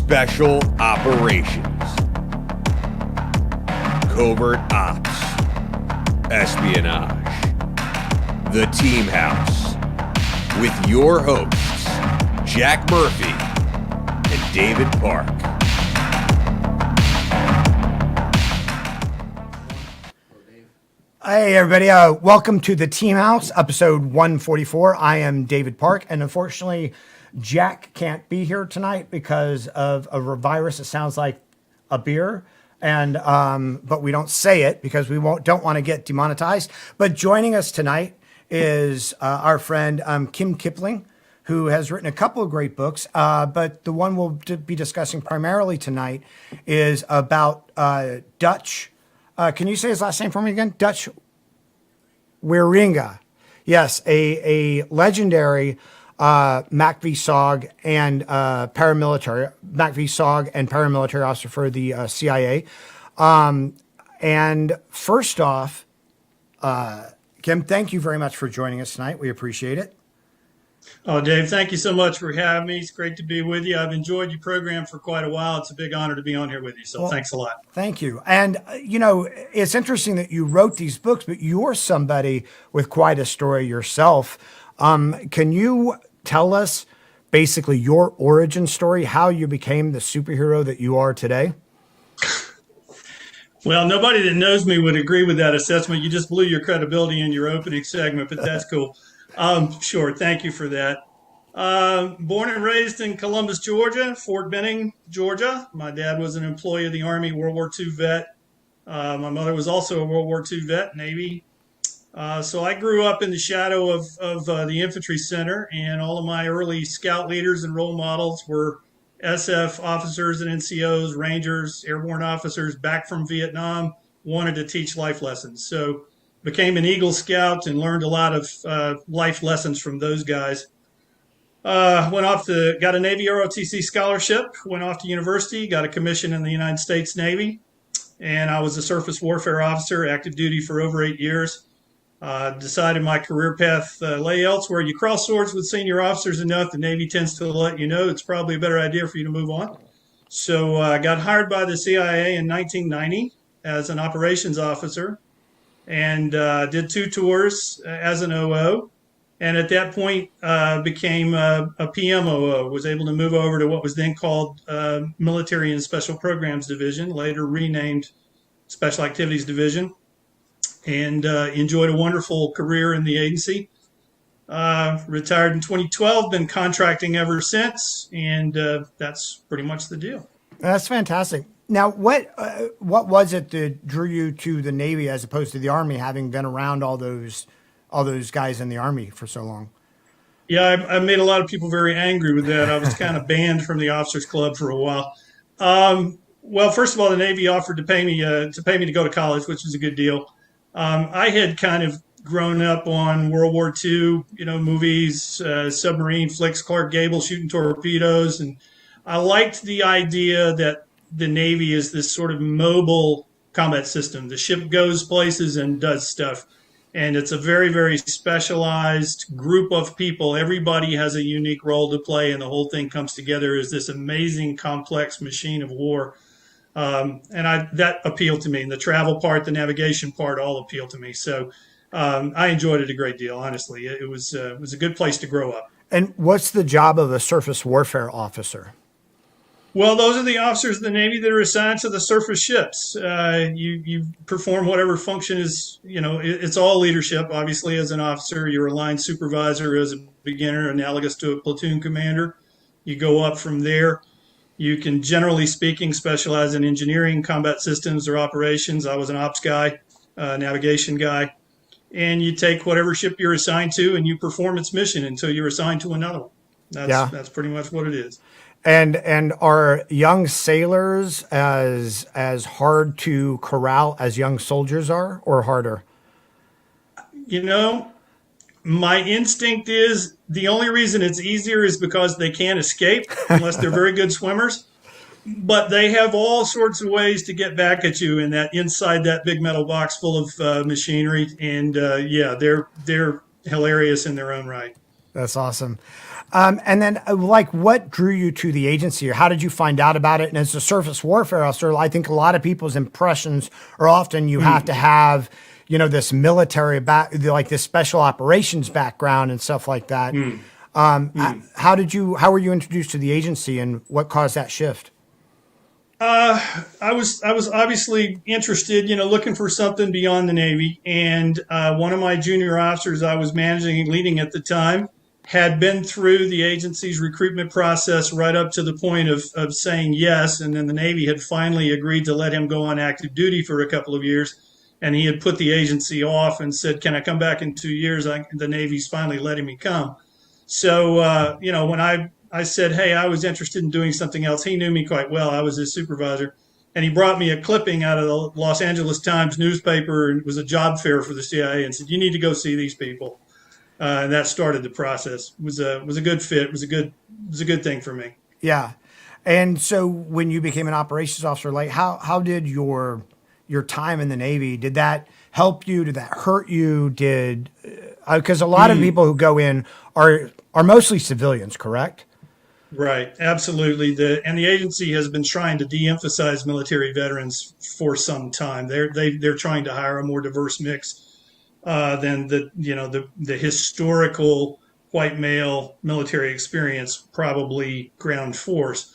Special Operations, Covert Ops, Espionage, The Team House, with your hosts, Jack Murphy and David Park. Hey everybody, welcome to the Team House, episode 144. I am David Park, and unfortunately, Jack can't be here tonight because of a virus that sounds like a beer, and but we don't say it because we don't want to get demonetized. But joining us tonight is our friend Kim Kipling, who has written a couple of great books, but the one we'll be discussing primarily tonight is about Dutch. Can you say his last name for me again? Dutch Wierenga. Yes, a legendary MACVSOG and paramilitary officer for the CIA. And first off, Kim, thank you very much for joining us tonight. We appreciate it. Oh, Dave, thank you so much for having me. It's great to be with you. I've enjoyed your program for quite a while. It's a big honor to be on here with you. So thanks a lot. Thank you. And, it's interesting that you wrote these books, but you're somebody with quite a story yourself. Can you tell us basically your origin story, how you became the superhero that you are today? Well, nobody that knows me would agree with that assessment. You just blew your credibility in your opening segment, but that's cool. Sure. Thank you for that. Born and raised in Columbus, Georgia, Fort Benning, Georgia. My dad was an employee of the Army, World War II vet. My mother was also a World War II vet, Navy. So I grew up in the shadow of the infantry center, and all of my early scout leaders and role models were SF officers and NCOs, Rangers, airborne officers back from Vietnam, wanted to teach life lessons. So became an Eagle Scout and learned a lot of life lessons from those guys. Got a Navy ROTC scholarship, went off to university, got a commission in the United States Navy, and I was a surface warfare officer, active duty for over 8 years. Decided my career path lay elsewhere. You cross swords with senior officers enough, the Navy tends to let you know it's probably a better idea for you to move on. So I got hired by the CIA in 1990 as an operations officer, and did 2 tours as an OO. And at that point, became a PMOO, was able to move over to what was then called Military and Special Programs Division, later renamed Special Activities Division, and enjoyed a wonderful career in the agency. Retired in 2012, been contracting ever since, and that's pretty much the deal. That's fantastic. Now, what was it that drew you to the Navy as opposed to the Army, having been around all those guys in the Army for so long? Yeah, I made a lot of people very angry with that. I was kind of banned from the Officers Club for a while. Well, first of all, the Navy offered to pay me to go to college, which was a good deal. I had kind of grown up on World War II, movies, submarine flicks, Clark Gable shooting torpedoes, and I liked the idea that the Navy is this sort of mobile combat system. The ship goes places and does stuff. And it's a very, very specialized group of people. Everybody has a unique role to play, and the whole thing comes together as this amazing, complex machine of war. That appealed to me. And the travel part, the navigation part, all appealed to me. So I enjoyed it a great deal, honestly. It was a good place to grow up. And what's the job of a surface warfare officer? Well, those are the officers of the Navy that are assigned to the surface ships. You perform whatever function is, it's all leadership. Obviously, as an officer, you're a line supervisor as a beginner, analogous to a platoon commander. You go up from there. You can, generally speaking, specialize in engineering, combat systems, or operations. I was an ops guy, navigation guy. And you take whatever ship you're assigned to and you perform its mission until you're assigned to another one. That's pretty much what it is. And are young sailors as hard to corral as young soldiers are, or harder? My instinct is the only reason it's easier is because they can't escape unless they're very good swimmers. But they have all sorts of ways to get back at you inside that big metal box full of machinery. And they're hilarious in their own right. That's awesome. And then, like, what drew you to the agency, or how did you find out about it? And as a surface warfare officer, I think a lot of people's impressions are often you have to have, this military like this special operations background and stuff like that. How were you introduced to the agency, and what caused that shift? I was obviously interested, looking for something beyond the Navy. And one of my junior officers I was managing and leading at the time had been through the agency's recruitment process right up to the point of saying yes. And then the Navy had finally agreed to let him go on active duty for a couple of years. And he had put the agency off and said, "Can I come back in 2 years?" The Navy's finally letting me come. So, when I said, "Hey, I was interested in doing something else," he knew me quite well. I was his supervisor. And he brought me a clipping out of the Los Angeles Times newspaper, and it was a job fair for the CIA, and said, "You need to go see these people." And that started the process. It was a good fit. It was a good thing for me. Yeah. And so when you became an operations officer, like how did your time in the Navy, did that help you? Did that hurt you? Because a lot of people who go in are mostly civilians, correct? Right, absolutely. The agency has been trying to de-emphasize military veterans for some time. They're trying to hire a more diverse mix than the historical white male military experience probably ground force.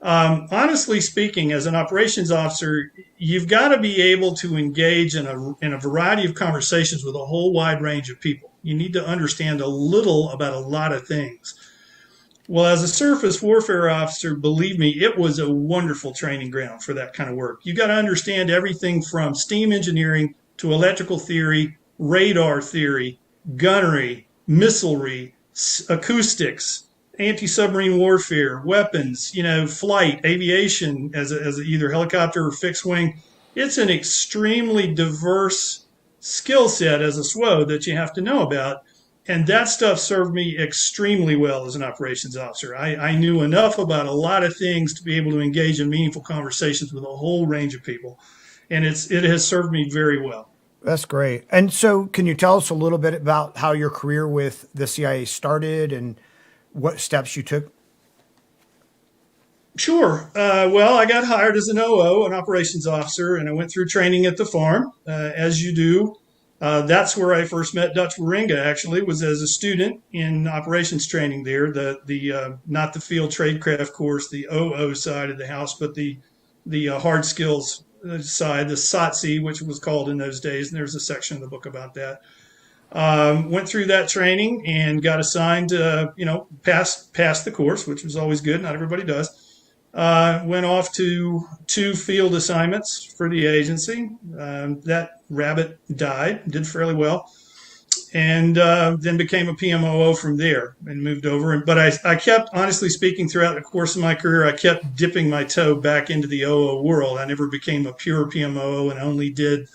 Honestly speaking, as an operations officer, you've got to be able to engage in a variety of conversations with a whole wide range of people. You need to understand a little about a lot of things. Well, as a surface warfare officer, believe me, it was a wonderful training ground for that kind of work. You got to understand everything from steam engineering to electrical theory, radar theory, gunnery, missilery, acoustics, anti-submarine warfare, weapons, flight, aviation as either helicopter or fixed wing. It's an extremely diverse skill set as a SWO that you have to know about. And that stuff served me extremely well as an operations officer. I knew enough about a lot of things to be able to engage in meaningful conversations with a whole range of people. And it has served me very well. That's great. And so can you tell us a little bit about how your career with the CIA started and what steps you took? Sure. Well, I got hired as an OO, an operations officer, and I went through training at the farm, as you do. That's where I first met Dutch Wierenga, actually, was as a student in operations training there, not the field tradecraft course, the OO side of the house, but the hard skills side, the SOTC, which was called in those days, and there's a section in the book about that. Went through that training and got assigned, passed the course, which was always good. Not everybody does. Went off to 2 field assignments for the agency. That rabbit died, did fairly well, and then became a PMOO from there and moved over. But I kept, honestly speaking, throughout the course of my career, I kept dipping my toe back into the OO world. I never became a pure PMOO and only did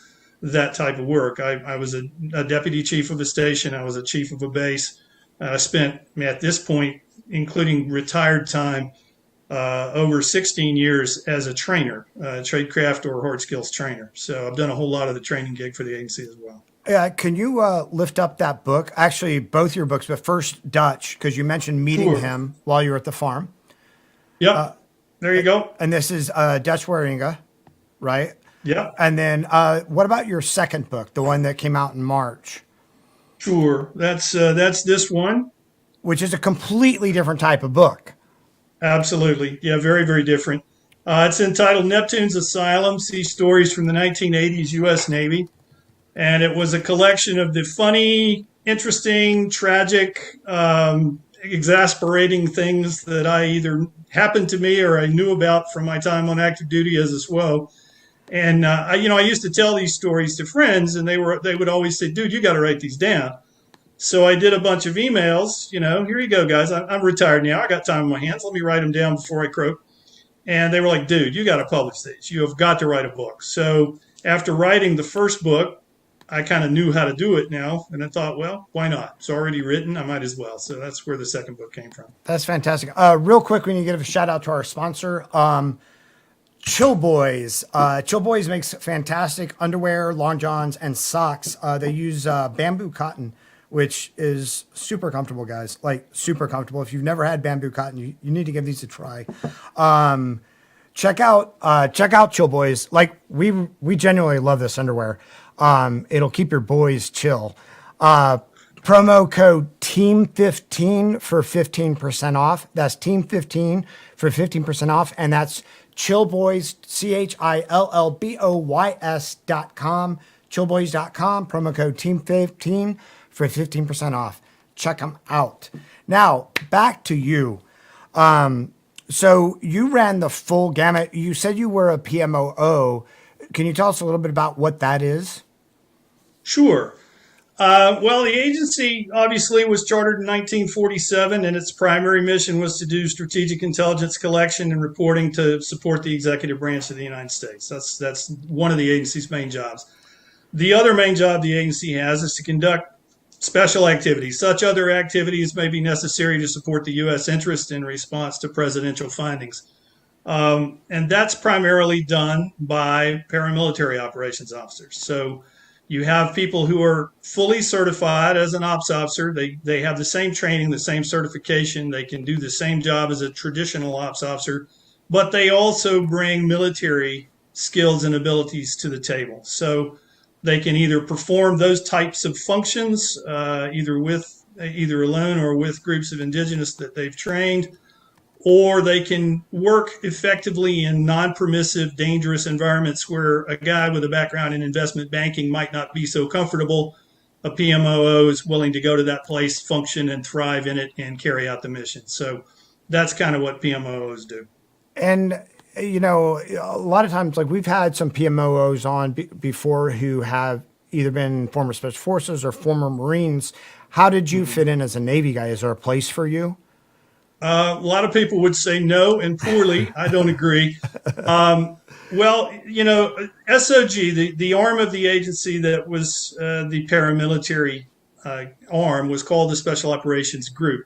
that type of work. I was a deputy chief of a station. I was a chief of a base. I spent, at this point, including retired time, over 16 years as a trainer, tradecraft or hard skills trainer. So I've done a whole lot of the training gig for the agency as well. Yeah, can you lift up that book? Actually, both your books, but first Dutch, because you mentioned meeting him while you were at the farm. Yep, there you go. And this is Dutch Wierenga, right? Yeah. And then what about your second book, the one that came out in March? Sure, that's this one. Which is a completely different type of book. Absolutely. Yeah, very, very different. It's entitled Neptune's Asylum, See Stories from the 1980s U.S. Navy. And it was a collection of the funny, interesting, tragic, exasperating things that I either happened to me or I knew about from my time on active duty as a SWO. And, I used to tell these stories to friends, and they would always say, "Dude, you got to write these down." So I did a bunch of emails, here you go, guys. I'm retired now. I got time on my hands. Let me write them down before I croak. And they were like, "Dude, you got to publish these. You have got to write a book." So after writing the first book, I kind of knew how to do it now. And I thought, well, why not? It's already written. I might as well. So that's where the second book came from. That's fantastic. Real quick, we need to give a shout out to our sponsor, Chill Boys. Chill Boys makes fantastic underwear, long johns, and socks. They use bamboo cotton, which is super comfortable, guys. Like super comfortable. If you've never had bamboo cotton, you need to give these a try. Check out Chill Boys. Like we genuinely love this underwear. It'll keep your boys chill. Promo code TEAM15 for 15% off. That's TEAM15 for 15% off. And that's Chillboys, CHILLBOYS.com, chillboys.com, promo code TEAM15 for 15% off. Check them out. Now, back to you. So you ran the full gamut. You said you were a PMOO. Can you tell us a little bit about what that is? Sure. Well, the agency obviously was chartered in 1947, and its primary mission was to do strategic intelligence collection and reporting to support the executive branch of the United States. That's one of the agency's main jobs. The other main job the agency has is to conduct special activities. Such other activities may be necessary to support the U.S. interest in response to presidential findings. And that's primarily done by paramilitary operations officers. So you have people who are fully certified as an ops officer. They have the same training, the same certification. They can do the same job as a traditional ops officer, but they also bring military skills and abilities to the table. So they can either perform those types of functions, either alone or with groups of indigenous that they've trained, or they can work effectively in non-permissive, dangerous environments where a guy with a background in investment banking might not be so comfortable. A PMOO is willing to go to that place, function and thrive in it, and carry out the mission. So that's kind of what PMOOs do. And, you know, a lot of times, like we've had some PMOOs on before who have either been former Special Forces or former Marines. How did you fit in as a Navy guy? Is there a place for you? A lot of people would say no, and poorly. I don't agree. Well, you know, SOG, the arm of the agency that was the paramilitary arm, was called the Special Operations Group.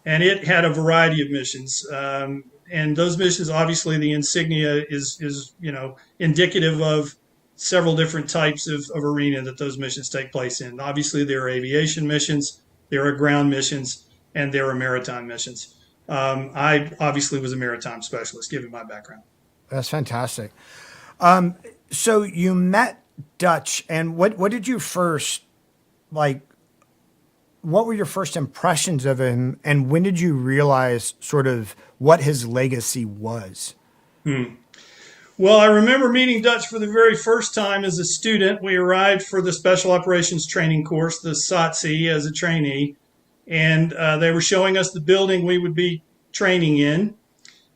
And it had a variety of missions. And those missions, obviously, the insignia is you know, indicative of several different types of arena that those missions take place in. Obviously, there are aviation missions, there are ground missions, and there are maritime missions. I obviously was a maritime specialist, given my background. That's fantastic. So you met Dutch, and what did you first, like, what were your first impressions of him, and when did you realize sort of what his legacy was? Well, I remember meeting Dutch for the very first time as a student. We arrived for the Special Operations Training course, the SOTC, as a trainee. And they were showing us the building we would be training in,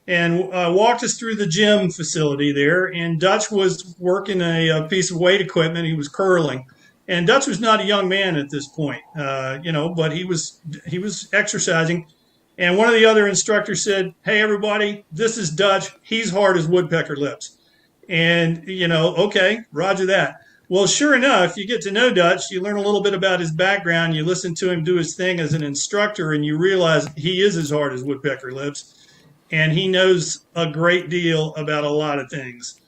and walked us through the gym facility there. And Dutch was working a piece of weight equipment. He was curling. And Dutch was not a young man at this point, you know, but he was exercising. And one of the other instructors said, "Hey, everybody, this is Dutch. He's hard as woodpecker lips." And, you know, okay, roger that. Well, sure enough, you get to know Dutch, you learn a little bit about his background, you listen to him do his thing as an instructor, and you realize he is as hard as woodpecker lips, and he knows a great deal about a lot of things.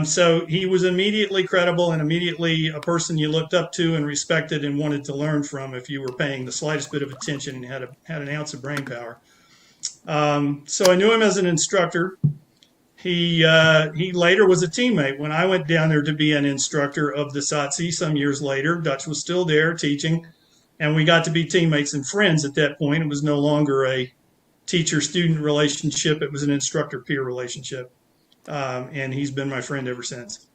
So he was immediately credible and immediately a person you looked up to and respected and wanted to learn from if you were paying the slightest bit of attention and had an ounce of brain power. So I knew him as an instructor. He later was a teammate. When I went down there to be an instructor of the SOTC some years later, Dutch was still there teaching, and we got to be teammates and friends at that point. It was no longer a teacher-student relationship. It was an instructor-peer relationship, and he's been my friend ever since.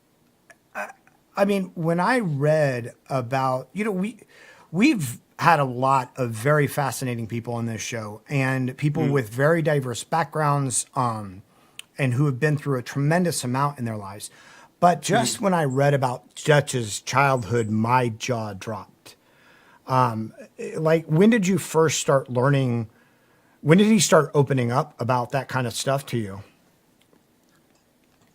I mean, when I read about, you know, we've had a lot of very fascinating people on this show, and people with very diverse backgrounds, and who have been through a tremendous amount in their lives. But just when I read about Dutch's childhood, my jaw dropped. Like, when did you first start learning? When did he start opening up about that kind of stuff to you?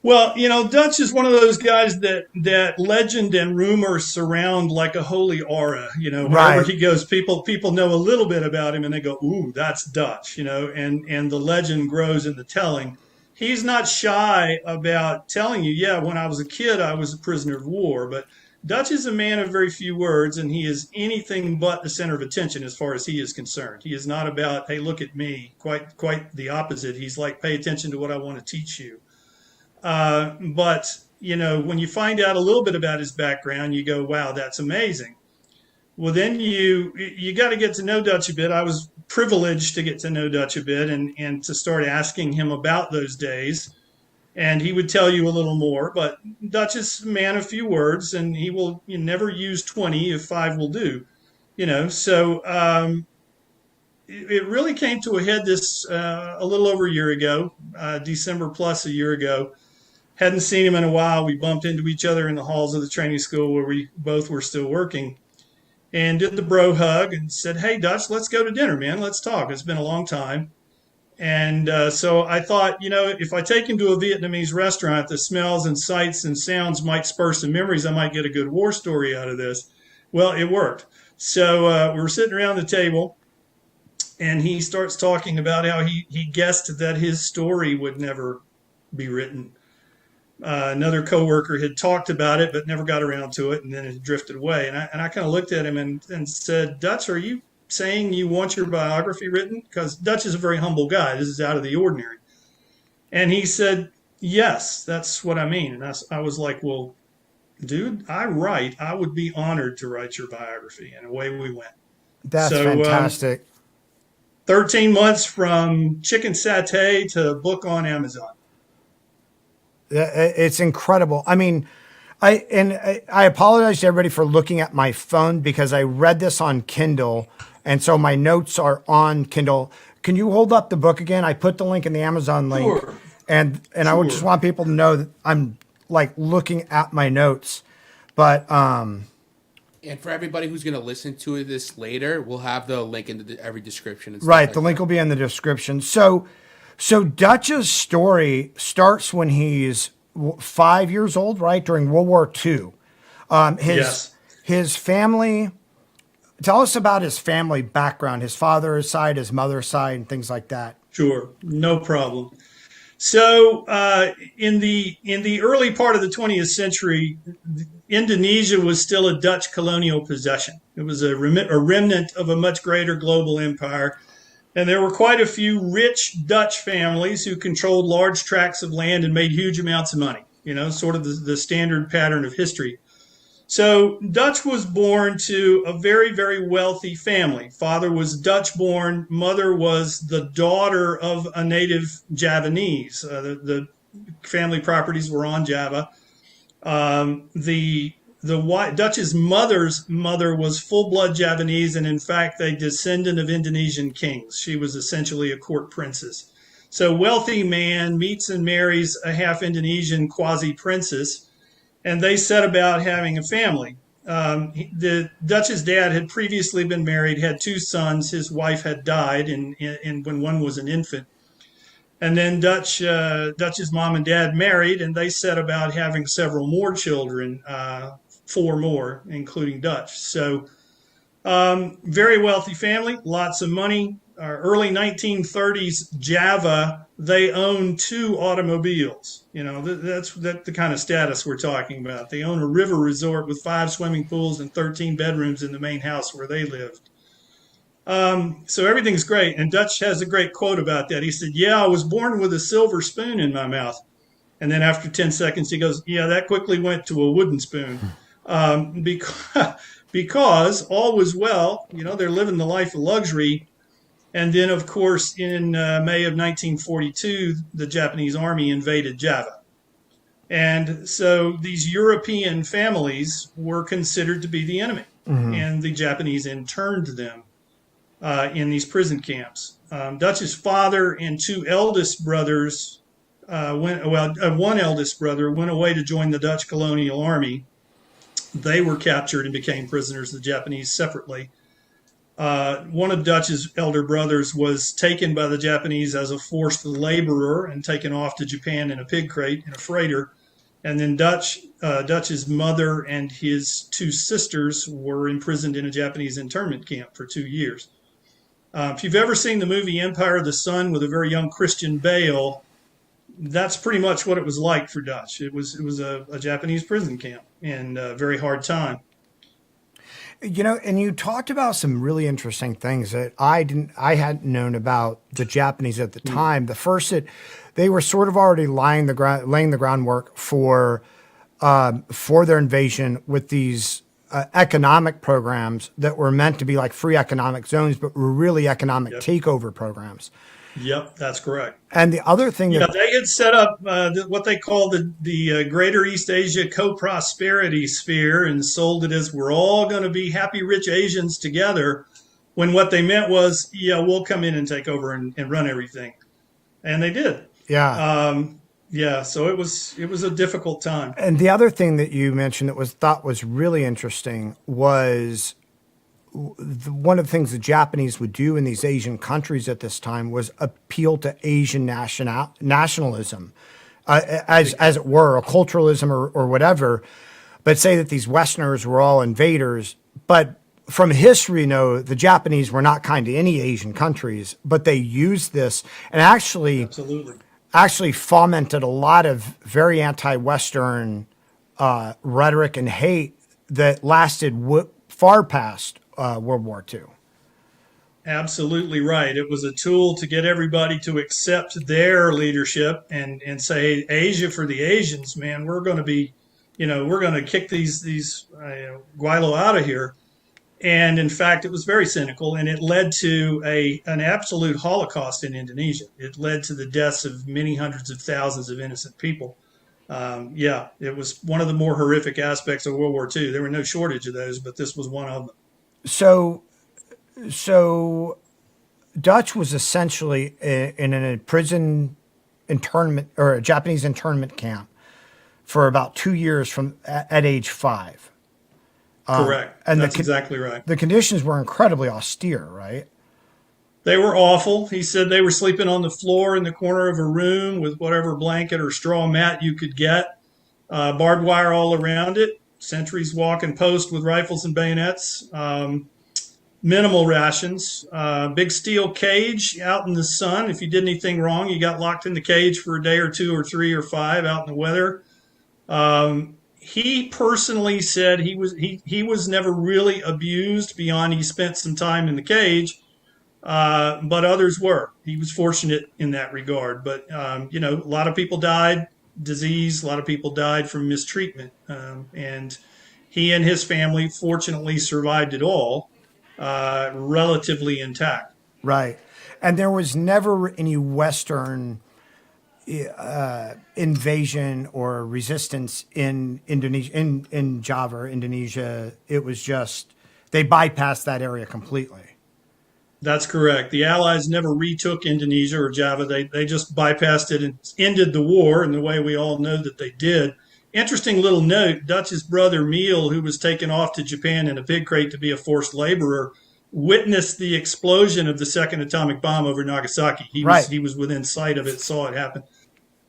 Well, you know, Dutch is one of those guys that legend and rumor surround like a holy aura. You know, wherever he goes, people know a little bit about him, and they go, "Ooh, that's Dutch," you know, and the legend grows in the telling. He's not shy about telling you, yeah, when I was a kid, I was a prisoner of war. But Dutch is a man of very few words, and he is anything but the center of attention as far as he is concerned. He is not about, hey, look at me. Quite the opposite. He's like, pay attention to what I want to teach you. But when you find out a little bit about his background, you go, wow, that's amazing. Well, then you got to get to know Dutch a bit. I was privileged to get to know Dutch a bit and to start asking him about those days. And he would tell you a little more, but Dutch is a man of few words, and he will never use 20 if 5 will do. So it really came to a head this a little over a year ago, December plus a year ago. Hadn't seen him in a while. We bumped into each other in the halls of the training school where we both were still working, and did the bro hug and said, hey, Dutch, let's go to dinner, man. Let's talk. It's been a long time. And so I thought, if I take him to a Vietnamese restaurant, the smells and sights and sounds might spur some memories. I might get a good war story out of this. Well, it worked. So we were sitting around the table, and he starts talking about how he guessed that his story would never be written. Another coworker had talked about it, but never got around to it, and then it drifted away. And I kind of looked at him and said, Dutch, are you saying you want your biography written? Because Dutch is a very humble guy. This is out of the ordinary. And he said, yes, that's what I mean. And I was like, well, dude, I would be honored to write your biography. And away we went. That's fantastic. 13 months from chicken satay to book on Amazon. It's incredible. I mean, I apologize to everybody for looking at my phone because I read this on Kindle, and so my notes are on Kindle. Can you hold up the book again? I put the link in the Amazon link, sure. and I would just want people to know that I'm like looking at my notes. But and for everybody who's going to listen to this later, we'll have the link in every description. And stuff right, like the link will be in the description. So Dutch's story starts when he's 5 years old, right, during World War II. Yes. His family. Tell us about his family background, his father's side, his mother's side, and things like that. Sure, no problem. So in the early part of the 20th century, Indonesia was still a Dutch colonial possession. It was a remnant of a much greater global empire. And there were quite a few rich Dutch families who controlled large tracts of land and made huge amounts of money, sort of the standard pattern of history. So Dutch was born to a very, very wealthy family. Father was Dutch-born. Mother was the daughter of a native Javanese. The family properties were on Java. Dutch's mother's mother was full-blood Javanese, and in fact, a descendant of Indonesian kings. She was essentially a court princess. So wealthy man meets and marries a half-Indonesian quasi-princess, and they set about having a family. The Dutch's dad had previously been married, had 2 sons. His wife had died when one was an infant. And then Dutch's mom and dad married, and they set about having several more children, 4 more, including Dutch. So very wealthy family, lots of money. Early 1930s, Java, they own 2 automobiles. That's the kind of status we're talking about. They own a river resort with 5 swimming pools and 13 bedrooms in the main house where they lived. So everything's great. And Dutch has a great quote about that. He said, yeah, I was born with a silver spoon in my mouth. And then after 10 seconds, he goes, yeah, that quickly went to a wooden spoon. Because all was well, they're living the life of luxury. And then, of course, in May of 1942, the Japanese army invaded Java. And so these European families were considered to be the enemy. Mm-hmm. And the Japanese interned them in these prison camps. Dutch's father and 2 eldest brothers one eldest brother went away to join the Dutch colonial army. They were captured and became prisoners of the Japanese separately. One of Dutch's elder brothers was taken by the Japanese as a forced laborer and taken off to Japan in a pig crate in a freighter. And then Dutch's mother and his 2 sisters were imprisoned in a Japanese internment camp for 2 years. If you've ever seen the movie Empire of the Sun with a very young Christian Bale, that's pretty much what it was like for Dutch. It was a Japanese prison camp. and a very hard time. You know, and you talked about some really interesting things that I hadn't known about the Japanese at the time. The first, that they were sort of already laying the groundwork for their invasion with these economic programs that were meant to be like free economic zones, but were really economic takeover programs. Yep, that's correct. And the other thing that they had set up what they call the Greater East Asia Co-Prosperity Sphere, and sold it as we're all going to be happy, rich Asians together, when what they meant was, we'll come in and take over and run everything. And they did. So it was a difficult time. And the other thing that you mentioned that was thought was really interesting was one of the things the Japanese would do in these Asian countries at this time was appeal to Asian nationalism, as it were, or culturalism or whatever, but say that these Westerners were all invaders. But from history, the Japanese were not kind to any Asian countries, but they used this and actually fomented a lot of very anti-Western rhetoric and hate that lasted far past World War II. Absolutely right. It was a tool to get everybody to accept their leadership and say, Asia for the Asians, man, we're going to be, we're going to kick these Guaylo out of here. And in fact, it was very cynical, and it led to an absolute Holocaust in Indonesia. It led to the deaths of many hundreds of thousands of innocent people. It was one of the more horrific aspects of World War II. There were no shortage of those, but this was one of them. So Dutch was essentially in a prison internment or a Japanese internment camp for about 2 years at age 5. Correct. And that's exactly right. The conditions were incredibly austere, right? They were awful. He said they were sleeping on the floor in the corner of a room with whatever blanket or straw mat you could get, barbed wire all around it, sentries walking post with rifles and bayonets, minimal rations, big steel cage out in the sun. If you did anything wrong, you got locked in the cage for a day or 2 or 3 or 5 out in the weather. He personally said he was never really abused beyond he spent some time in the cage, but others were. He was fortunate in that regard. But, a lot of people died, disease, a lot of people died from mistreatment. And he and his family fortunately survived it all, relatively intact. Right. And there was never any Western invasion or resistance in Indonesia, in Java or Indonesia. It was just, they bypassed that area completely. That's correct. The Allies never retook Indonesia or Java. They just bypassed it and ended the war in the way we all know that they did. Interesting little note, Dutch's brother Miel, who was taken off to Japan in a pig crate to be a forced laborer, witnessed the explosion of the second atomic bomb over Nagasaki. He was within sight of it, saw it happen.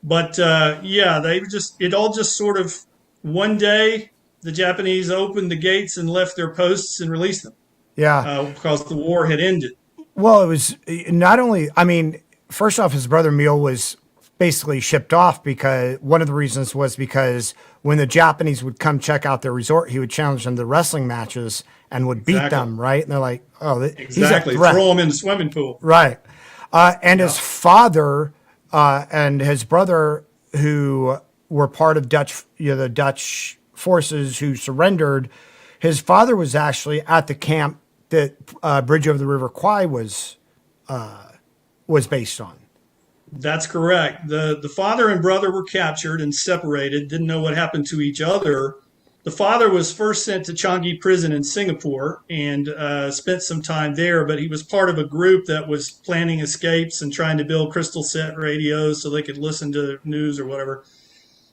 But it all just sort of, one day the Japanese opened the gates and left their posts and released them. Yeah. Because the war had ended. Well, it was not only, first off, his brother Miel was basically shipped off because one of the reasons was because when the Japanese would come check out their resort, he would challenge them to wrestling matches and would beat them, right? And they're like, he's a threat. Throw him in the swimming pool. Right. His father and his brother, who were part of the Dutch forces who surrendered, his father was actually at the camp that Bridge over the River Kwai was based on. That's correct. The father and brother were captured and separated, didn't know what happened to each other. The father was first sent to Changi prison in Singapore and spent some time there, but he was part of a group that was planning escapes and trying to build crystal set radios so they could listen to news or whatever.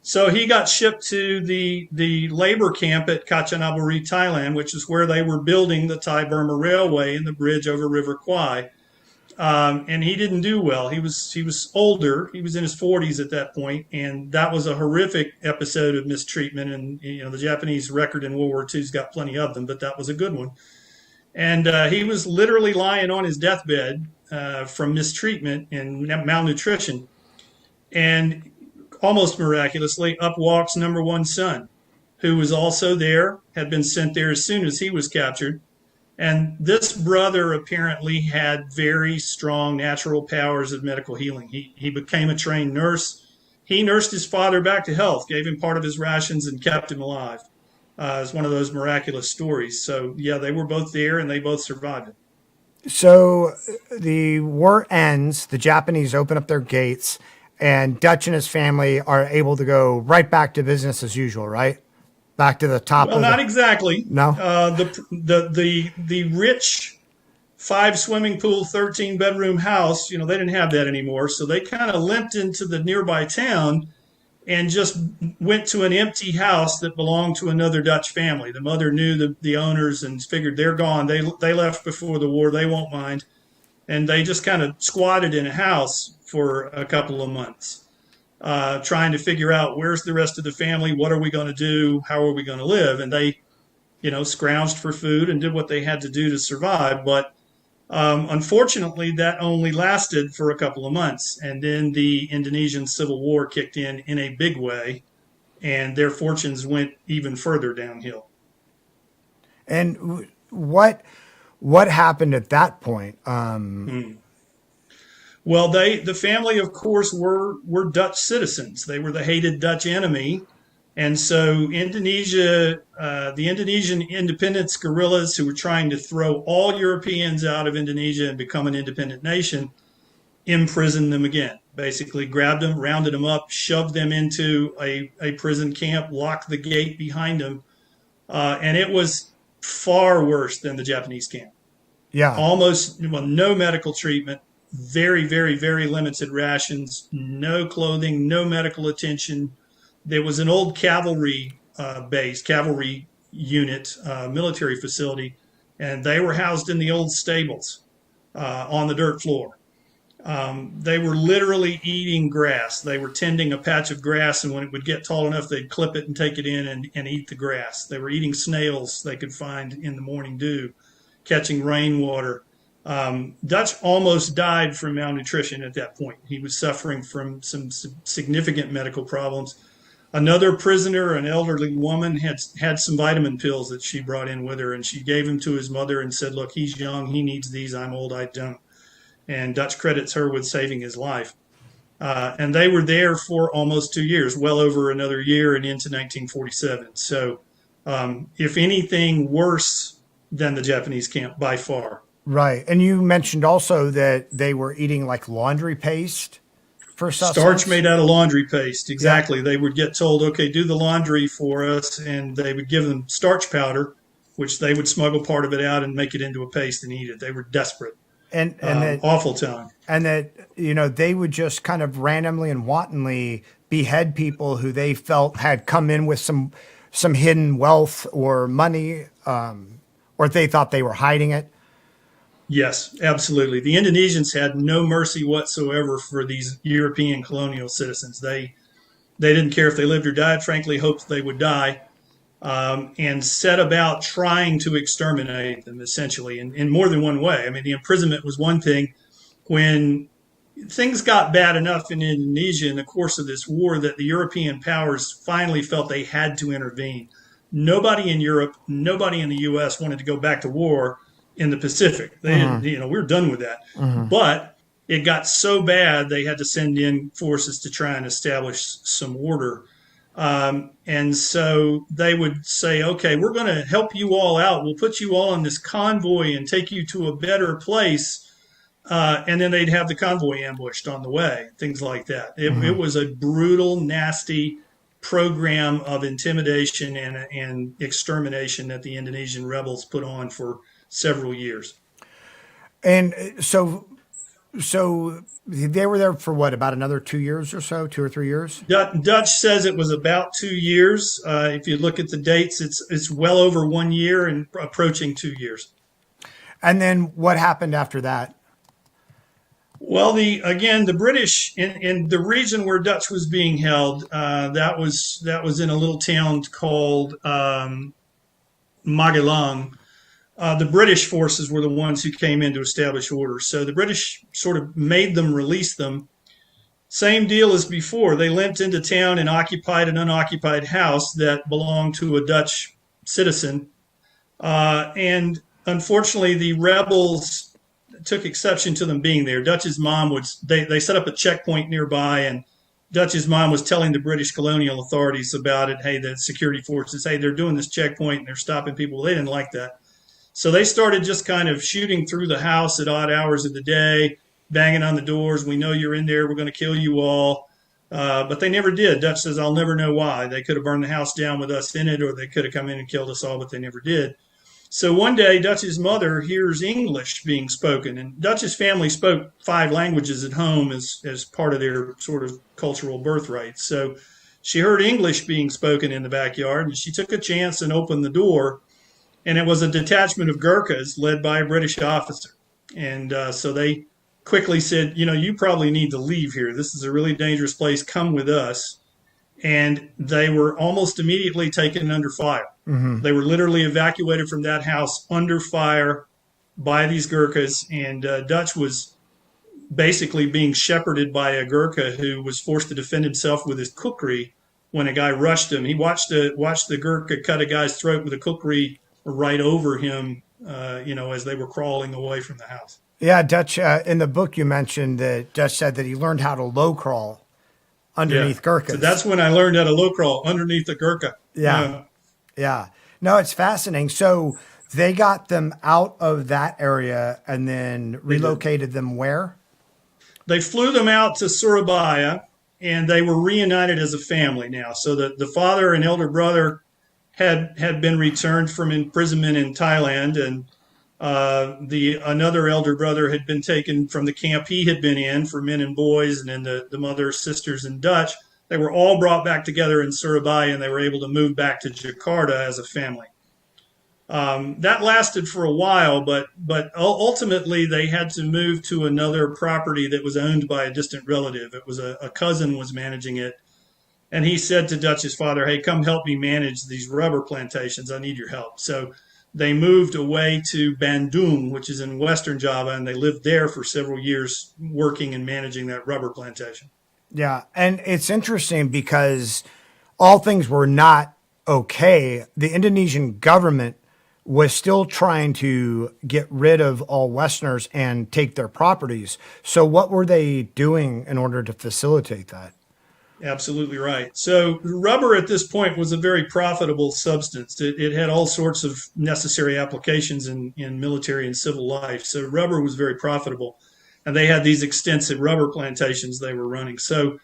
So he got shipped to the labor camp at Kanchanaburi, Thailand, which is where they were building the Thai-Burma Railway and the bridge over River Kwai. And he didn't do well. He was older. He was in his 40s at that point, and that was a horrific episode of mistreatment. And the Japanese record in World War II's got plenty of them, but that was a good one. And he was literally lying on his deathbed from mistreatment and malnutrition. And almost miraculously, up walks number one son. who was also there, had been sent there as soon as he was captured. And this brother apparently had very strong natural powers of medical healing. He became a trained nurse. He nursed his father back to health, gave him part of his rations, and kept him alive. It's one of those miraculous stories. So, yeah, they were both there, and they both survived it. So the war ends, the Japanese open up their gates, and Dutch and his family are able to go right back to business as usual, right? Back to the top. Well, not exactly. No. The rich 5 swimming pool, 13 bedroom house, they didn't have that anymore. So they kind of limped into the nearby town and just went to an empty house that belonged to another Dutch family. The mother knew the owners and figured they're gone. They left before the war. They won't mind. And they just kind of squatted in a house for a couple of months, trying to figure out where's the rest of the family? What are we going to do? How are we going to live? And they, scrounged for food and did what they had to do to survive. But unfortunately, that only lasted for a couple of months. And then the Indonesian Civil War kicked in a big way, and their fortunes went even further downhill. And what happened at that point? Well, the family, of course, were Dutch citizens. They were the hated Dutch enemy. And so Indonesia, the Indonesian independence guerrillas who were trying to throw all Europeans out of Indonesia and become an independent nation, imprisoned them again. Basically grabbed them, rounded them up, shoved them into a prison camp, locked the gate behind them. And it was far worse than the Japanese camp. Yeah. Almost no medical treatment, very, very, very limited rations, no clothing, no medical attention. There was an old cavalry base, cavalry unit, military facility, and they were housed in the old stables on the dirt floor. They were literally eating grass. They were tending a patch of grass, and when it would get tall enough, they'd clip it and take it in and eat the grass. They were eating snails they could find in the morning dew, catching rainwater. Dutch almost died from malnutrition at that point. He was suffering from some significant medical problems. Another prisoner, an elderly woman, had some vitamin pills that she brought in with her, and she gave them to his mother and said, "Look, he's young, he needs these, I'm old, I don't." And Dutch credits her with saving his life. And they were there for almost 2 years, well over another year and into 1947. So if anything, worse than the Japanese camp by far. Right. And you mentioned also that they were eating like laundry paste for sustenance. Starch made out of laundry paste. Exactly. Yeah. They would get told, okay, do the laundry for us. And they would give them starch powder, which they would smuggle part of it out and make it into a paste and eat it. They were desperate. And that, awful time. And that, they would just kind of randomly and wantonly behead people who they felt had come in with some hidden wealth or money, or they thought they were hiding it. Yes, absolutely. The Indonesians had no mercy whatsoever for these European colonial citizens. They didn't care if they lived or died, frankly, hoped they would die, and set about trying to exterminate them, essentially, in more than one way. I mean, the imprisonment was one thing. When things got bad enough in Indonesia in the course of this war that the European powers finally felt they had to intervene. Nobody in Europe, nobody in the U.S. wanted to go back to war in the Pacific. They didn't, we're done with that. But it got so bad they had to send in forces to try and establish some order. And so they would say, okay, we're going to help you all out. We'll put you all on this convoy and take you to a better place. And then they'd have the convoy ambushed on the way, things like that. It was a brutal, nasty program of intimidation and extermination that the Indonesian rebels put on for several years. And so they were there for what, about another 2 years or so, 2 or 3 years? Dutch says it was about 2 years. If you look at the dates, it's well over 1 year and approaching 2 years. And then what happened after that? Well, the British in the region where Dutch was being held, that was in a little town called Magelang. The British forces were the ones who came in to establish order. So the British sort of made them release them, Same deal as before. They limped into town and occupied an unoccupied house that belonged to a Dutch citizen. And unfortunately, the rebels took exception to them being there. Dutch's mom they set up a checkpoint nearby, and Dutch's mom was telling the British colonial authorities about it. Hey, the security forces, hey, they're doing this checkpoint and they're stopping people. They didn't like that. So they started just kind of shooting through the house at odd hours of the day, banging on the doors. We know you're in there. We're going to kill you all. But they never did. Dutch says, I'll never know why. They could have burned the house down with us in it, or they could have come in and killed us all, but they never did. So one day, Dutch's mother hears English being spoken, and Dutch's family spoke 5 languages at home as part of their sort of cultural birthright. So she heard English being spoken in the backyard, and she took a chance and opened the door, and it was a detachment of Gurkhas led by a British officer. And so they quickly said, you probably need to leave here. This is a really dangerous place. Come with us. And they were almost immediately taken under fire. Mm-hmm. They were literally evacuated from that house under fire by these Gurkhas. And Dutch was basically being shepherded by a Gurkha who was forced to defend himself with his kukri when a guy rushed him. He watched the Gurkha cut a guy's throat with a kukri right over him, as they were crawling away from the house. Yeah, Dutch, in the book you mentioned that Dutch said that he learned how to low crawl underneath Gurkhas. So that's when I learned how to low crawl underneath the Gurkha. Yeah. No, it's fascinating. So they got them out of that area and then relocated them where? They flew them out to Surabaya, and they were reunited as a family now. So the father and elder brother had been returned from imprisonment in Thailand, and another elder brother had been taken from the camp he had been in for men and boys, and then the mother, sisters, and Dutch. They were all brought back together in Surabaya, and they were able to move back to Jakarta as a family. That lasted for a while, but ultimately they had to move to another property that was owned by a distant relative. It was a cousin was managing it. And he said to Dutch's father, hey, come help me manage these rubber plantations. I need your help. So they moved away to Bandung, which is in Western Java, and they lived there for several years working and managing that rubber plantation. Yeah, and it's interesting because all things were not okay. The Indonesian government was still trying to get rid of all Westerners and take their properties. So what were they doing in order to facilitate that? Absolutely right. So rubber at this point was a very profitable substance. It had all sorts of necessary applications in military and civil life. So rubber was very profitable. And they had these extensive rubber plantations they were running. So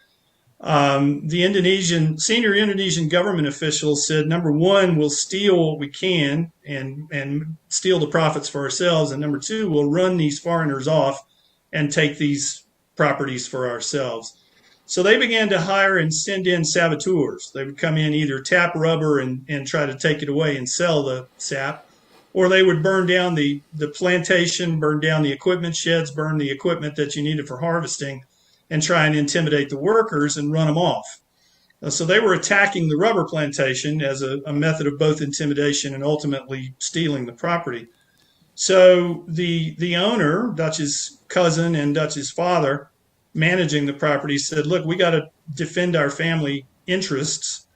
the senior Indonesian government officials said, number one, we'll steal what we can and steal the profits for ourselves. And number two, we'll run these foreigners off and take these properties for ourselves. So they began to hire and send in saboteurs. They would come in, either tap rubber and try to take it away and sell the sap, or they would burn down the plantation, burn down the equipment sheds, burn the equipment that you needed for harvesting, and try and intimidate the workers and run them off. So they were attacking the rubber plantation as a method of both intimidation and ultimately stealing the property. So the owner, Dutch's cousin and Dutch's father, managing the property, said, look, we got to defend our family interests.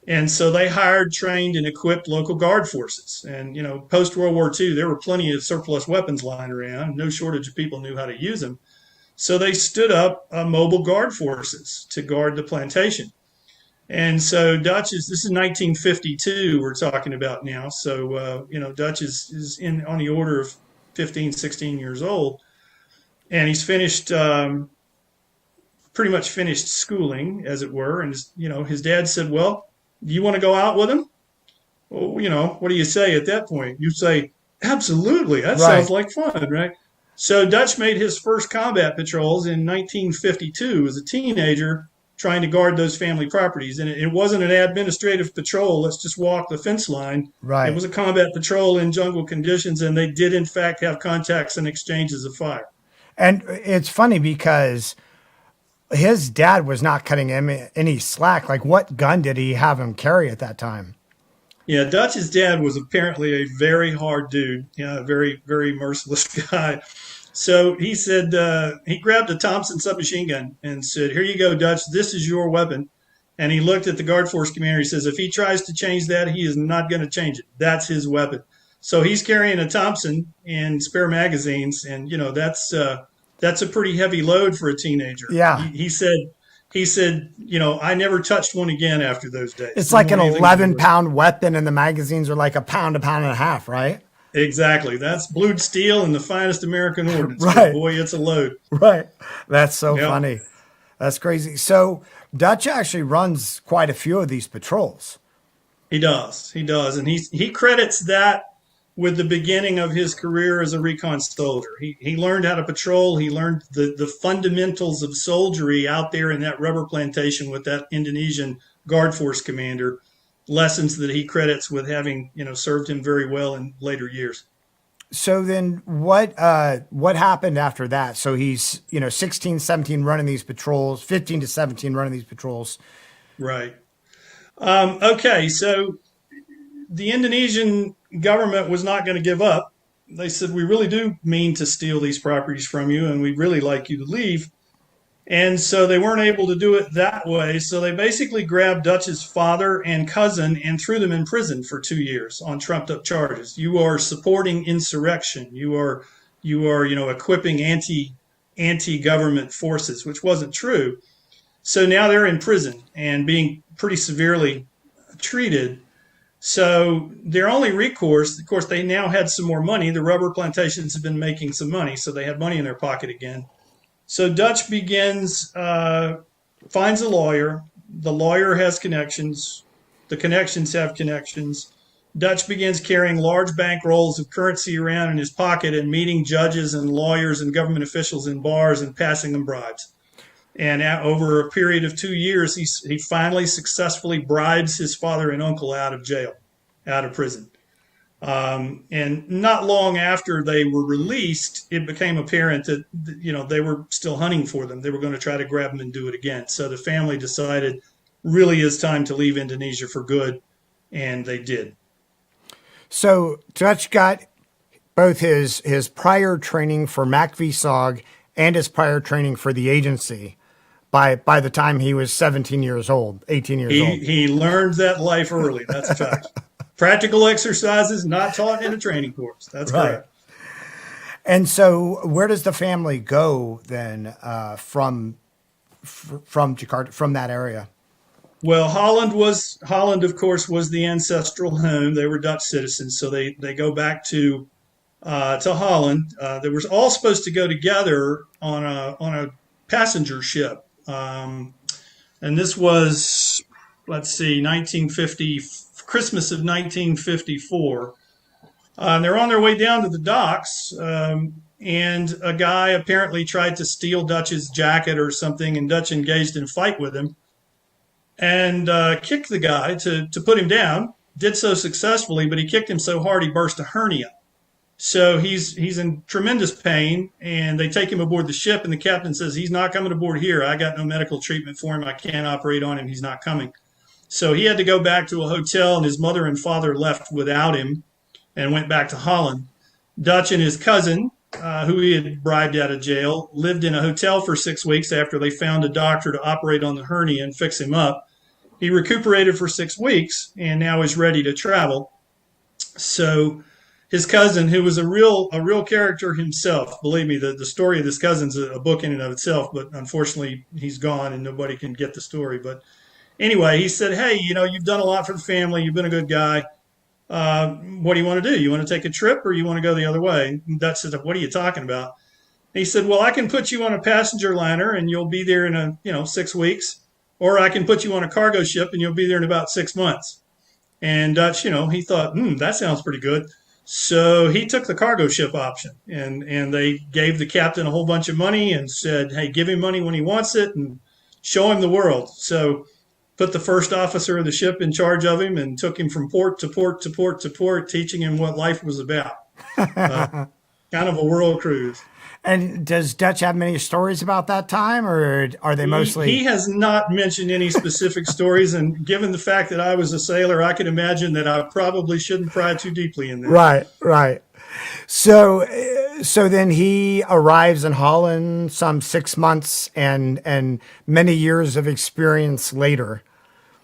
And so they hired, trained, and equipped local guard forces. And, post World War II, there were plenty of surplus weapons lying around. No shortage of people knew how to use them. So they stood up mobile guard forces to guard the plantation. And so this is 1952 we're talking about now. So, Dutch is on the order of 15, 16 years old. And he's pretty much finished schooling, as it were. And, his dad said, well, do you want to go out with him? Well, what do you say at that point? You say, absolutely. That sounds like fun, right? So Dutch made his first combat patrols in 1952 as a teenager, trying to guard those family properties. And it wasn't an administrative patrol. Let's just walk the fence line. Right. It was a combat patrol in jungle conditions, and they did, in fact, have contacts and exchanges of fire. And it's funny because his dad was not cutting him any slack. Like, what gun did he have him carry at that time? Yeah, Dutch's dad was apparently a very hard dude, a very, very merciless guy. So he said, he grabbed a Thompson submachine gun and said, "Here you go, Dutch. This is your weapon." And he looked at the Guard Force commander. He says, "If he tries to change that, he is not going to change it. That's his weapon." So he's carrying a Thompson and spare magazines, and that's a pretty heavy load for a teenager. Yeah. He said, "I never touched one again after those days." It's like an 11-pound weapon, and the magazines are like a pound and a half, right? Exactly. That's blued steel and the finest American ordnance. Right. Boy, it's a load. Right. That's so funny. That's crazy. So Dutch actually runs quite a few of these patrols. He does. And he credits that with the beginning of his career as a recon soldier. He learned how to patrol. He learned the fundamentals of soldiery out there in that rubber plantation with that Indonesian Guard Force commander, lessons that he credits with having, served him very well in later years. So then what happened after that? So he's, 16, 17 running these patrols, 15 to 17 running these patrols. Right. Okay. So the Indonesian government was not going to give up. They said, "We really do mean to steal these properties from you, and we'd really like you to leave." And so they weren't able to do it that way. So they basically grabbed Dutch's father and cousin and threw them in prison for 2 years on trumped up charges. You are supporting insurrection. You are, equipping anti-government forces, which wasn't true. So now they're in prison and being pretty severely treated. So their only recourse, of course, they now had some more money. The rubber plantations have been making some money, so they had money in their pocket again. So Dutch finds a lawyer. The lawyer has connections. The connections have connections. Dutch begins carrying large bank rolls of currency around in his pocket and meeting judges and lawyers and government officials in bars and passing them bribes. And over a period of 2 years, he finally successfully bribes his father and uncle out of jail, out of prison. And not long after they were released, it became apparent that, they were still hunting for them. They were going to try to grab them and do it again. So the family decided really is time to leave Indonesia for good, and they did. So Dutch got both his prior training for MACVSOG and his prior training for the agency by the time he was 17 years old, 18 years old. He learned that life early. That's a fact. Practical exercises not taught in a training course. That's right. Correct. And so where does the family go then from Jakarta, from that area? Well, Holland, of course, was the ancestral home. They were Dutch citizens, so they go back to Holland. They were all supposed to go together on a passenger ship, and this was, 1950, Christmas of 1954. They're on their way down to the docks, and a guy apparently tried to steal Dutch's jacket or something, and Dutch engaged in a fight with him and kicked the guy to put him down. Did so successfully, but he kicked him so hard he burst a hernia. So he's in tremendous pain, and they take him aboard the ship, and the captain says, "He's not coming aboard here. I got no medical treatment for him. I can't operate on him. He's not coming." So he had to go back to a hotel, and his mother and father left without him and went back to Holland. Dutch and his cousin, who he had bribed out of jail, lived in a hotel for 6 weeks after they found a doctor to operate on the hernia and fix him up. He recuperated for 6 weeks and now is ready to travel. So his cousin, who was a real character himself, believe me, the story of this cousin's a book in and of itself, but unfortunately he's gone and nobody can get the story. But anyway, he said, "Hey, you've done a lot for the family. You've been a good guy. What do you want to do? You want to take a trip or you want to go the other way?" And Dutch said, "What are you talking about?" And he said, "Well, I can put you on a passenger liner and you'll be there in 6 weeks. Or I can put you on a cargo ship and you'll be there in about 6 months." And Dutch, he thought, that sounds pretty good. So he took the cargo ship option, and they gave the captain a whole bunch of money and said, "Hey, give him money when he wants it and show him the world." So put the first officer of the ship in charge of him and took him from port to port to port to port, teaching him what life was about. Kind of a world cruise. And does Dutch have many stories about that time, or are they mostly? He has not mentioned any specific stories, and given the fact that I was a sailor, I can imagine that I probably shouldn't pry too deeply in there. Right. So then he arrives in Holland some 6 months and many years of experience later.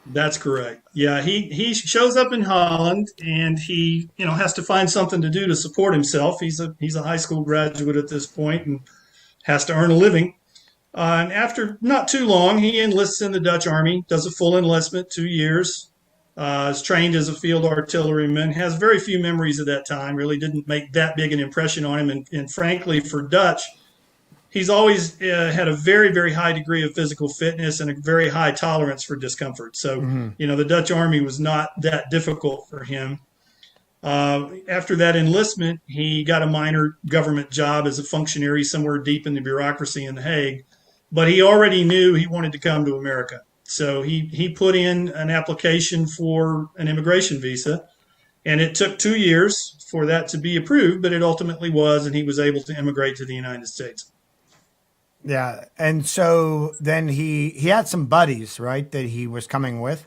That's correct. Yeah, he shows up in Holland, and he has to find something to do to support himself. He's a high school graduate at this point and has to earn a living. And after not too long, he enlists in the Dutch army, does a full enlistment, 2 years. Is trained as a field artilleryman. Has very few memories of that time. Really didn't make that big an impression on him. And frankly, for Dutch, he's always had a very, very high degree of physical fitness and a very high tolerance for discomfort. So, the Dutch army was not that difficult for him. After that enlistment, he got a minor government job as a functionary somewhere deep in the bureaucracy in The Hague. But he already knew he wanted to come to America. So he put in an application for an immigration visa, and it took 2 years for that to be approved, but it ultimately was, and he was able to immigrate to the United States. Yeah. And so then he had some buddies, right, that he was coming with.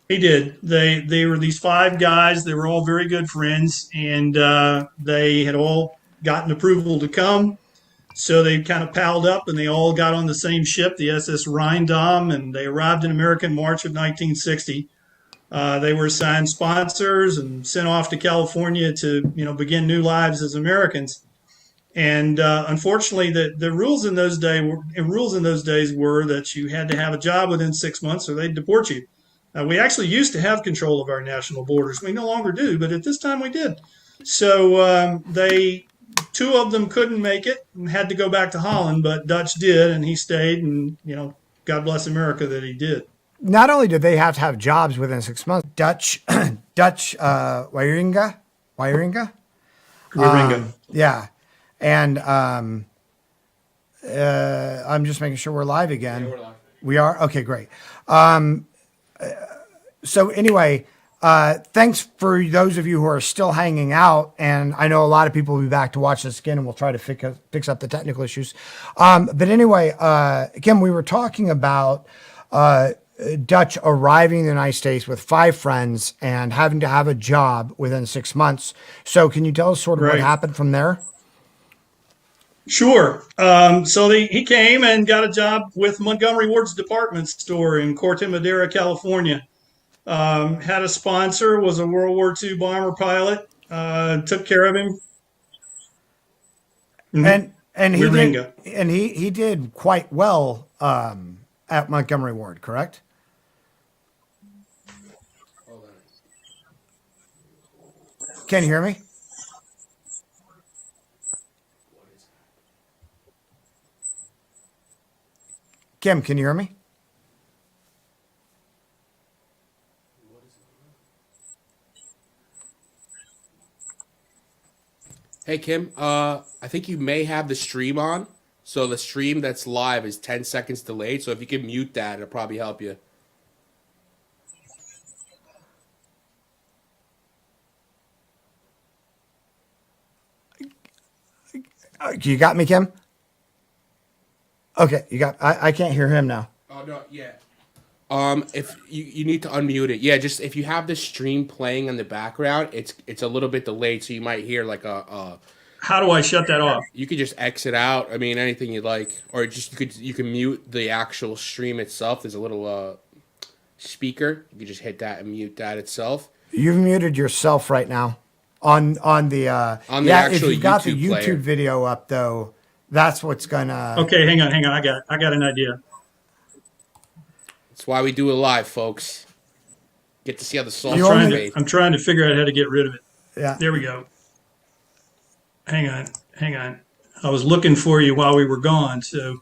He did. They were these 5 guys. They were all very good friends, and they had all gotten approval to come. So they kind of palled up, and they all got on the same ship, the SS Rheindam, and they arrived in America in March of 1960. They were assigned sponsors and sent off to California to begin new lives as Americans. And unfortunately, the rules in those days were that you had to have a job within 6 months, or they'd deport you. We actually used to have control of our national borders. We no longer do, but at this time we did. So 2 of them couldn't make it and had to go back to Holland, but Dutch did, and he stayed, and God bless America that he did. Not only did they have to have jobs within 6 months, Dutch Wierenga. Yeah. And I'm just making sure we're live again. Yeah, we're live. We are? Okay, great. So anyway, thanks for those of you who are still hanging out. And I know a lot of people will be back to watch this again, and we'll try to fix up the technical issues. But anyway, again, we were talking about Dutch arriving in the United States with 5 friends and having to have a job within 6 months. So can you tell us sort of what happened from there? Sure. So he came and got a job with Montgomery Ward's department store in Corte Madera, California. Had a sponsor, was a World War II bomber pilot, took care of him. And Wierenga. he did quite well at Montgomery Ward, correct? Can you hear me? Kim, can you hear me? Hey, Kim, I think you may have the stream on. So the stream that's live is 10 seconds delayed. So if you can mute that, it'll probably help you. You got me, Kim? Okay, I can't hear him now. Oh, no, yeah. If you need to unmute it. Yeah, just if you have the stream playing in the background, it's a little bit delayed, so you might hear like a How do I shut that off? you could just exit out. I mean, anything you'd like, or just you can mute the actual stream itself. There's a little speaker. You can just hit that and mute that itself. You've muted yourself right now on the On the actual if you've got the YouTube YouTube player. video up though, that's what's gonna. Okay, hang on. I got an idea. That's why we do it live, folks. Get to see how the sauce You is only- made. I'm trying to figure out how to get rid of it. Yeah. There we go. Hang on. I was looking for you while we were gone, so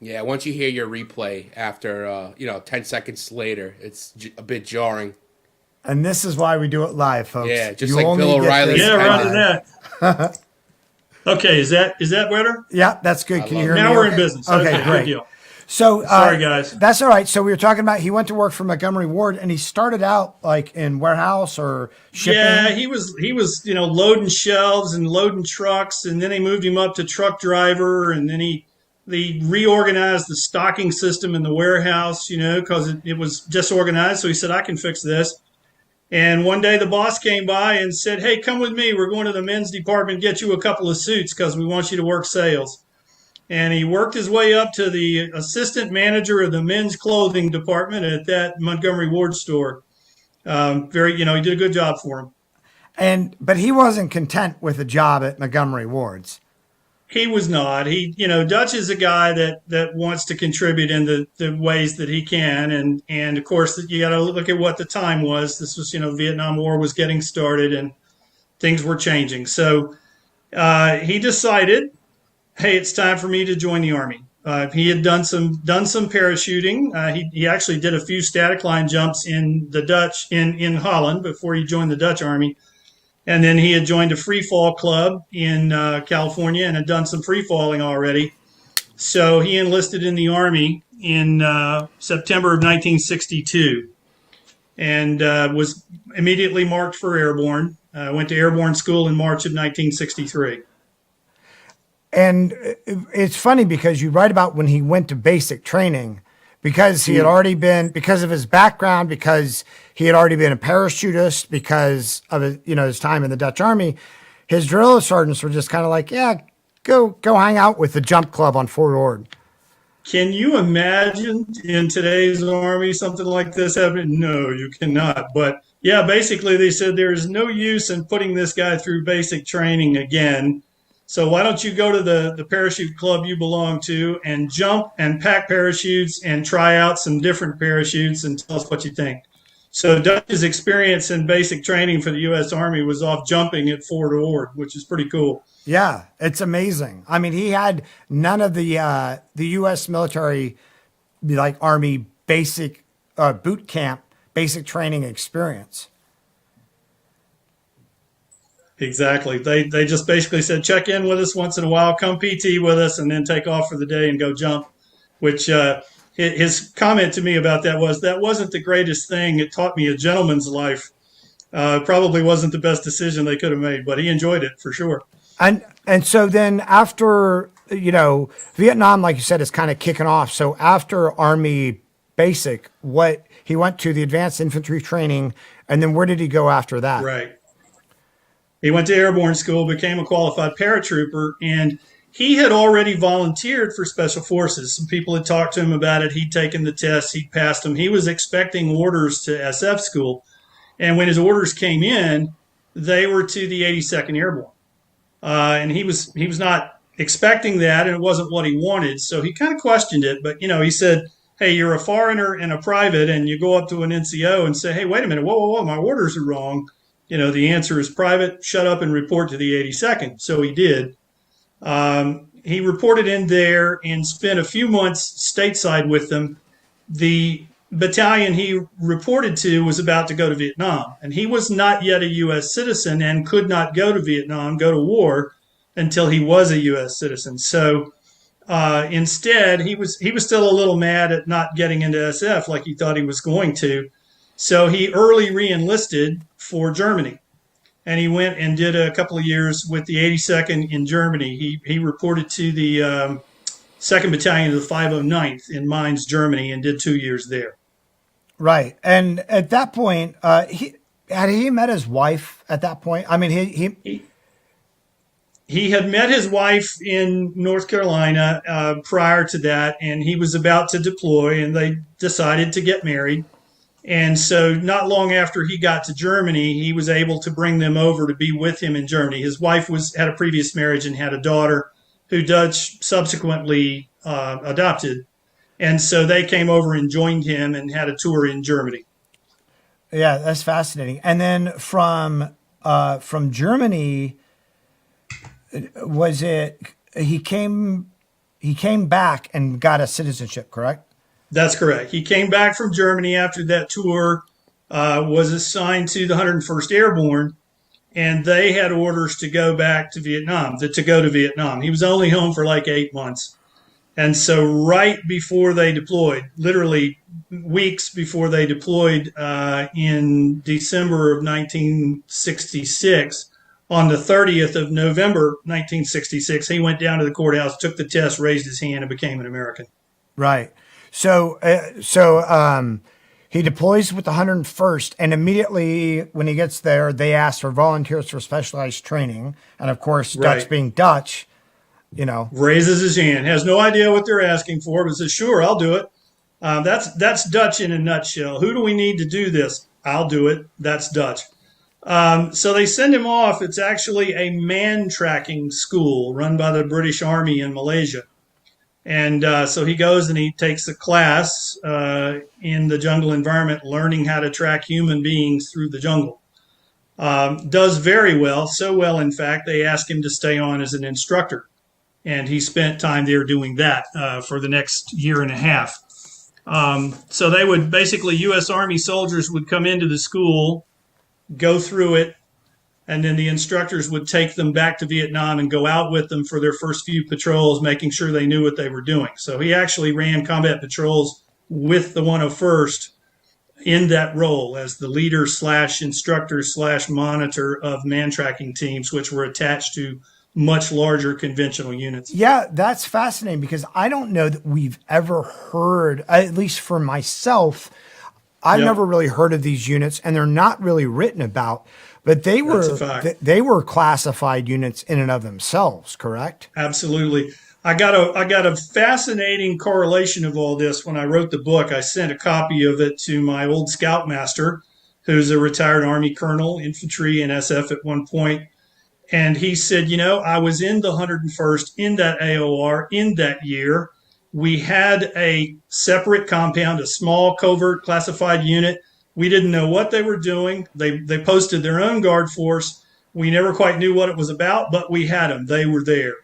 Yeah, once you hear your replay after 10 seconds later, it's a bit jarring. And this is why we do it live, folks. Yeah, just You like only Bill get O'Reilly this yeah, said. roger live. that. Okay, is that better? Yeah, that's good. Can you hear me? Now we're in okay? business. Okay, Good great. deal. So Sorry, guys. That's all right. So we were talking about he went to work for Montgomery Ward, and he started out like in warehouse or shipping. Yeah, he was loading shelves and loading trucks, and then they moved him up to truck driver, and then they reorganized the stocking system in the warehouse, because it was disorganized. So he said, I can fix this. And one day the boss came by and said, "Hey, come with me. We're going to the men's department, get you a couple of suits because we want you to work sales." And he worked his way up to the assistant manager of the men's clothing department at that Montgomery Ward store. He did a good job for him. But he wasn't content with a job at Montgomery Ward's. He was not. Dutch is a guy that wants to contribute in the ways that he can. And of course, you got to look at what the time was. This was, Vietnam War was getting started and things were changing. So he decided, hey, it's time for me to join the Army. He had done some parachuting. He actually did a few static line jumps in in Holland before he joined the Dutch Army. And then he had joined a free fall club in California and had done some free falling already. So he enlisted in the Army in September of 1962 and was immediately marked for airborne. Went to airborne school in March of 1963. And it's funny because you write about when he went to basic training, because he had already been, because of his background, because he had already been a parachutist, because of his time in the Dutch Army, his drill sergeants were just kind of like, yeah, go hang out with the jump club on Fort Ord. Can you imagine in today's Army something like this happening? No, you cannot. But yeah, basically they said there is no use in putting this guy through basic training again. So why don't you go to the parachute club you belong to and jump and pack parachutes and try out some different parachutes and tell us what you think. So Dutch's experience in basic training for the U.S. Army was off jumping at Fort Ord, which is pretty cool. Yeah, it's amazing. I mean, he had none of the U.S. military, like Army basic boot camp, basic training experience. Exactly. They just basically said, check in with us once in a while, come PT with us, and then take off for the day and go jump, which his comment to me about that wasn't the greatest thing. It taught me a gentleman's life. Probably wasn't the best decision they could have made, but he enjoyed it for sure. And so then after, Vietnam, like you said, is kind of kicking off. So after Army basic, he went to the advanced infantry training, and then where did he go after that? Right. He went to airborne school, became a qualified paratrooper, and he had already volunteered for Special Forces. Some people had talked to him about it. He'd taken the tests. He'd passed them. He was expecting orders to SF school. And when his orders came in, they were to the 82nd Airborne. And he was not expecting that, and it wasn't what he wanted. So he kind of questioned it. But, he said, hey, you're a foreigner and a private, and you go up to an NCO and say, hey, wait a minute, whoa, my orders are wrong. The answer is private, shut up and report to the 82nd. So he did. He reported in there and spent a few months stateside with them. The battalion he reported to was about to go to Vietnam, and he was not yet a U.S. citizen and could not go to Vietnam, go to war, until he was a U.S. citizen. So instead, he was still a little mad at not getting into SF like he thought he was going to. So he early re-enlisted for Germany, and he went and did a couple of years with the 82nd in Germany. He reported to the 2nd Battalion of the 509th in Mainz, Germany, and did 2 years there. Right. And at that point, had he met his wife at that point? I mean, he had met his wife in North Carolina prior to that, and he was about to deploy, and they decided to get married. And so not long after he got to Germany, he was able to bring them over to be with him in Germany. His wife had a previous marriage and had a daughter who Dutch subsequently adopted. And so they came over and joined him and had a tour in Germany. Yeah, that's fascinating. And then from Germany, was it he came back and got a citizenship, correct? That's correct. He came back from Germany after that tour, was assigned to the 101st Airborne, and they had orders to go back to Vietnam, to go to Vietnam. He was only home for like 8 months. And so right before they deployed, literally weeks before they deployed in December of 1966, on the 30th of November 1966, he went down to the courthouse, took the test, raised his hand, and became an American. Right. So He deploys with the 101st, and immediately when he gets there, they ask for volunteers for specialized training. And of course, Right. Dutch being Dutch, Raises his hand, has no idea what they're asking for, but says, "Sure, I'll do it." That's Dutch in a nutshell. Who do we need to do this? I'll do it. That's Dutch. So they send him off. It's actually a man tracking school run by the British Army in Malaysia. And so he goes and he takes a class in the jungle environment, learning how to track human beings through the jungle. Does very well, so well, in fact, they ask him to stay on as an instructor. And he spent time there doing that for the next year and a half. So they would basically, U.S. Army soldiers would come into the school, go through it, and then the instructors would take them back to Vietnam and go out with them for their first few patrols, making sure they knew what they were doing. So he actually ran combat patrols with the 101st in that role as the leader / instructor / monitor of man tracking teams, which were attached to much larger conventional units. Yeah, that's fascinating because I don't know that we've ever heard, at least for myself, I've Yep. never really heard of these units, and they're not really written about, but they That's a fact. they were classified units in and of themselves, correct? Absolutely. I got a fascinating correlation of all this when I wrote the book. I sent a copy of it to my old scoutmaster, who's a retired Army colonel, infantry and SF at one point. And he said, I was in the 101st in that AOR in that year. We had a separate compound, a small covert classified unit. We didn't know what they were doing. They posted their own guard force. We never quite knew what it was about, but we had them. They were there.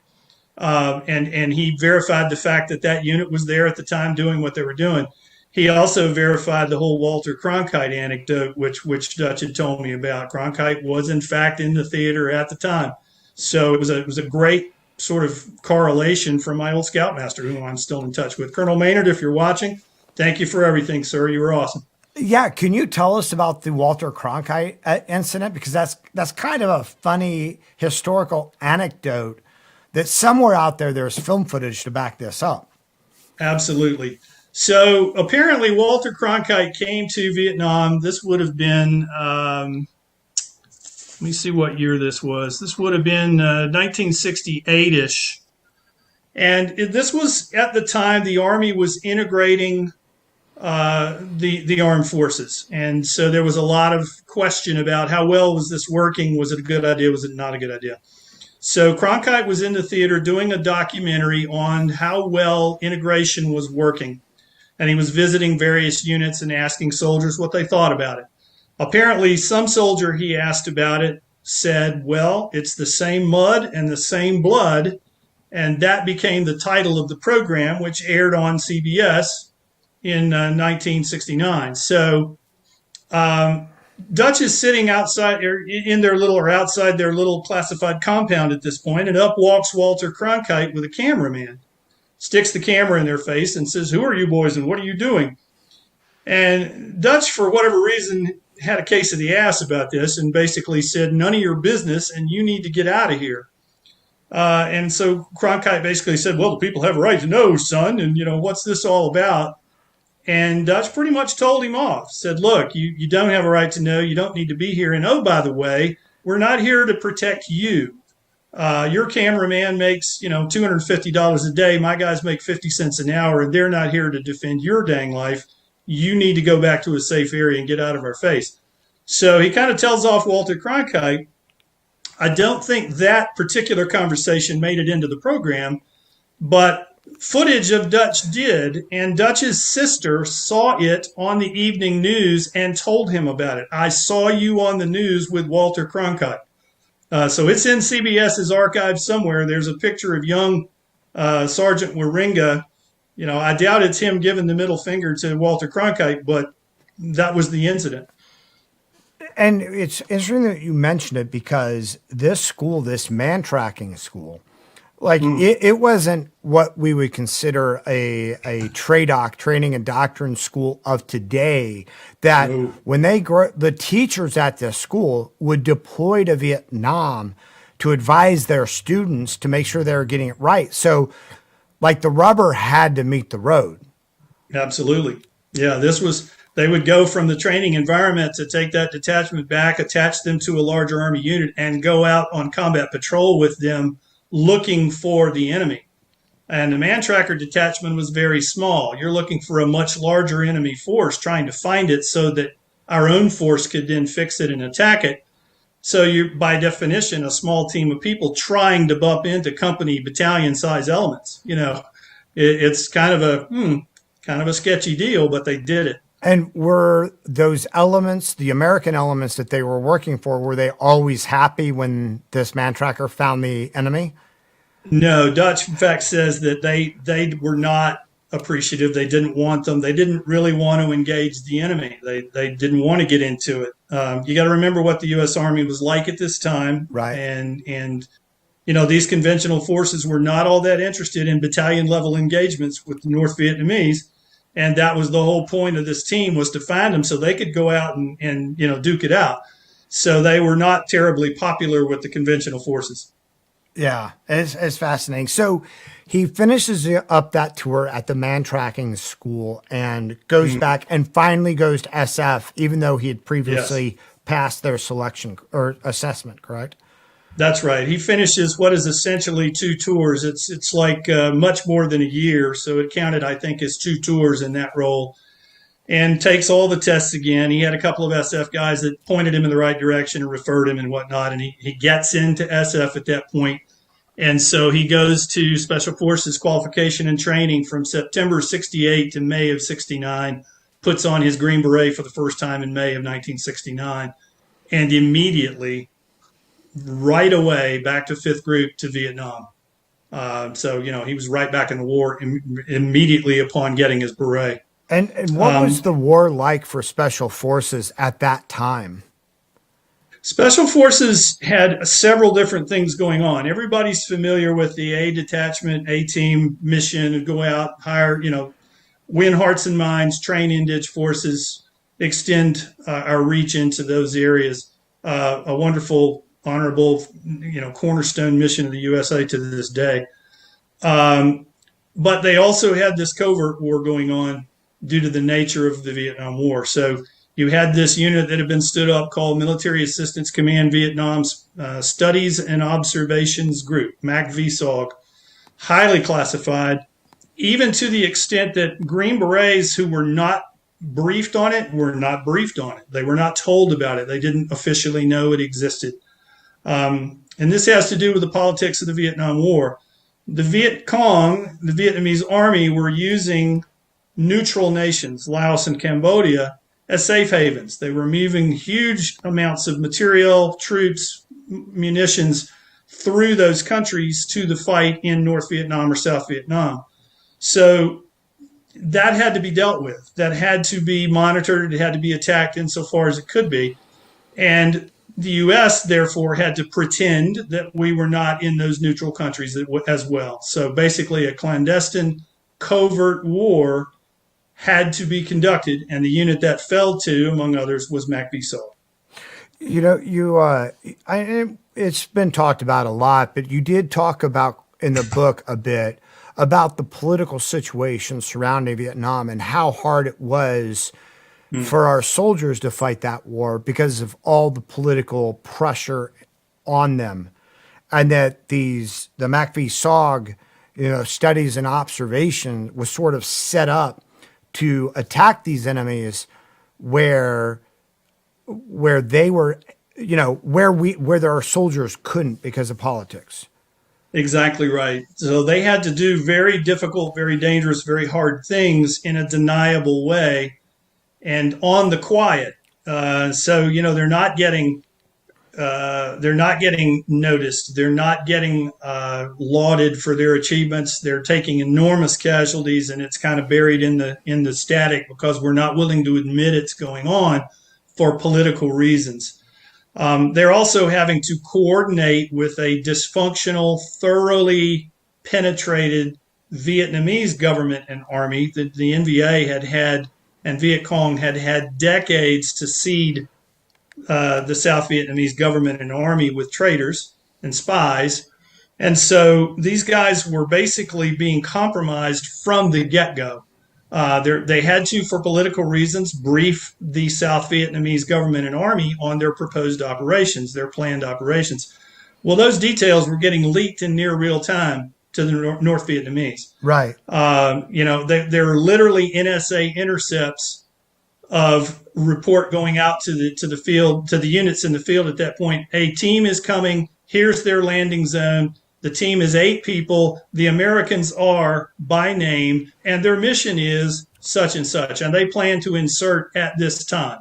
And he verified the fact that that unit was there at the time doing what they were doing. He also verified the whole Walter Cronkite anecdote, which Dutch had told me about. Cronkite was, in fact, in the theater at the time. So it was a great sort of correlation from my old scoutmaster, whom I'm still in touch with. Colonel Maynard, if you're watching, thank you for everything, sir. You were awesome. Yeah, can you tell us about the Walter Cronkite incident? Because that's kind of a funny historical anecdote that somewhere out there's film footage to back this up. Absolutely. So apparently Walter Cronkite came to Vietnam. This would have been, let me see what year this was. This would have been 1968-ish. And this was at the time the Army was integrating the armed forces. And so there was a lot of question about how well was this working? Was it a good idea? Was it not a good idea? So Cronkite was in the theater doing a documentary on how well integration was working. And he was visiting various units and asking soldiers what they thought about it. Apparently, some soldier he asked about it said, well, it's the same mud and the same blood. And that became the title of the program, which aired on CBS in 1969. So Dutch is sitting outside outside their little classified compound at this point, and up walks Walter Cronkite with a cameraman, sticks the camera in their face and says, "Who are you boys and what are you doing?" And Dutch, for whatever reason, had a case of the ass about this and basically said, "None of your business and you need to get out of here." And so Cronkite basically said, "Well, the people have a right to know, son, and what's this all about?" And Dutch pretty much told him off, said, "Look, you don't have a right to know. You don't need to be here. And oh, by the way, we're not here to protect you. Your cameraman makes, $250 a day. My guys make 50 cents an hour, and they're not here to defend your dang life. You need to go back to a safe area and get out of our face." So he kind of tells off Walter Cronkite. I don't think that particular conversation made it into the program, but footage of Dutch did, and Dutch's sister saw it on the evening news and told him about it. "I saw you on the news with Walter Cronkite." So it's in CBS's archives somewhere. There's a picture of young Sergeant Wierenga. I doubt it's him giving the middle finger to Walter Cronkite, but that was the incident. And it's interesting that you mentioned it because this school, this man tracking school, it wasn't what we would consider a TRADOC, training and doctrine school of today, that when the teachers at this school would deploy to Vietnam to advise their students to make sure they were getting it right. So the rubber had to meet the road. Absolutely. Yeah, this was they would go from the training environment to take that detachment back, attach them to a larger Army unit, and go out on combat patrol with them looking for the enemy. And the man tracker detachment was very small. You're looking for a much larger enemy force, trying to find it so that our own force could then fix it and attack it. So you're, by definition, a small team of people trying to bump into company, battalion size elements. It's kind of a sketchy deal, but they did it. And were those elements, the American elements that they were working for, were they always happy when this man tracker found the enemy? No, Dutch, in fact, says that they were not appreciative. They didn't want them. They didn't really want to engage the enemy. They didn't want to get into it. You got to remember what the U.S. Army was like at this time. Right. And these conventional forces were not all that interested in battalion level engagements with the North Vietnamese. And that was the whole point of this team, was to find them so they could go out and duke it out. So they were not terribly popular with the conventional forces. Yeah, it's fascinating. So he finishes up that tour at the man tracking school and goes back and finally goes to SF, even though he had previously passed their selection or assessment, correct? That's right. He finishes what is essentially 2 tours. It's like much more than a year. So it counted, I think, as 2 tours in that role, and takes all the tests again. He had a couple of SF guys that pointed him in the right direction and referred him and whatnot. And he gets into SF at that point. And so he goes to Special Forces qualification and training from September 68 to May of 69, puts on his Green Beret for the first time in May of 1969, and immediately, right away, back to 5th Group to Vietnam. So he was right back in the war immediately upon getting his beret. And what was the war like for Special Forces at that time? Special Forces had several different things going on. Everybody's familiar with the A detachment, A team mission, go out, hire, win hearts and minds, train indige forces, extend our reach into those areas. A wonderful, honorable, cornerstone mission of the USA to this day. But they also had this covert war going on due to the nature of the Vietnam War. So you had this unit that had been stood up called Military Assistance Command Vietnam's Studies and Observations Group, MACVSOG, highly classified, even to the extent that Green Berets who were not briefed on it were not briefed on it. They were not told about it. They didn't officially know it existed. And this has to do with the politics of the Vietnam War. The Viet Cong, the Vietnamese army, were using neutral nations, Laos and Cambodia, as safe havens. They were moving huge amounts of material, troops, munitions through those countries to the fight in North Vietnam or South Vietnam. So that had to be dealt with. That had to be monitored. It had to be attacked insofar as it could be. And the U.S., therefore, had to pretend that we were not in those neutral countries as well. So basically a clandestine, covert war had to be conducted, and the unit that fell to, among others, was MACVSOG. It's been talked about a lot, but you did talk about in the book a bit about the political situation surrounding Vietnam and how hard it was for our soldiers to fight that war because of all the political pressure on them, and that the MACVSOG, studies and observation was sort of set up to attack these enemies where they were, where our soldiers couldn't because of politics. Exactly right. So they had to do very difficult, very dangerous, very hard things in a deniable way and on the quiet. So they're not getting noticed. They're not getting lauded for their achievements. They're taking enormous casualties, and it's kind of buried in the static because we're not willing to admit it's going on for political reasons. They're also having to coordinate with a dysfunctional, thoroughly penetrated Vietnamese government and army. The NVA had and Viet Cong had decades to seed the South Vietnamese government and army with traitors and spies. And so these guys were basically being compromised from the get-go. They had to, for political reasons, brief the South Vietnamese government and army on their proposed operations, their planned operations. Well, those details were getting leaked in near real time to the North Vietnamese. Right. There are literally NSA intercepts of report going out to the field, to the units in the field at that point. A team is coming. Here's their landing zone. The team is 8 people. The Americans are by name, and their mission is such and such, and they plan to insert at this time.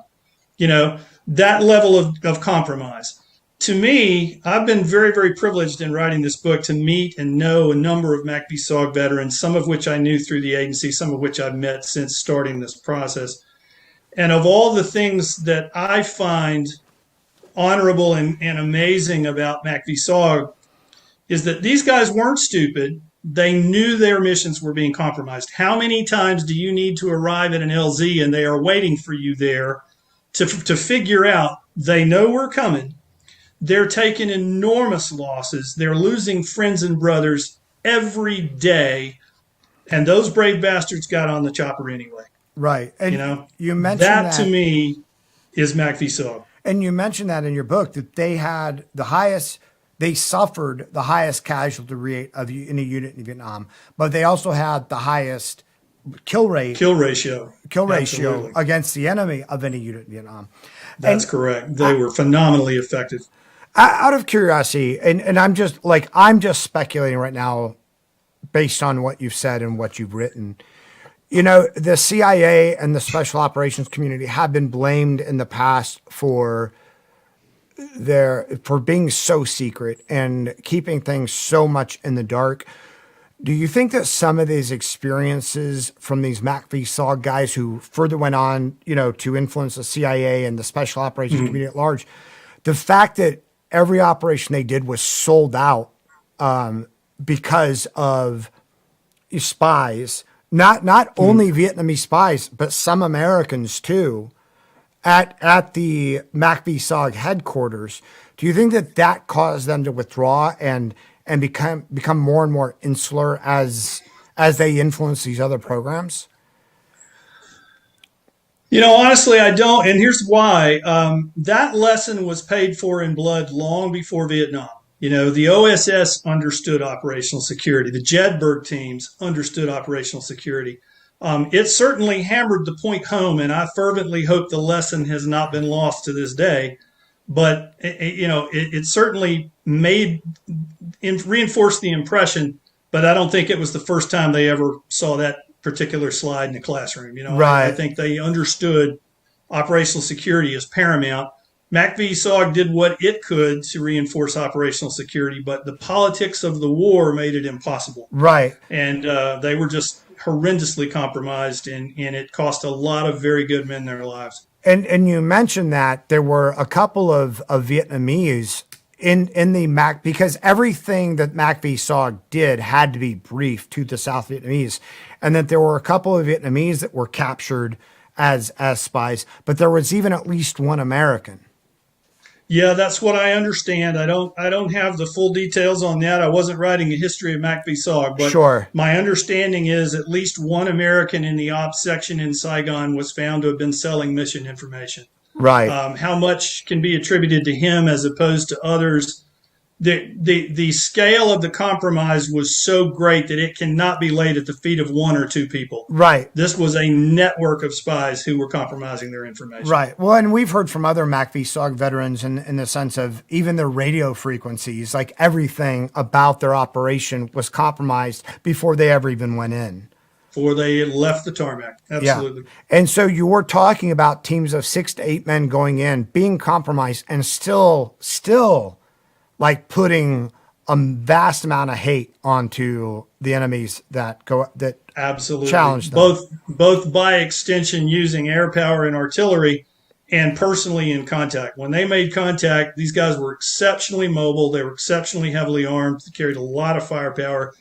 That level of compromise. To me, I've been very, very privileged in writing this book to meet and know a number of MACVSOG veterans, some of which I knew through the agency, some of which I've met since starting this process. And of all the things that I find honorable and amazing about MACVSOG is that these guys weren't stupid. They knew their missions were being compromised. How many times do you need to arrive at an LZ and they are waiting for you there to figure out they know we're coming? They're taking enormous losses. They're losing friends and brothers every day. And those brave bastards got on the chopper anyway. Right. And you mentioned that to me is MACVSOG. And you mentioned that in your book, that they had they suffered the highest casualty rate of any unit in Vietnam, but they also had the highest kill ratio Absolutely. against the enemy of any unit in Vietnam. That's correct. They were phenomenally effective. Out of curiosity, and I'm just speculating right now based on what you've said and what you've written. The CIA and the special operations community have been blamed in the past for being so secret and keeping things so much in the dark. Do you think that some of these experiences from these MACVSOG guys who further went on, to influence the CIA and the special operations community at large, the fact that every operation they did was sold out because of spies, not only Vietnamese spies, but some Americans too, at the MACVSOG headquarters, do you think that caused them to withdraw and become more and more insular as they influence these other programs? Honestly, I don't. And here's why. That lesson was paid for in blood long before Vietnam. The OSS understood operational security. The Jedburgh teams understood operational security. It certainly hammered the point home, and I fervently hope the lesson has not been lost to this day. But, it certainly reinforced the impression, but I don't think it was the first time they ever saw that particular slide in the classroom. Right. I think they understood operational security as paramount. MACVSOG did what it could to reinforce operational security, but the politics of the war made it impossible. Right. And they were just horrendously compromised, and it cost a lot of very good men their lives. And you mentioned that there were a couple of Vietnamese in the MAC, because everything that MACVSOG did had to be briefed to the South Vietnamese, and that there were a couple of Vietnamese that were captured as spies, but there was even at least one American. Yeah, that's what I understand. I don't have the full details on that. I wasn't writing a history of MACVSOG, but sure. My understanding is at least one American in the ops section in Saigon was found to have been selling mission information. Right. How much can be attributed to him as opposed to others? The scale of the compromise was so great that it cannot be laid at the feet of one or two people. Right. This was a network of spies who were compromising their information. Right. Well, and we've heard from other MACVSOG veterans in the sense of even their radio frequencies, like everything about their operation was compromised before they ever even went in. Before they left the tarmac. Absolutely. Yeah. And so you were talking about teams of 6 to 8 men going in, being compromised, and still like putting a vast amount of hate onto the enemies that absolutely challenge them. Both by extension using air power and artillery, and personally in contact. When they made contact, these guys were exceptionally mobile. They were exceptionally heavily armed. They carried a lot of firepower,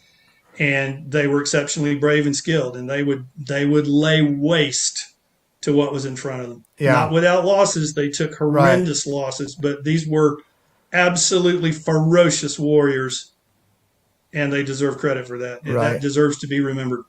and they were exceptionally brave and skilled. And they would lay waste to what was in front of them. Yeah. Not without losses. They took horrendous losses, but these were absolutely ferocious warriors, and they deserve credit for that. Right. That deserves to be remembered.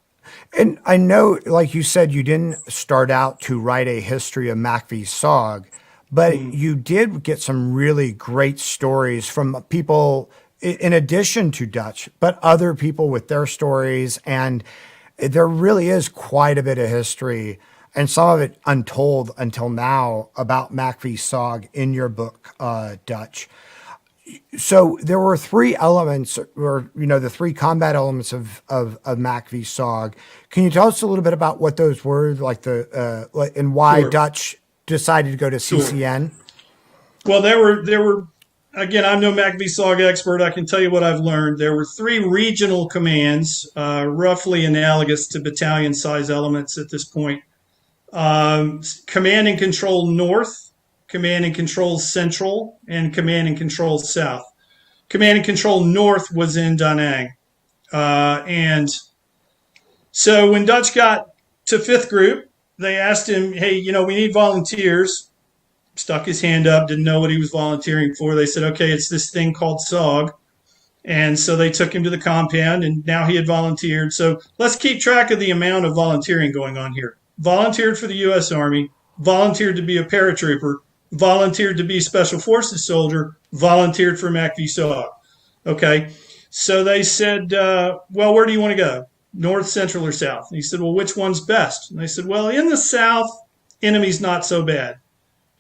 And I know, like you said, you didn't start out to write a history of MACV-SOG, but you did get some really great stories from people in addition to Dutch, but other people with their stories. And there really is quite a bit of history, and some of it untold until now, about MACV-SOG in your book, Dutch. So there were three elements, or the three combat elements of MACV-SOG. Can you tell us a little bit about what those were, and why Sure. Dutch decided to go to CCN? Well, there were again, I'm no MACV-SOG expert. I can tell you what I've learned. There were three regional commands, roughly analogous to battalion size elements at this point. Command and Control North, Command and Control Central, and Command and Control South. Command and Control North was in Da Nang. And so when Dutch got to 5th Group, they asked him, hey, we need volunteers. Stuck his hand up, didn't know what he was volunteering for. They said, okay, it's this thing called SOG. And so they took him to the compound, and now he had volunteered. So let's keep track of the amount of volunteering going on here. Volunteered for the U.S. Army, volunteered to be a paratrooper, volunteered to be a Special Forces soldier, volunteered for MACV-SOG. Okay, so they said, well, where do you want to go? North, Central, or South? And he said, well, which one's best? And they said, well, in the South, enemy's not so bad.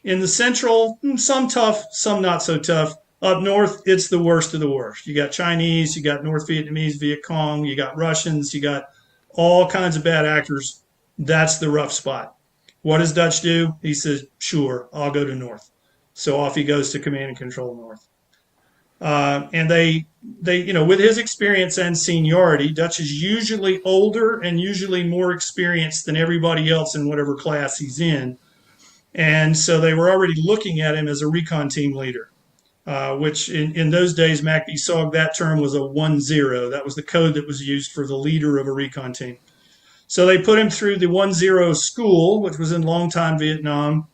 In the Central, some tough, some not so tough. Up North, it's the worst of the worst. You got Chinese, you got North Vietnamese, Viet Cong, you got Russians, you got all kinds of bad actors. That's the rough spot. What does Dutch do? He says, sure, I'll go to North. So off he goes to Command and Control North. And they, with his experience and seniority, Dutch is usually older and usually more experienced than everybody else in whatever class he's in. And so they were already looking at him as a recon team leader, which in those days, MACV-SOG, that term was a 1-0. That was the code that was used for the leader of a recon team. So they put him through the 1-0 school, which was in long-time Vietnam.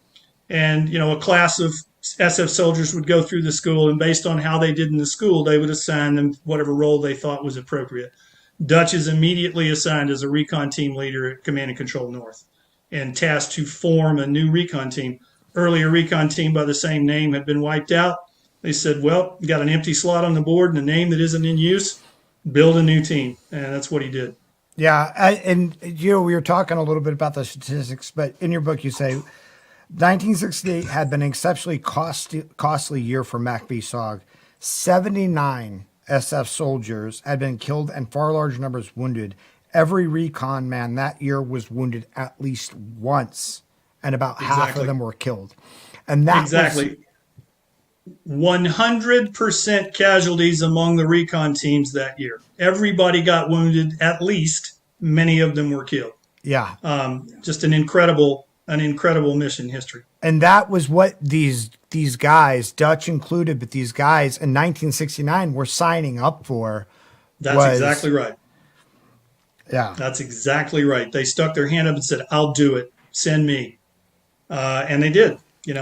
And, a class of SF soldiers would go through the school, and based on how they did in the school, they would assign them whatever role they thought was appropriate. Dutch is immediately assigned as a recon team leader at Command and Control North, and tasked to form a new recon team. Earlier recon team by the same name had been wiped out. They said, well, you got an empty slot on the board and a name that isn't in use, build a new team. And that's what he did. Yeah. We were talking a little bit about the statistics, but in your book you say 1968 had been an exceptionally costly year for MACV-SOG. 79 SF soldiers had been killed and far larger numbers wounded. Every recon man that year was wounded at least once, and about half of them were killed. And that was 100% casualties among the recon teams that year. Everybody got wounded at least. Many of them were killed. Yeah. Just an incredible mission history. And that was what these guys, Dutch included, but these guys in 1969 were signing up for. That's exactly right. Yeah, that's exactly right. They stuck their hand up and said, I'll do it. Send me. And they did,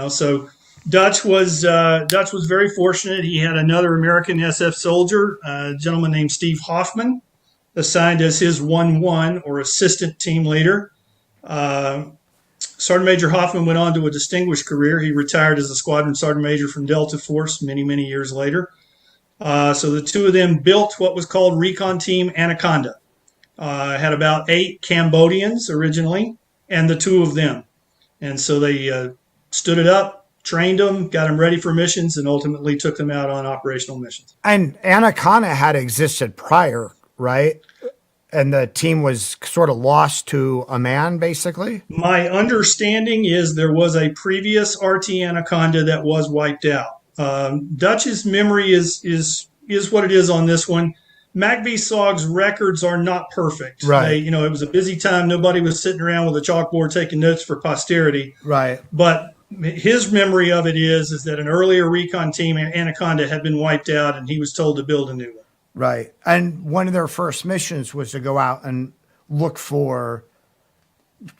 so Dutch was very fortunate. He had another American SF soldier, a gentleman named Steve Hoffman, assigned as his 1-1 or assistant team leader. Sergeant Major Hoffman went on to a distinguished career. He retired as a squadron sergeant major from Delta Force many, many years later. So the two of them built what was called Recon Team Anaconda. Had about 8 Cambodians originally, and the 2 of them. And so they stood it up, trained them, got them ready for missions, and ultimately took them out on operational missions. And Anaconda had existed prior, right? And the team was sort of lost to a man, basically? My understanding is there was a previous RT Anaconda that was wiped out. Dutch's memory is what it is on this one. MACV-SOG's records are not perfect. Right. It was a busy time. Nobody was sitting around with a chalkboard taking notes for posterity. Right. But his memory of it is that an earlier recon team, Anaconda, had been wiped out, and he was told to build a new one. Right. And one of their first missions was to go out and look for.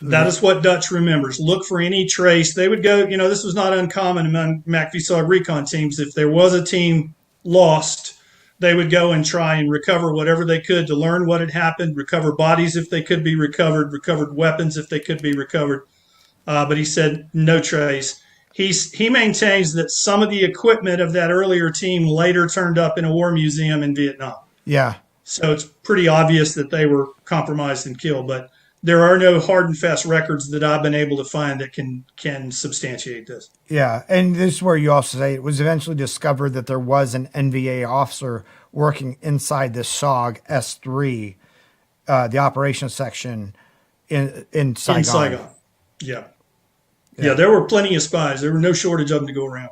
That is what Dutch remembers. Look for any trace. They would go, this was not uncommon among MACV-SOG recon teams. If there was a team lost, they would go and try and recover whatever they could to learn what had happened, recover bodies if they could be recovered weapons if they could be recovered. But he said no trace. He maintains that some of the equipment of that earlier team later turned up in a war museum in Vietnam. Yeah. So it's pretty obvious that they were compromised and killed, but there are no hard and fast records that I've been able to find that can substantiate this. Yeah, and this is where you also say it was eventually discovered that there was an NVA officer working inside the SOG S3, the operations section in Saigon. In Saigon, yeah. Yeah, there were plenty of spies. There were no shortage of them to go around.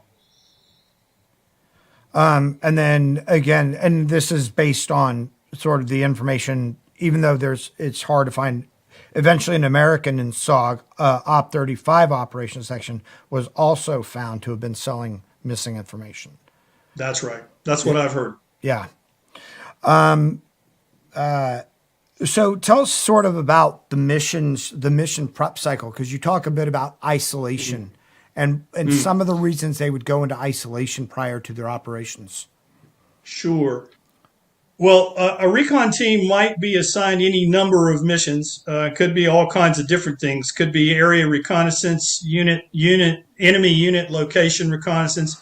And then again, and this is based on sort of the information, even though it's hard to find. Eventually, an American in SOG, Op 35 operations section, was also found to have been selling missing information. That's right. That's what I've heard. Yeah. So tell us sort of about the mission prep cycle, because you talk a bit about isolation and some of the reasons they would go into isolation prior to their operations. Sure. Well, a recon team might be assigned any number of missions. Could be all kinds of different things. Could be area reconnaissance, enemy unit location reconnaissance,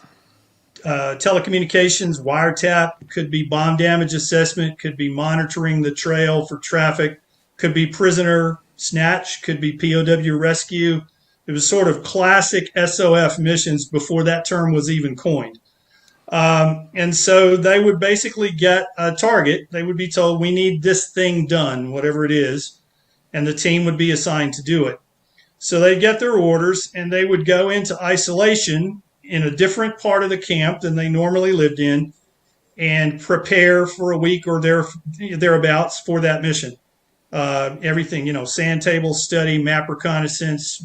telecommunications, wiretap. Could be bomb damage assessment. Could be monitoring the trail for traffic. Could be prisoner snatch. Could be POW rescue. It was sort of classic SOF missions before that term was even coined. And so they would basically get a target. They would be told, we need this thing done, whatever it is, and the team would be assigned to do it. So they'd get their orders, and they would go into isolation in a different part of the camp than they normally lived in and prepare for a week or thereabouts for that mission. Everything, sand table study, map reconnaissance,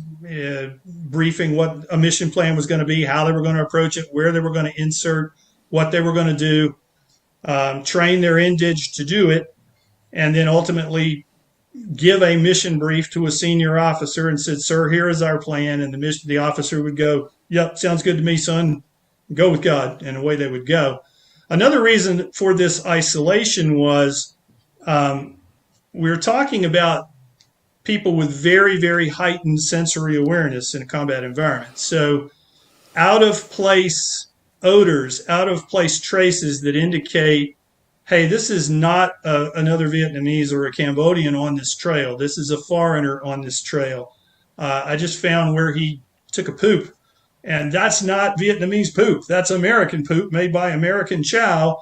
briefing what a mission plan was going to be, how they were going to approach it, where they were going to insert, what they were going to do, train their indige to do it, and then ultimately give a mission brief to a senior officer and said, sir, here is our plan. And the officer would go, yep, sounds good to me, son. Go with God. And away they would go. Another reason for this isolation was we're talking about people with very, very heightened sensory awareness in a combat environment. So out of place odors, out of place traces that indicate, hey, this is not another Vietnamese or a Cambodian on this trail. This is a foreigner on this trail. I just found where he took a poop, and that's not Vietnamese poop. That's American poop made by American chow.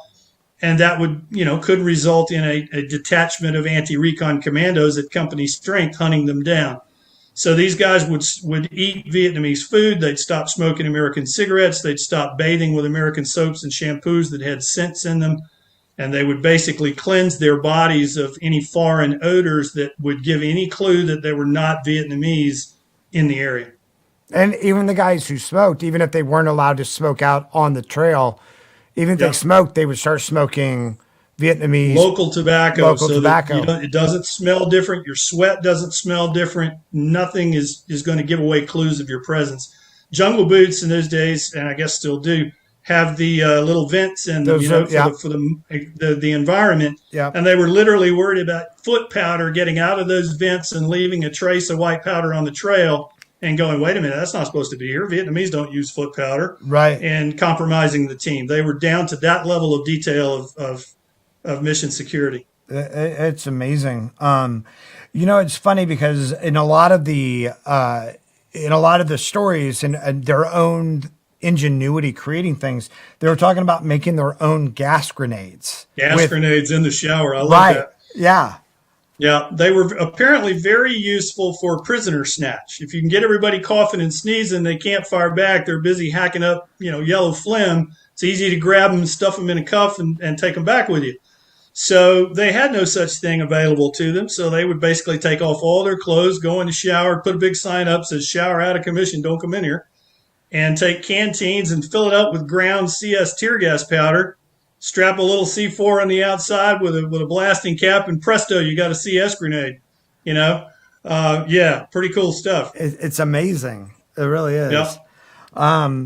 And that would, could result in a detachment of anti-recon commandos at company strength hunting them down. So these guys would eat Vietnamese food. They'd stop smoking American cigarettes. They'd stop bathing with American soaps and shampoos that had scents in them. And they would basically cleanse their bodies of any foreign odors that would give any clue that they were not Vietnamese in the area. And even the guys who smoked, even if they weren't allowed to smoke out on the trail, even if they smoked, they would start smoking Vietnamese local tobacco. Tobacco. That, it doesn't smell different. Your sweat doesn't smell different. Nothing is going to give away clues of your presence. Jungle boots in those days, and I guess still do, have the little vents in them, for the environment. Yeah. And they were literally worried about foot powder getting out of those vents and leaving a trace of white powder on the trail. And going, wait a minute, that's not supposed to be here. Vietnamese don't use foot powder. Right. And compromising the team. They were down to that level of detail of mission security. It's amazing. It's funny because in a lot of the stories and their own ingenuity creating things, they were talking about making their own gas grenades. Grenades in the shower. I love that. Yeah. Yeah, they were apparently very useful for prisoner snatch. If you can get everybody coughing and sneezing, they can't fire back. They're busy hacking up, yellow phlegm. It's easy to grab them, stuff them in a cuff, and take them back with you. So they had no such thing available to them. So they would basically take off all their clothes, go in the shower, put a big sign up, says shower out of commission, don't come in here, and take canteens and fill it up with ground CS tear gas powder. Strap a little C4 on the outside with a blasting cap, and presto, you got a CS grenade. Pretty cool stuff. It's amazing. It really is. Yeah.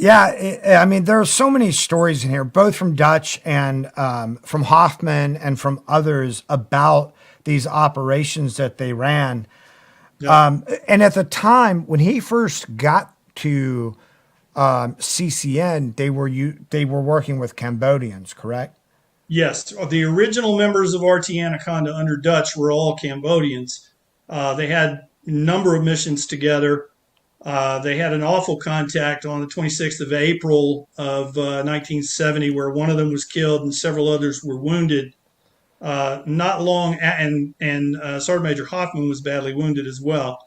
Yeah, I mean, there are so many stories in here, both from Dutch and from Hoffman and from others about these operations that they ran. Yeah. And at the time when he first got to CCN, they were working with Cambodians, correct? Yes, the original members of RT Anaconda under Dutch were all Cambodians. They had a number of missions together. They had an awful contact on the 26th of April of 1970, where one of them was killed and several others were wounded. Not long, and Sergeant Major Hoffman was badly wounded as well.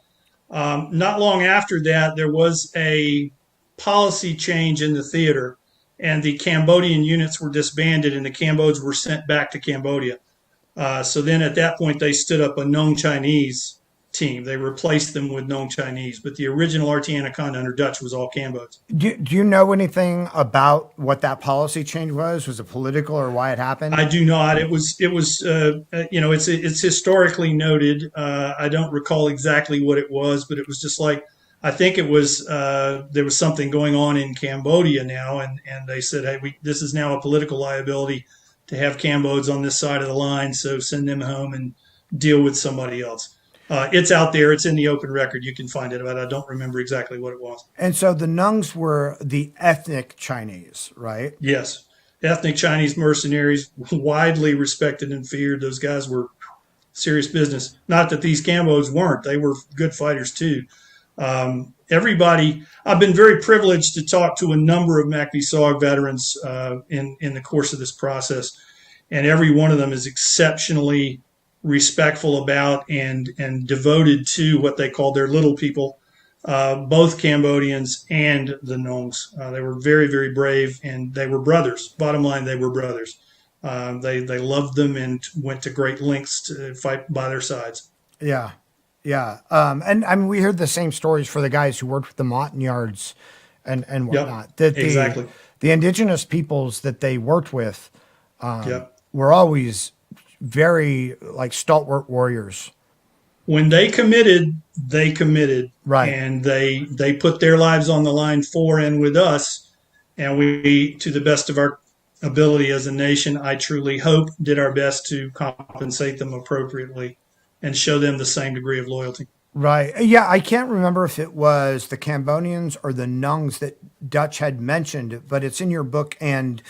Not long after that, there was a policy change in the theater, and the Cambodian units were disbanded, and the Cambodians were sent back to Cambodia. So then at that point, they stood up a Nong Chinese team. They replaced them with Nong Chinese, but the original RT Anaconda under Dutch was all Cambodians. Do you know anything about what that policy change was? Was it political or why it happened? I do not. It was it's historically noted. I don't recall exactly what it was, but it was just like, I think it was there was something going on in Cambodia now, and they said, hey, this is now a political liability to have Cambodians on this side of the line, so send them home and deal with somebody else. It's out there. It's in the open record. You can find it, but I don't remember exactly what it was. And so the Nungs were the ethnic Chinese, right? Yes. Ethnic Chinese mercenaries, widely respected and feared. Those guys were serious business. Not that these Cambos weren't. They were good fighters too. Everybody, I've been very privileged to talk to a number of MACVSOG veterans in the course of this process, and every one of them is exceptionally respectful about and devoted to what they called their little people, both Cambodians and the Nongs. They were very, very brave, and they were brothers. Bottom line, they were brothers. They loved them and went to great lengths to fight by their sides. Yeah. Yeah. And I mean, we heard the same stories for the guys who worked with the Montagnards and whatnot. Yep, exactly. The indigenous peoples that they worked with Yep. were always very like stalwart warriors. When they committed, Right. And they put their lives on the line for and with us. And we, to the best of our ability as a nation, I truly hope, did our best to compensate them appropriately and show them the same degree of loyalty. Right. Yeah. I can't remember if it was the Cambodians or the Nungs that Dutch had mentioned, but it's in your book. And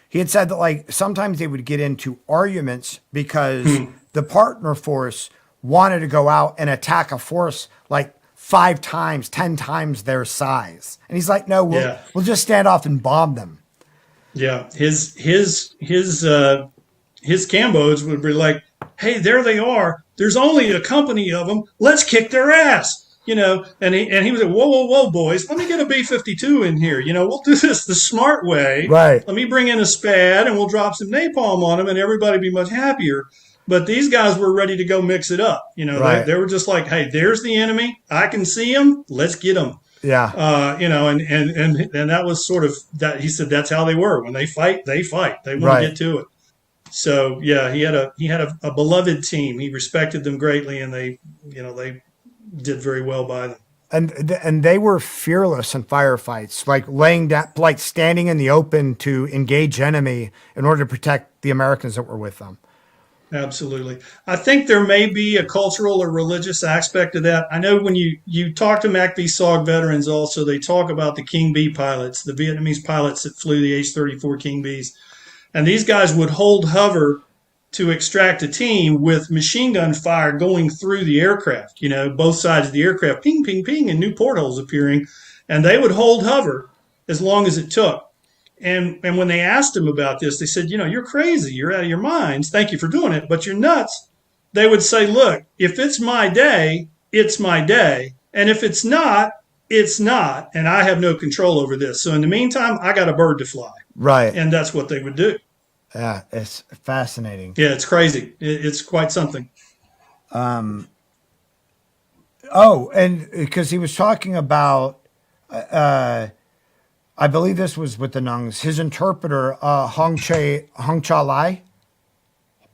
he had said that like sometimes they would get into arguments because the partner force wanted to go out and attack a force like 5 times, 10 times their size. And he's like, no, we'll just stand off and bomb them. Yeah. His Cambos would be like, hey, there they are. There's only a company of them. Let's kick their ass. You know, and he was like, whoa, boys, let me get a B-52 in here. You know, we'll do this the smart way. Right. Let me bring in a SPAD and we'll drop some napalm on them and everybody be much happier. But these guys were ready to go mix it up. You know, right. they were just like, hey, there's the enemy. I can see them. Let's get them. Yeah. You know, and that was sort of that. He said that's how they were. When they fight, they fight. They want to get to it. So yeah, he had a beloved team. He respected them greatly, and they did very well by them. And they were fearless in firefights, like laying down, like standing in the open to engage enemy in order to protect the Americans that were with them. Absolutely. I think there may be a cultural or religious aspect of that. I know when you talk to MACVSOG veterans also, they talk about the King Bee pilots, the Vietnamese pilots that flew the H-34 King Bees. And these guys would hold hover to extract a team with machine gun fire going through the aircraft, you know, both sides of the aircraft, ping, ping, ping, and new portholes appearing. And they would hold hover as long as it took. And when they asked him about this, they said, you know, you're crazy. You're out of your minds. Thank you for doing it, but you're nuts. They would say, look, if it's my day, it's my day. And if it's not, it's not. And I have no control over this. So in the meantime, I got a bird to fly. Right. And that's what they would do. Yeah, it's fascinating. Yeah, it's crazy. It's quite something. And because he was talking about, I believe this was with the Nungs, his interpreter, Hong Cha Lai.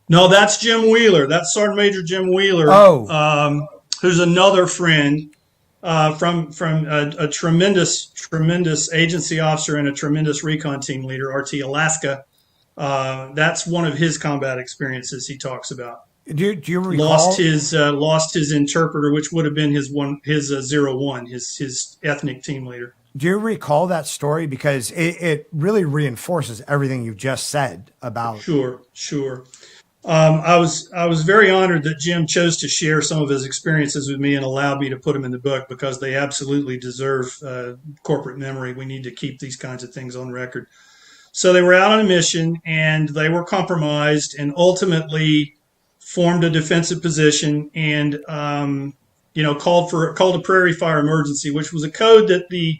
No, that's Jim Wheeler. That's Sergeant Major Jim Wheeler. Oh. Who's another friend. from a tremendous agency officer and a tremendous recon team leader, RT Alaska. That's one of his combat experiences he talks about. Do you recall? Lost his interpreter, which would have been his 01, his ethnic team leader. Do you recall that story? Because it really reinforces everything you just said about. Sure. I was very honored that Jim chose to share some of his experiences with me and allowed me to put them in the book, because they absolutely deserve corporate memory. We need to keep these kinds of things on record. So they were out on a mission and they were compromised and ultimately formed a defensive position and called a prairie fire emergency, which was a code that the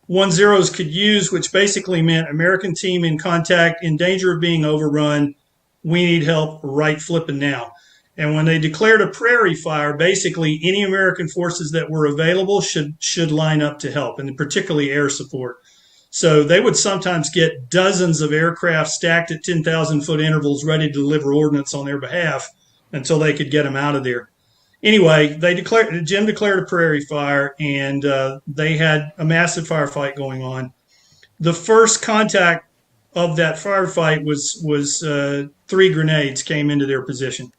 10s could use, which basically meant American team in contact, in danger of being overrun. We need help right flipping now. And when they declared a prairie fire, basically any American forces that were available should line up to help, and particularly air support. So they would sometimes get dozens of aircraft stacked at 10,000-foot intervals ready to deliver ordnance on their behalf until they could get them out of there. Anyway, Jim declared a prairie fire, and they had a massive firefight going on. The first contact of that firefight was 3 grenades came into their position.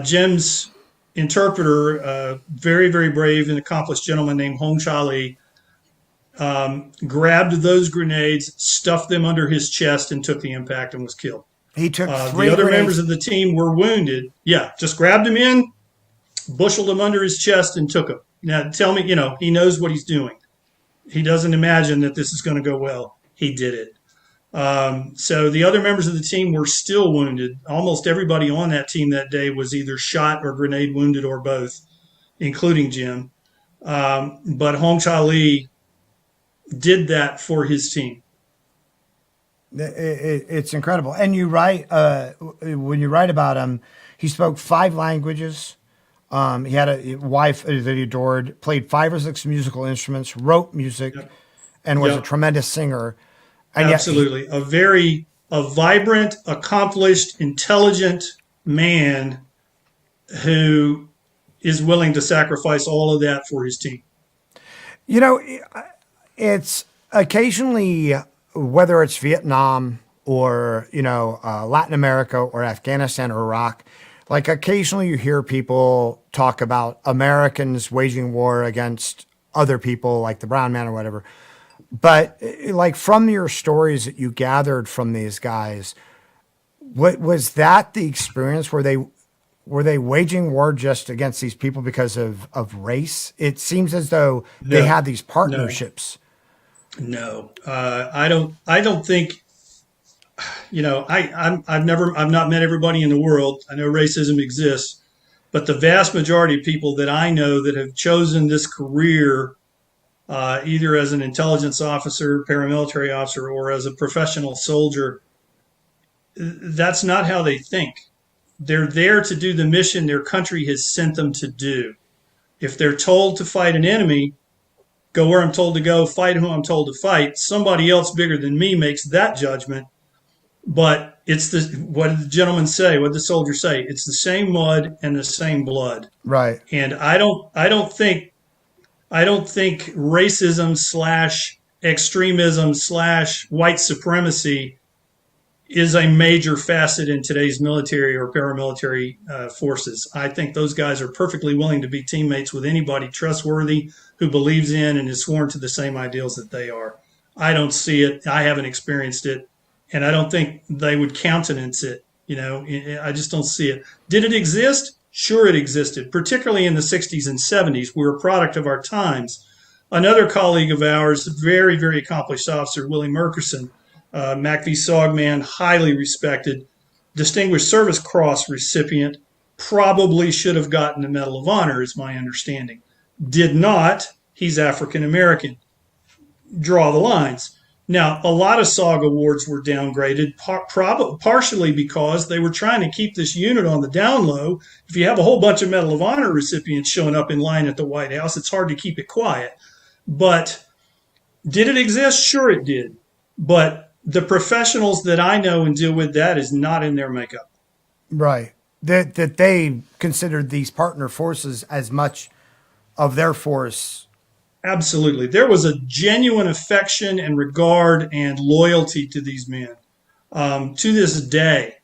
Jim's interpreter, very, very brave and accomplished gentleman named Hong Cha Lee, grabbed those grenades, stuffed them under his chest, and took the impact and was killed. He took 3 the other grenades. members of the team were wounded. Yeah, just grabbed him in, busheled him under his chest, and took him. Now, tell me, he knows what he's doing. He doesn't imagine that this is going to go well. He did it. So the other members of the team were still wounded. Almost everybody on that team that day was either shot or grenade wounded or both, including Jim. But Hong Cha Lee did that for his team. It's incredible. And you write, when you write about him, he spoke 5 languages. He had a wife that he adored, played 5 or 6 musical instruments, wrote music, and was a tremendous singer. And absolutely. A vibrant, accomplished, intelligent man who is willing to sacrifice all of that for his team. It's occasionally, whether it's Vietnam or, Latin America or Afghanistan or Iraq, like occasionally you hear people talk about Americans waging war against other people like the brown man or whatever. But like from your stories that you gathered from these guys, what was that the experience? Were they waging war just against these people because of race? It seems as though they had these partnerships. No, I don't think. I've not met everybody in the world. I know racism exists, but the vast majority of people that I know that have chosen this career, either as an intelligence officer, paramilitary officer, or as a professional soldier, that's not how they think. They're there to do the mission their country has sent them to do. If they're told to fight an enemy, go where I'm told to go, fight who I'm told to fight. Somebody else bigger than me makes that judgment. But it's what did the gentleman say? What did the soldier say? It's the same mud and the same blood. Right. And I don't think racism / extremism / white supremacy is a major facet in today's military or paramilitary forces. I think those guys are perfectly willing to be teammates with anybody trustworthy who believes in and is sworn to the same ideals that they are. I don't see it. I haven't experienced it. And I don't think they would countenance it. I just don't see it. Did it exist? Sure, it existed, particularly in the 60s and 70s. We were a product of our times. Another colleague of ours, very, very accomplished officer, Willie Murkerson, MACVSOG man, highly respected, Distinguished Service Cross recipient, probably should have gotten the Medal of Honor, is my understanding. Did not. He's African American. Draw the lines. Now, a lot of SOG awards were downgraded, partially because they were trying to keep this unit on the down low. If you have a whole bunch of Medal of Honor recipients showing up in line at the White House, it's hard to keep it quiet. But did it exist? Sure it did. But the professionals that I know and deal with, that is not in their makeup. Right. That they considered these partner forces as much of their force. Absolutely. There was a genuine affection and regard and loyalty to these men. To this day,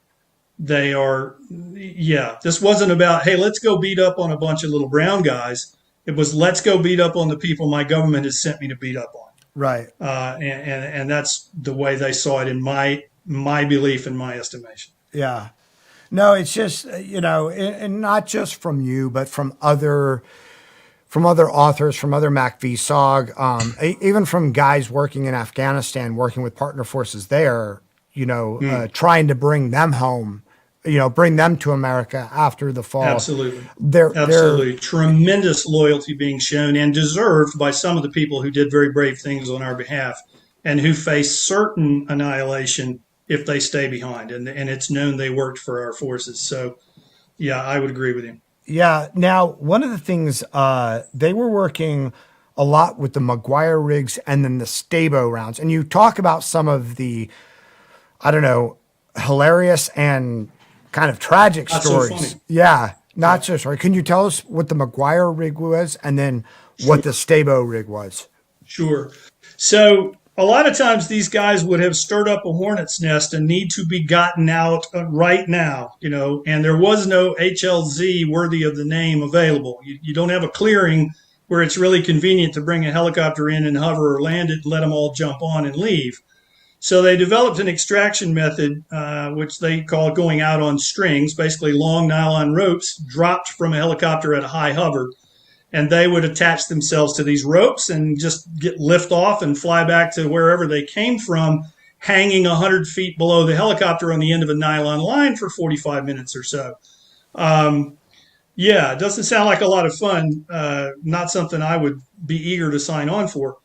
they are, this wasn't about, hey, let's go beat up on a bunch of little brown guys. It was, let's go beat up on the people my government has sent me to beat up on. Right. And that's the way they saw it in my belief and my estimation. Yeah. No, it's just, and not just from you, but from other authors, from other MACVSOG, even from guys working in Afghanistan, working with partner forces there, trying to bring them home, bring them to America after the fall. Absolutely. Absolutely. Tremendous loyalty being shown and deserved by some of the people who did very brave things on our behalf and who face certain annihilation if they stay behind. And it's known they worked for our forces. So, yeah, I would agree with you. Yeah. Now, one of the things, they were working a lot with the Maguire rigs and then the Stabo rounds. And you talk about some of the, hilarious and kind of tragic stories. So funny. Yeah. Not so sorry. Can you tell us what the Maguire rig was and then what the Stabo rig was? Sure. So a lot of times these guys would have stirred up a hornet's nest and need to be gotten out right now, and there was no HLZ worthy of the name available. You don't have a clearing where it's really convenient to bring a helicopter in and hover or land it and let them all jump on and leave. So they developed an extraction method, which they call going out on strings, basically long nylon ropes dropped from a helicopter at a high hover. And they would attach themselves to these ropes and just lift off and fly back to wherever they came from, hanging 100 feet below the helicopter on the end of a nylon line for 45 minutes or so. It doesn't sound like a lot of fun. Not something I would be eager to sign on for.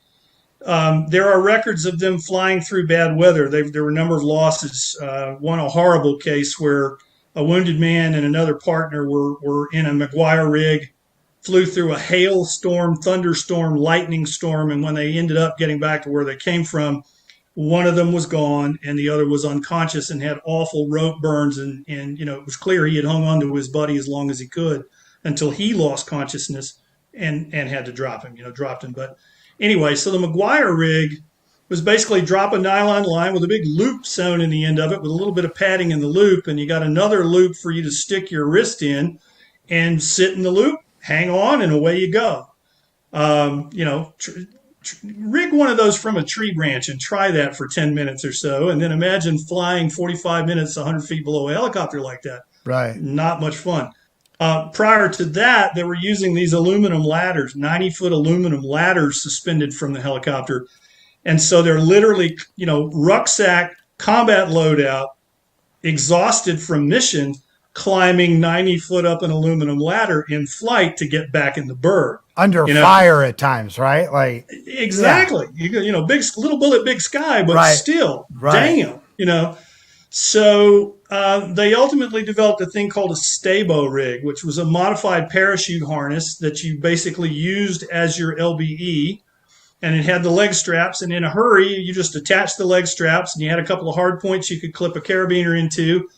There are records of them flying through bad weather. There were a number of losses. One, a horrible case where a wounded man and another partner were in a Maguire rig, flew through a hailstorm, thunderstorm, lightning storm, and when they ended up getting back to where they came from, one of them was gone and the other was unconscious and had awful rope burns. And it was clear he had hung on to his buddy as long as he could until he lost consciousness and had to drop him, dropped him. But anyway, so the Maguire rig was basically drop a nylon line with a big loop sewn in the end of it with a little bit of padding in the loop, and you got another loop for you to stick your wrist in and sit in the loop, hang on, and away you go. Rig one of those from a tree branch and try that for 10 minutes or so, and then imagine flying 45 minutes 100 feet below a helicopter like that. Right. Not much fun. Prior to that, they were using these aluminum ladders, 90-foot aluminum ladders suspended from the helicopter. And so they're literally, rucksack, combat loadout, exhausted from mission, climbing 90 foot up an aluminum ladder in flight to get back in the bird. Under fire at times, right? Like exactly. Yeah. Big little bullet, big sky, but still, damn, So they ultimately developed a thing called a Stabo rig, which was a modified parachute harness that you basically used as your LBE. And it had the leg straps, and in a hurry, you just attached the leg straps, and you had a couple of hard points you could clip a carabiner into.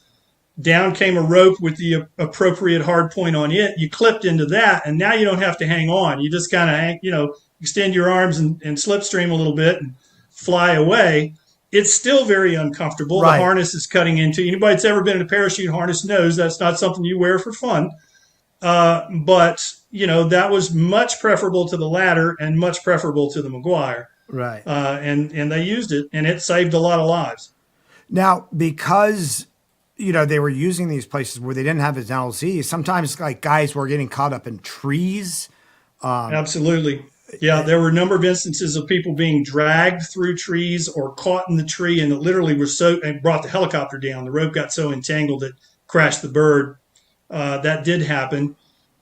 Down came a rope with the appropriate hard point on it. You clipped into that, and now you don't have to hang on. You just kind of, extend your arms and slipstream a little bit and fly away. It's still very uncomfortable. Right. The harness is cutting into you. Anybody that's ever been in a parachute harness knows that's not something you wear for fun. But that was much preferable to the ladder and much preferable to the Maguire. Right. And they used it, and it saved a lot of lives. Now, because, they were using these places where they didn't have his NLZ, sometimes like guys were getting caught up in trees. Absolutely. Yeah, there were a number of instances of people being dragged through trees or caught in the tree, and it literally was and brought the helicopter down. The rope got so entangled it crashed the bird. That did happen.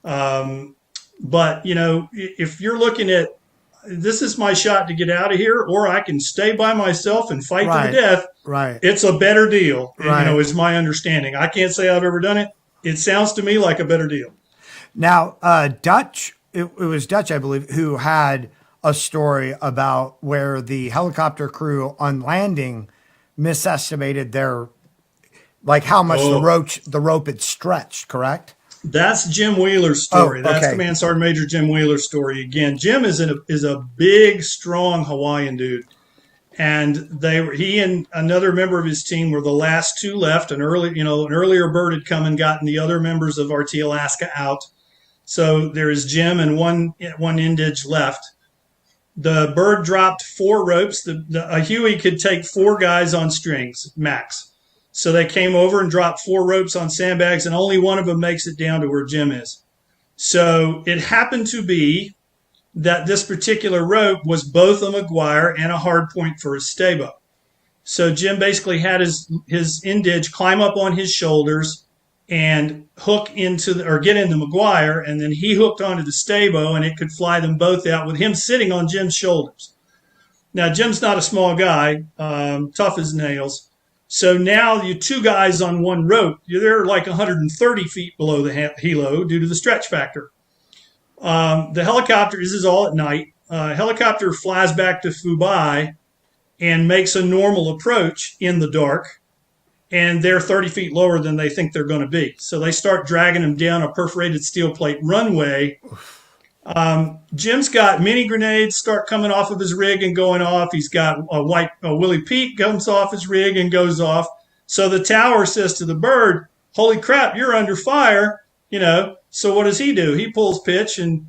But, if you're looking at, this is my shot to get out of here, or I can stay by myself and fight to the death. Right. It's a better deal, is my understanding. I can't say I've ever done it. It sounds to me like a better deal. Now, Dutch, it was Dutch, I believe, who had a story about where the helicopter crew on landing misestimated their, like how much the rope had stretched, correct? That's Jim Wheeler's story. Oh, okay. That's Command Sergeant Major Jim Wheeler's story. Again, Jim is a big, strong Hawaiian dude, and he and another member of his team were the last two left. An earlier bird had come and gotten the other members of RT Alaska out. So there is Jim and one indige left. The bird dropped 4 ropes. A Huey could take 4 guys on strings max. So they came over and dropped 4 ropes on sandbags, and only one of them makes it down to where Jim is. So it happened to be that this particular rope was both a McGuire and a hard point for a stabo. So Jim basically had his indige climb up on his shoulders and hook get into McGuire, and then he hooked onto the stabo, and it could fly them both out with him sitting on Jim's shoulders. Now, Jim's not a small guy, tough as nails. So now you 2 guys on one rope, they're like 130 feet below the helo due to the stretch factor. The helicopter, this is all at night. Helicopter flies back to Fubai and makes a normal approach in the dark, and they're 30 feet lower than they think they're going to be. So they start dragging them down a perforated steel plate runway. Jim's got mini grenades start coming off of his rig and going off. He's got a Willie Pete comes off his rig and goes off. So the tower says to the bird, "Holy crap, you're under fire." So what does he do? He pulls pitch and,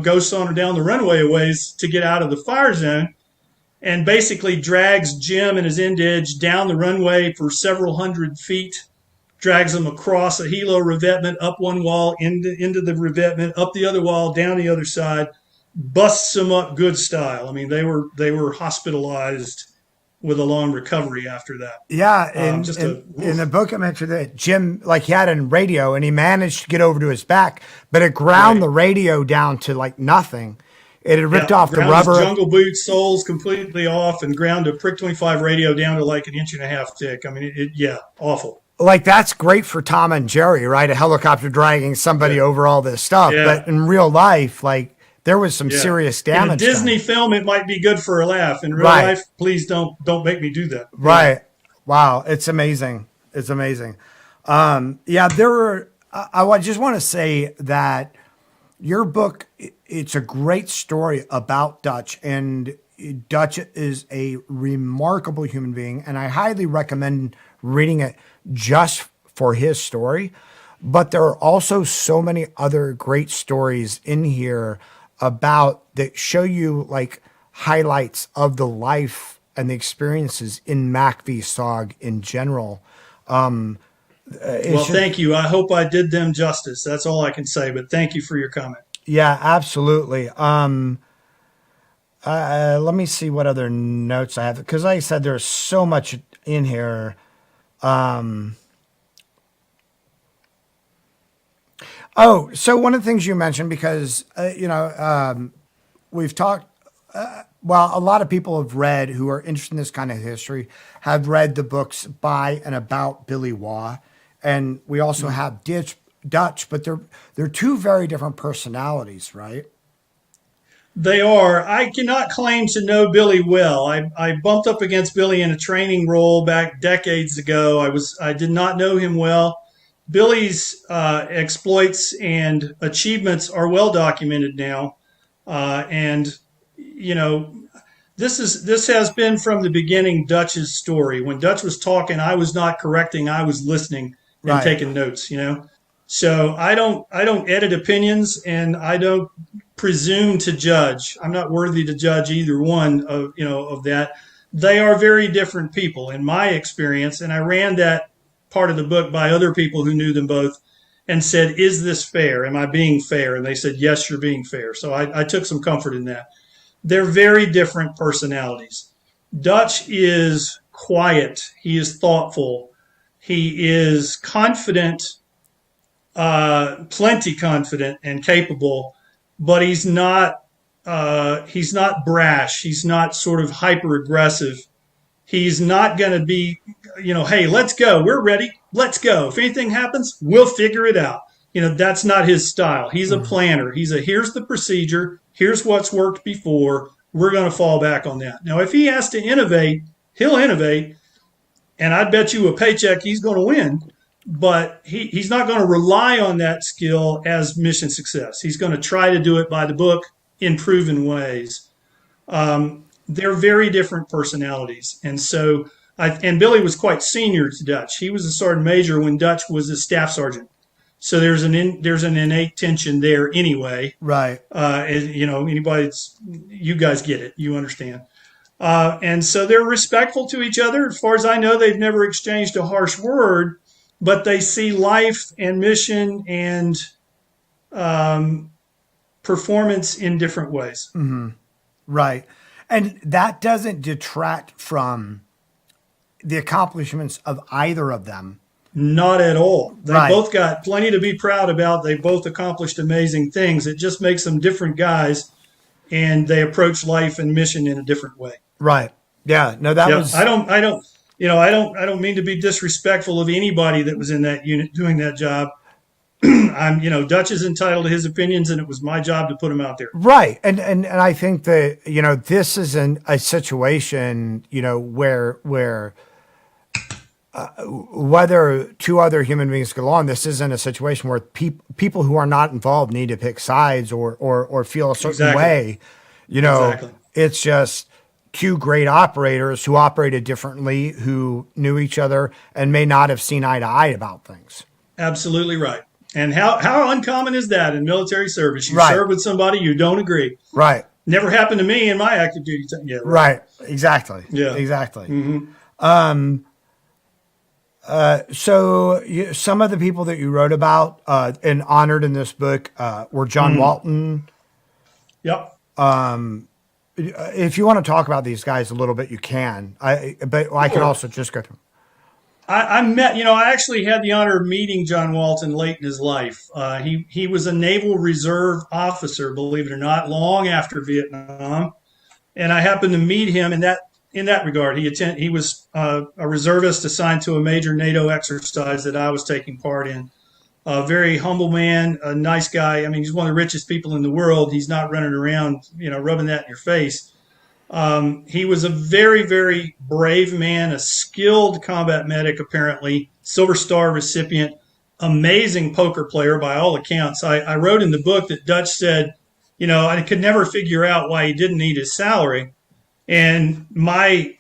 goes on down the runway a ways to get out of the fire zone, and basically drags Jim and his indige down the runway for several hundred feet, drags them across a helo revetment, up one wall, into the revetment, up the other wall, down the other side, busts them up good style. I mean, they were hospitalized with a long recovery after that. Yeah, in the book I mentioned that Jim, he had a radio, and he managed to get over to his back, but it ground the radio down to nothing. It had ripped off the rubber. His jungle boot soles completely off and ground a Prick 25 radio down to an 1.5 inch thick. I mean, awful. That's great for Tom and Jerry, right? A helicopter dragging somebody over all this stuff. Yeah. But in real life, there was some serious damage. In a Disney film, it might be good for a laugh. In real life, please don't make me do that. Right. Wow. It's amazing. It's amazing. I just want to say that your book, it's a great story about Dutch, and Dutch is a remarkable human being, and I highly recommend reading it just for his story. But there are also so many other great stories in here that show you highlights of the life and the experiences in MACVSOG in general. Thank you. I hope I did them justice. That's all I can say, but thank you for your comment. Yeah, absolutely. Let me see what other notes I have, because like I said, there's so much in here. So one of the things you mentioned, because, we've talked, a lot of people have read, who are interested in this kind of history, have read the books by and about Billy Waugh. And we also have Dutch, but they're 2 very different personalities, right? They are. I cannot claim to know Billy well. I bumped up against Billy in a training role back decades ago. I did not know him well. Billy's exploits and achievements are well documented now, and this has been from the beginning Dutch's story. When Dutch was talking, I was not correcting; I was listening and taking notes. So I don't edit opinions, and I don't presume to judge. I'm not worthy to judge either one of that. They are very different people in my experience, and I ran that part of the book by other people who knew them both and said, "Is this fair? Am I being fair?" And they said, "Yes, you're being fair." So I took some comfort in that. They're very different personalities. Dutch is quiet. He is thoughtful. He is confident, plenty confident and capable, but he's not brash. He's not sort of hyper aggressive. He's not going to be, hey, let's go. We're ready. Let's go. If anything happens, we'll figure it out. That's not his style. He's a planner. Here's the procedure. Here's what's worked before. We're going to fall back on that. Now, if he has to innovate, he'll innovate. And I'd bet you a paycheck he's going to win. but he's not going to rely on that skill as mission success. He's going to try to do it by the book in proven ways. They're very different personalities. And so, and Billy was quite senior to Dutch. He was a sergeant major when Dutch was a staff sergeant. So there's an innate tension there anyway. Right. You guys get it. You understand. And so they're respectful to each other. As far as I know, they've never exchanged a harsh word, but they see life and mission and performance in different ways. Mm-hmm. Right. And that doesn't detract from the accomplishments of either of them. Not at all. They Right. both got plenty to be proud about. They both accomplished amazing things. It just makes them different guys, and they approach life and mission in a different way. Right. Yeah. No, that was. I don't mean to be disrespectful of anybody that was in that unit doing that job. Dutch is entitled to his opinions, and it was my job to put them out there. Right. And I think that, this is a situation, where whether two other human beings get along, this isn't a situation where people who are not involved need to pick sides or feel a certain way. Exactly. It's just two great operators who operated differently, who knew each other and may not have seen eye to eye about things. Absolutely right. And how uncommon is that in military service? You Right. serve with somebody you don't agree. Right. Never happened to me in my active duty time. Yeah. Right. Exactly. Yeah. Exactly. Mm-hmm. So some of the people that you wrote about and honored in this book were John Walton. Yep. If you want to talk about these guys a little bit, you can. But I can also just go through. I actually had the honor of meeting John Walton late in his life. He was a Naval Reserve officer, believe it or not, long after Vietnam. And I happened to meet him in that regard. He was a reservist assigned to a major NATO exercise that I was taking part in. A very humble man, a nice guy. I mean, he's one of the richest people in the world. He's not running around, rubbing that in your face. He was a very, very brave man, a skilled combat medic, apparently, Silver Star recipient, amazing poker player by all accounts. I wrote in the book that Dutch said, I could never figure out why he didn't need his salary. And my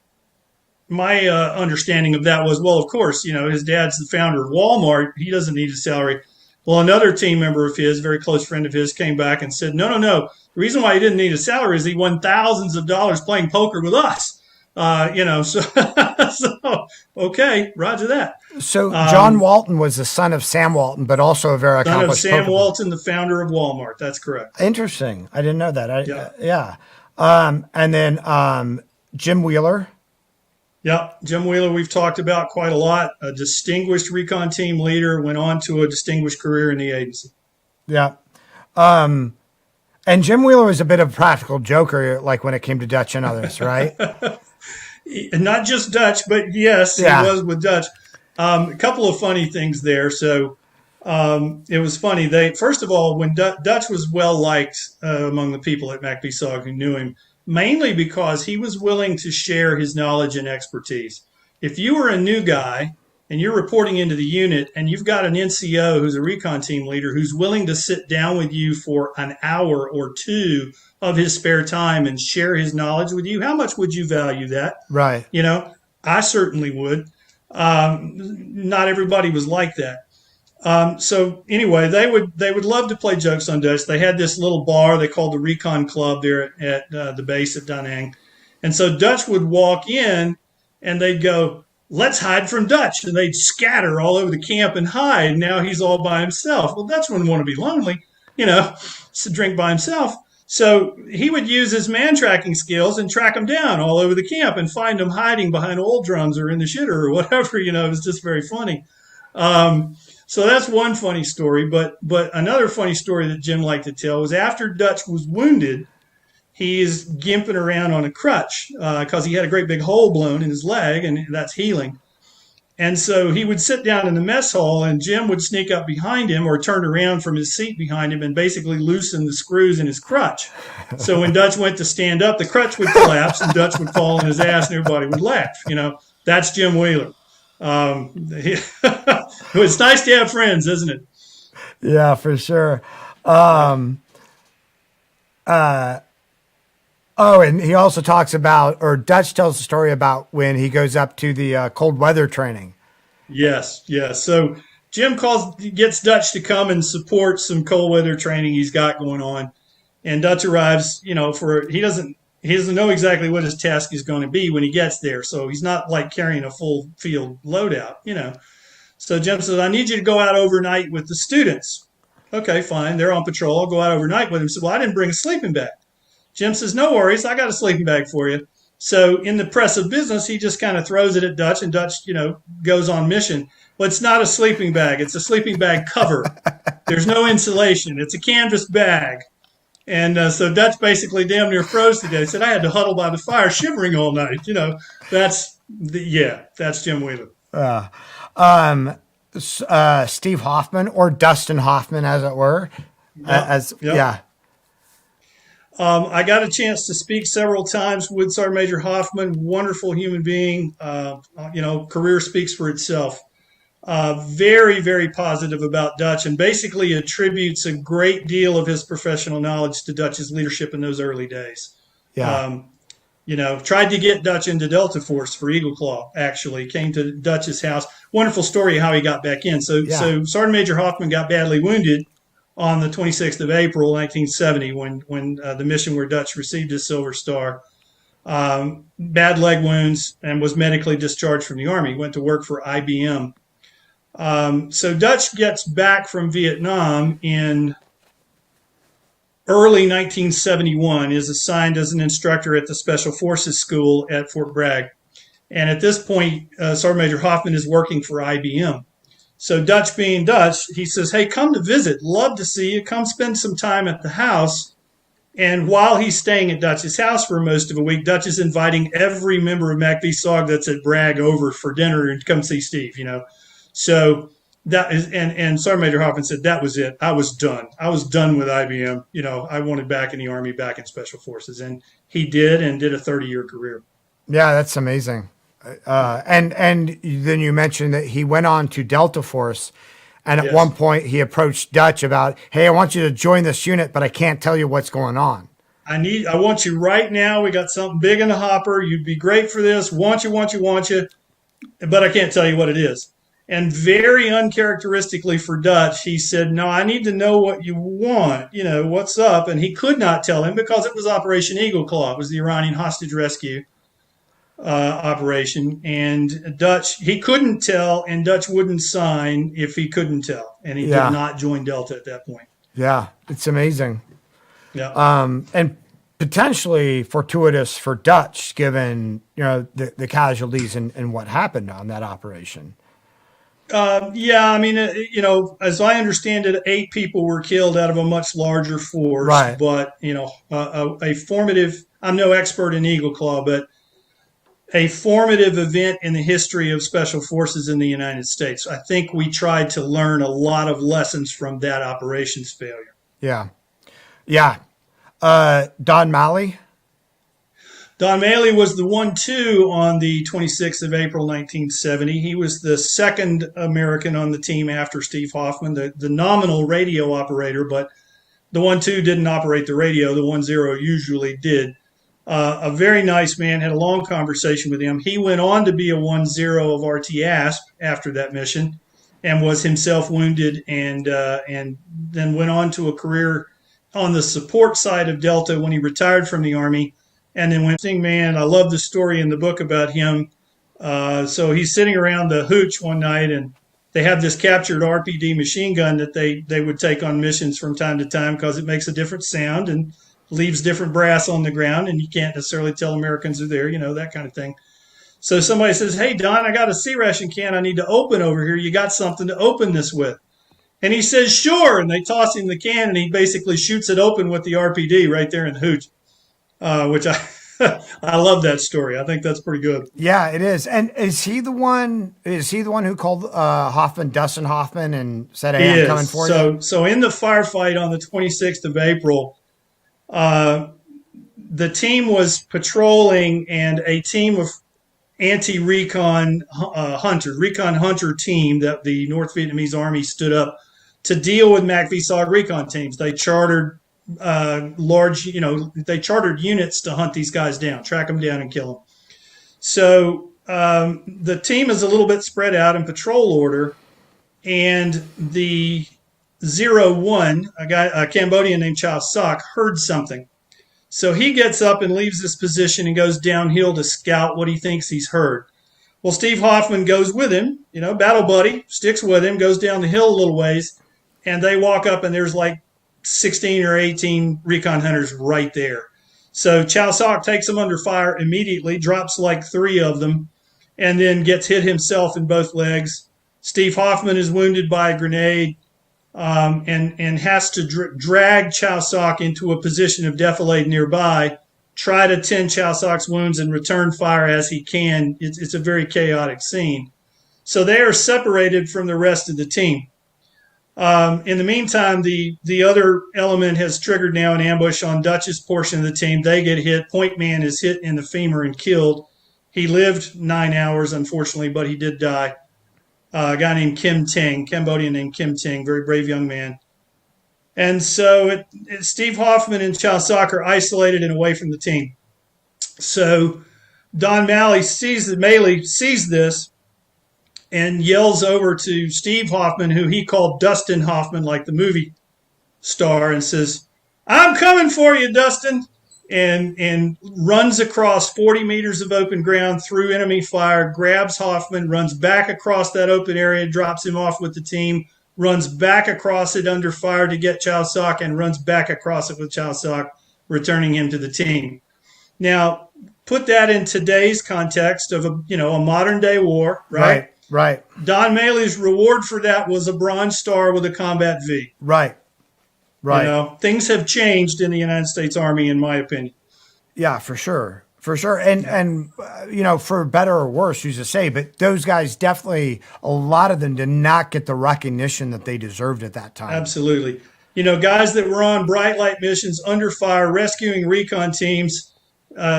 understanding of that was, well, of course, his dad's the founder of Walmart. He doesn't need his salary. Well, another team member of his, very close friend of his, came back and said, no. The reason why he didn't need a salary is he won thousands of dollars playing poker with us. So okay, roger that. So John Walton was the son of Sam Walton, but also a very accomplished son of Sam poker Walton, the founder of Walmart. That's correct. Interesting. I didn't know that. Yeah. And then Jim Wheeler. Yep. Jim Wheeler, we've talked about quite a lot. A distinguished recon team leader, went on to a distinguished career in the agency. Yeah. And Jim Wheeler was a bit of a practical joker, like when it came to Dutch and others, right? Not just Dutch, but yes, Yeah. He was with Dutch. A couple of funny things there. So it was funny. First of all, when Dutch was well liked among the people at MACVSOG who knew him, mainly because he was willing to share his knowledge and expertise. If you were a new guy and you're reporting into the unit and you've got an NCO who's a recon team leader who's willing to sit down with you for an hour or two of his spare time and share his knowledge with you, how much would you value that? Right. I certainly would. Not everybody was like that. So anyway, they would love to play jokes on Dutch. They had this little bar they called the Recon Club there at the base at Da Nang. And so Dutch would walk in and they'd go, let's hide from Dutch. And they'd scatter all over the camp and hide. Now he's all by himself. Well, Dutch wouldn't want to be lonely, to drink by himself. So he would use his man tracking skills and track them down all over the camp and find them hiding behind oil drums or in the shitter or whatever. It was just very funny. So that's one funny story. But another funny story that Jim liked to tell was after Dutch was wounded, he's gimping around on a crutch because he had a great big hole blown in his leg, and that's healing. And so he would sit down in the mess hall, and Jim would sneak up behind him or turn around from his seat behind him and basically loosen the screws in his crutch. So when Dutch went to stand up, the crutch would collapse, and Dutch would fall on his ass, and everybody would laugh. That's Jim Wheeler. It's nice to have friends, isn't it? Yeah, for sure. And he also talks about, or Dutch tells a story about when he goes up to the cold weather training. Yes, yes. So Jim gets Dutch to come and support some cold weather training he's got going on, and Dutch arrives. He doesn't know exactly what his task is going to be when he gets there. So he's not like carrying a full field loadout. So Jim says, "I need you to go out overnight with the students." Okay, fine. They're on patrol. I'll go out overnight with him. He said, "Well, I didn't bring a sleeping bag." Jim says, "No worries. I got a sleeping bag for you." So in the press of business, he just kind of throws it at Dutch, and Dutch, goes on mission. Well, it's not a sleeping bag. It's a sleeping bag cover. There's no insulation. It's a canvas bag. And so Dutch basically damn near froze to death. He said, "I had to huddle by the fire shivering all night." That's Jim Wheeler. Steve Hoffman, or Dustin Hoffman, as it were. Yep. I got a chance to speak several times with Sergeant Major Hoffman. Wonderful human being. Career speaks for itself. Very, very positive about Dutch, and basically attributes a great deal of his professional knowledge to Dutch's leadership in those early days. Yeah. Tried to get Dutch into Delta Force for Eagle Claw, actually. Came to Dutch's house. Wonderful story how he got back in. So Sergeant Major Hoffman got badly wounded on the 26th of April, 1970, when the mission where Dutch received his Silver Star. Bad leg wounds, and was medically discharged from the Army. Went to work for IBM. So Dutch gets back from Vietnam in early 1971, is assigned as an instructor at the Special Forces School at Fort Bragg. And at this point, Sergeant Major Hoffman is working for IBM. So Dutch being Dutch, he says, "Hey, come to visit. Love to see you. Come spend some time at the house." And while he's staying at Dutch's house for most of a week, Dutch is inviting every member of MACVSOG that's at Bragg over for dinner and come see Steve, So that is, and Sergeant Major Hoffman said, "That was it. I was done. I was done with IBM. I wanted back in the Army, back in Special Forces." And he did, and did a 30-year career. Yeah, that's amazing. And then you mentioned that he went on to Delta Force, and at one point he approached Dutch about, "Hey, I want you to join this unit, but I can't tell you what's going on. I want you right now. We got something big in the hopper. You'd be great for this. Want you, but I can't tell you what it is." And very uncharacteristically for Dutch, he said, "No, I need to know what you want. What's up?" And he could not tell him because it was Operation Eagle Claw. It was the Iranian hostage rescue operation. And Dutch, he couldn't tell, and Dutch wouldn't sign if he couldn't tell. And he did not join Delta at that point. Yeah, it's amazing. Yeah. And potentially fortuitous for Dutch, given, the casualties and what happened on that operation. As I understand it, 8 people were killed out of a much larger force. Right. But, a formative, I'm no expert in Eagle Claw, but a formative event in the history of Special Forces in the United States. I think we tried to learn a lot of lessons from that operations failure. Yeah. Yeah. Don Malley? Don Maley was the 1-2 on the 26th of April, 1970. He was the second American on the team after Steve Hoffman, the nominal radio operator, but the 1-2 didn't operate the radio. The 1-0 usually did. A very nice man, had a long conversation with him. He went on to be a 1-0 of RT ASP after that mission, and was himself wounded, and then went on to a career on the support side of Delta when he retired from the Army. And then man, I love the story in the book about him. So he's sitting around the hooch one night, and they have this captured RPD machine gun that they would take on missions from time to time because it makes a different sound and leaves different brass on the ground, and you can't necessarily tell Americans are there, that kind of thing. So somebody says, "Hey, Don, I got a C ration can I need to open over here. You got something to open this with?" And he says, "Sure." And they toss him the can, and he basically shoots it open with the RPD right there in the hooch. Which I love that story. I think that's pretty good. Yeah, it is. And is he the one who called Hoffman, Dustin Hoffman, and said, "Hey, I'm coming for you"? So in the firefight on the 26th of April, the team was patrolling, and a team of anti-recon recon hunter team that the North Vietnamese Army stood up to deal with MACVSOG recon teams. They chartered they chartered units to hunt these guys down, track them down, and kill them. So the team is a little bit spread out in patrol order, and the 01, a Cambodian named Chow Sok, heard something. So he gets up and leaves his position and goes downhill to scout what he thinks he's heard. Well, Steve Hoffman goes with him, battle buddy, sticks with him, goes down the hill a little ways, and they walk up, and there's like 16 or 18 recon hunters right there. So Chow Sok takes them under fire immediately, drops like 3 of them, and then gets hit himself in both legs. Steve Hoffman is wounded by a grenade and has to drag Chow Sok into a position of defilade nearby, try to tend Chow Sok's wounds and return fire as he can. It's a very chaotic scene. So they are separated from the rest of the team. In the meantime, the other element has triggered now an ambush on Dutch's portion of the team. They get hit. Point Man is hit in the femur and killed. He lived 9 hours, unfortunately, but he did die. A guy named Kim Ting, Cambodian named Kim Ting, very brave young man. And so Steve Hoffman and Chow Sok are isolated and away from the team. So Don Malley sees this and yells over to Steve Hoffman, who he called Dustin Hoffman, like the movie star, and says, "I'm coming for you, Dustin," and runs across 40 meters of open ground through enemy fire, grabs Hoffman, runs back across that open area, drops him off with the team, runs back across it under fire to get Chow Sok, and runs back across it with Chow Sok, returning him to the team. Now, put that in today's context of a modern day war, right? Right. Don Maley's reward for that was a Bronze Star with a Combat V. Right. Things have changed in the United States Army, in my opinion. Yeah, for sure. And for better or worse, who's to say, but those guys definitely, a lot of them did not get the recognition that they deserved at that time. Absolutely. Guys that were on bright light missions under fire, rescuing recon teams,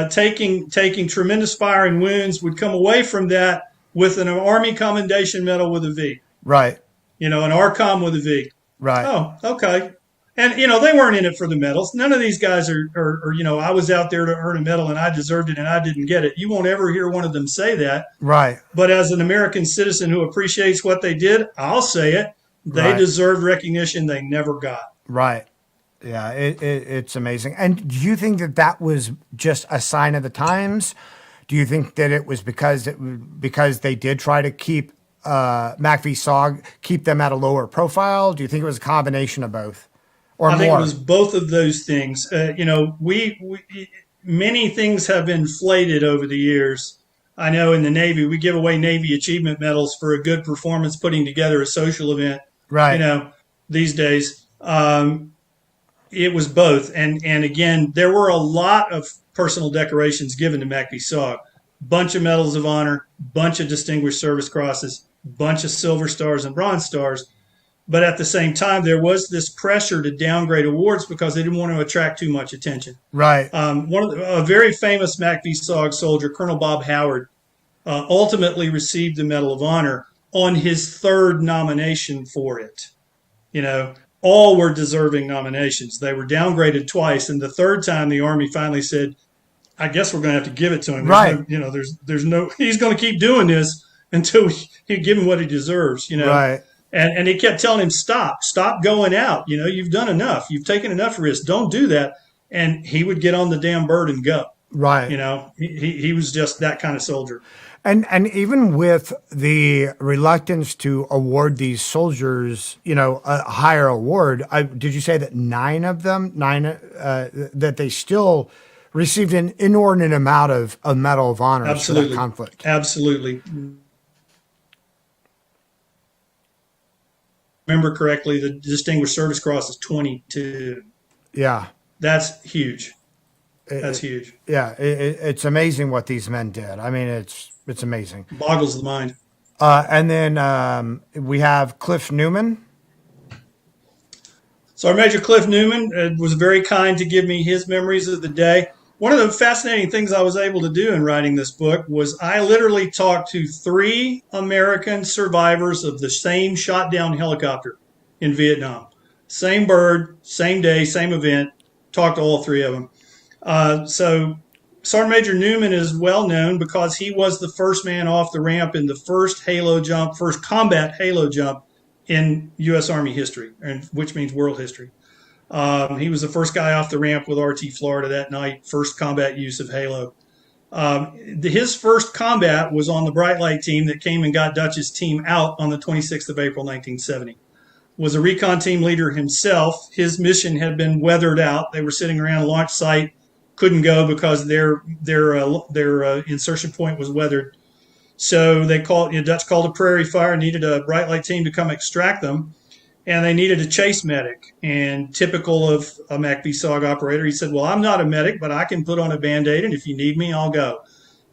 taking tremendous fire and wounds, would come away from that with an Army Commendation Medal with a V. Right. An ARCOM with a V. Right. Oh, okay. And, they weren't in it for the medals. None of these guys are, I was out there to earn a medal and I deserved it and I didn't get it. You won't ever hear one of them say that. Right. But as an American citizen who appreciates what they did, I'll say it. They deserved recognition they never got. Right. Yeah, it's amazing. And do you think that was just a sign of the times? Do you think that it was because they did try to keep MACVSOG, keep them at a lower profile? Do you think it was a combination of both? I think it was both of those things. Many things have inflated over the years. I know in the Navy, we give away Navy Achievement Medals for a good performance putting together a social event. Right. These days, it was both. And again, there were a lot of personal decorations given to MACVSOG. Bunch of Medals of Honor, bunch of Distinguished Service Crosses, bunch of Silver Stars and Bronze Stars. But at the same time, there was this pressure to downgrade awards because they didn't want to attract too much attention. Right. A very famous MACVSOG soldier, Colonel Bob Howard, ultimately received the Medal of Honor on his 3rd nomination for it. All were deserving nominations. They were downgraded twice, and the 3rd time the Army finally said, "I guess we're going to have to give it to him." Right. There's no. He's going to keep doing this until we give him what he deserves. Right. And he kept telling him, stop going out. You've done enough. You've taken enough risks. Don't do that. And he would get on the damn bird and go. Right. He was just that kind of soldier. And even with the reluctance to award these soldiers, a higher award, did you say that 9 of them, that they still received an inordinate amount of a Medal of Honor for that conflict? Absolutely. Remember correctly, the Distinguished Service Cross is 22. Yeah. That's huge. That's huge. Yeah, it's amazing what these men did. I mean, it's amazing. Boggles the mind. And then we have Cliff Newman. So our Major Cliff Newman was very kind to give me his memories of the day. one of the fascinating things I was able to do in writing this book was I literally talked to 3 American survivors of the same shot down helicopter in Vietnam. Same bird, same day, same event. Talked to all 3 of them. So Sergeant Major Newman is well known because he was the first man off the ramp in the first combat halo jump in U.S. Army history, which means world history. He was the first guy off the ramp with RT Florida that night, first combat use of halo. His first combat was on the Bright Light team that came and got Dutch's team out on the 26th of April, 1970. Was a recon team leader himself. His mission had been weathered out. They were sitting around a launch site, couldn't go because their insertion point was weathered. So Dutch called a prairie fire, needed a Bright Light team to come extract them, and they needed a chase medic. And typical of a MACVSOG operator, he said, well, I'm not a medic, but I can put on a Band-Aid, and if you need me, I'll go.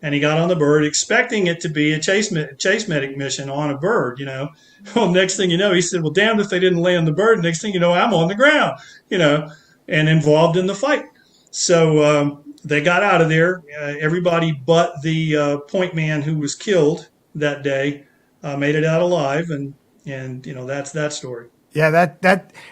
And he got on the bird, expecting it to be a chase medic mission on a bird, Well, next thing you know, he said, well, damned if they didn't land the bird. Next thing you know, I'm on the ground, and involved in the fight. So they got out of there. Everybody but the point man who was killed that day made it out alive, and that's that story. Yeah,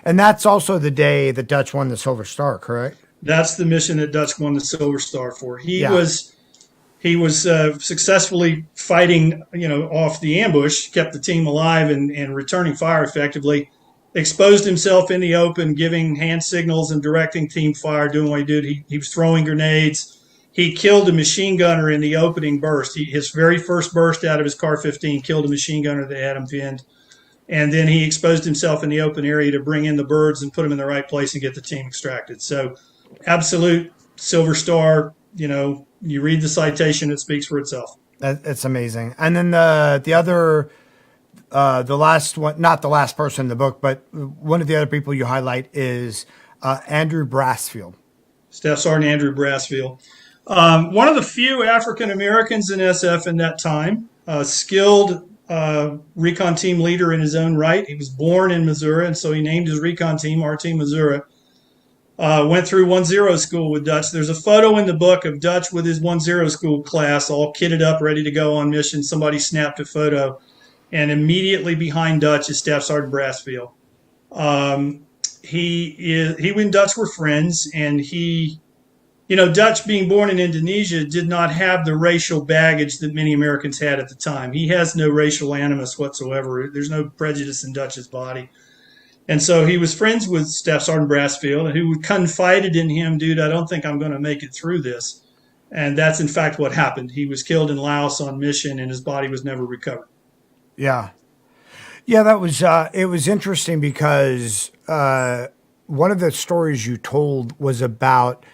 and that's also the day the Dutch won the Silver Star, correct? That's the mission that Dutch won the Silver Star for. He was successfully fighting, off the ambush, kept the team alive and returning fire effectively. Exposed himself in the open, giving hand signals and directing team fire, doing what he did. He was throwing grenades. He killed a machine gunner in the opening burst. His very first burst out of his Car-15 killed a machine gunner that had him pinned. And then he exposed himself in the open area to bring in the birds and put them in the right place and get the team extracted. So absolute Silver Star, you read the citation, it speaks for itself. It's amazing. And then the other... the last one, not the last person in the book, but one of the other people you highlight is Andrew Brassfield. Staff Sergeant Andrew Brassfield. One of the few African Americans in SF in that time, skilled recon team leader in his own right. He was born in Missouri, and so he named his recon team RT Missouri. Went through 1-0 school with Dutch. There's a photo in the book of Dutch with his 1-0 school class, all kitted up, ready to go on mission. Somebody snapped a photo. And immediately behind Dutch is Staff Sergeant Brassfield. He and Dutch were friends, and Dutch, being born in Indonesia, did not have the racial baggage that many Americans had at the time. He has no racial animus whatsoever. There's no prejudice in Dutch's body. And so he was friends with Staff Sergeant Brassfield, who confided in him, dude, I don't think I'm going to make it through this. And that's, in fact, what happened. He was killed in Laos on mission, and his body was never recovered. Yeah. That was, it was interesting because one of the stories you told was about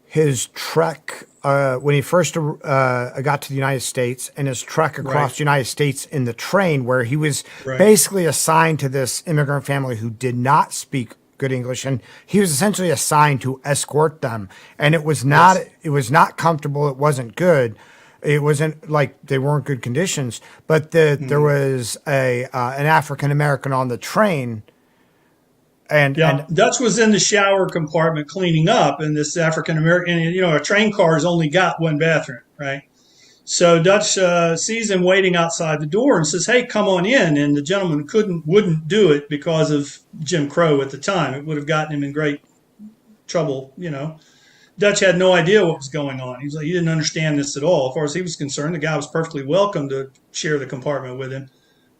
his trek when he first got to the United States, and his trek across the United States in the train, where he was basically assigned to this immigrant family who did not speak good English, and he was essentially assigned to escort them. And it was not, it was not comfortable. It wasn't good. It wasn't like they weren't good conditions, but there was an African American on the train, and Dutch was in the shower compartment cleaning up, and this African American, a train car has only got one bathroom, right? So Dutch sees him waiting outside the door and says, "Hey, come on in." And the gentleman wouldn't do it because of Jim Crow at the time. It would have gotten him in great trouble, Dutch had no idea what was going on. He didn't understand this at all. As far as he was concerned, the guy was perfectly welcome to share the compartment with him.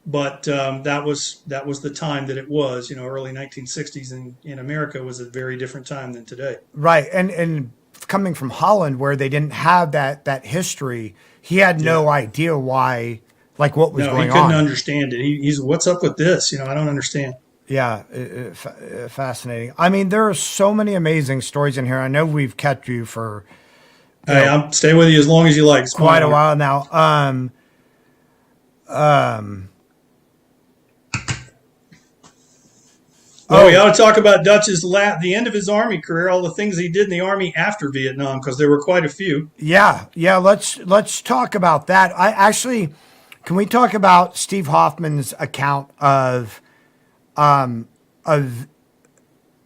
But that was the time that it was. Early 1960s in America was a very different time than today. Right, and coming from Holland, where they didn't have that history, he had no idea why, what was going on. He couldn't understand it. He's what's up with this? I don't understand. Yeah, fascinating. I mean, there are so many amazing stories in here. I know we've kept you for I'll stay with you as long as you like. Quite a while now. We ought to talk about Dutch's the end of his Army career, all the things he did in the Army after Vietnam, because there were quite a few. Yeah. Let's talk about that. Can we talk about Steve Hoffman's account of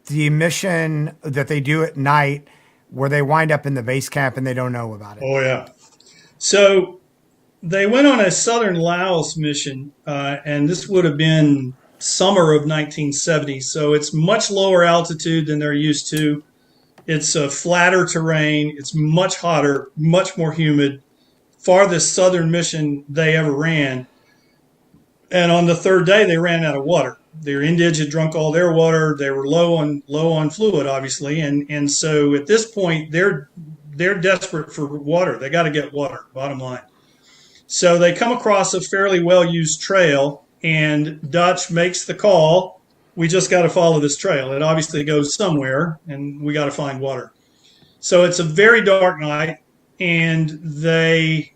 the mission that they do at night, where they wind up in the base camp and they don't know about it. Oh, yeah. So they went on a southern Laos mission, and this would have been summer of 1970. So it's much lower altitude than they're used to. It's a flatter terrain. It's much hotter, much more humid. Farthest southern mission they ever ran. And on the third day, they ran out of water. Their Indians had drunk all their water. They were low on fluid, obviously, and so at this point, they're desperate for water. They got to get water. Bottom line. So they come across a fairly well-used trail, and Dutch makes the call. We just got to follow this trail. It obviously goes somewhere, and we got to find water. So it's a very dark night, and they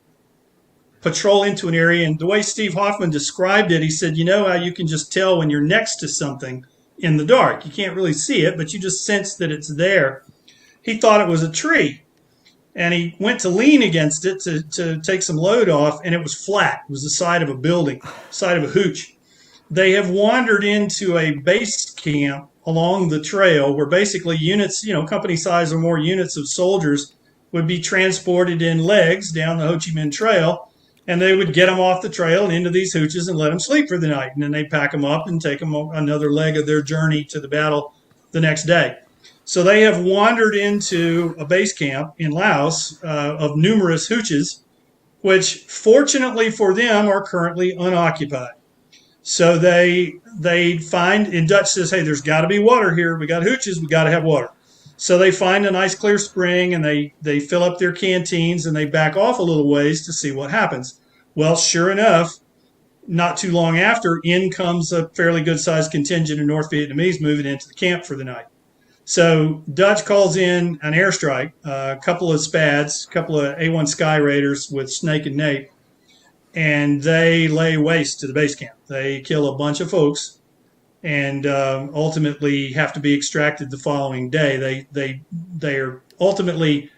patrol into an area. And the way Steve Hoffman described it, he said, you know how you can just tell when you're next to something in the dark. You can't really see it, but you just sense that it's there. He thought it was a tree. And he went to lean against it to take some load off, and it was flat. It was the side of a building, side of a hooch. They have wandered into a base camp along the trail where basically units, company size or more units of soldiers would be transported in legs down the Ho Chi Minh Trail, and they would get them off the trail and into these hooches and let them sleep for the night. And then they'd pack them up and take them another leg of their journey to the battle the next day. So they have wandered into a base camp in Laos of numerous hooches, which fortunately for them are currently unoccupied. So they find, and Dutch says, hey, there's got to be water here. We got hooches. We got to have water. So they find a nice clear spring, and they fill up their canteens, and they back off a little ways to see what happens. Well, sure enough, not too long after, in comes a fairly good-sized contingent of North Vietnamese moving into the camp for the night. So Dutch calls in an airstrike, a couple of SPADs, a couple of A-1 Sky Raiders with Snake and Nate, and they lay waste to the base camp. They kill a bunch of folks and ultimately have to be extracted the following day. They are ultimately,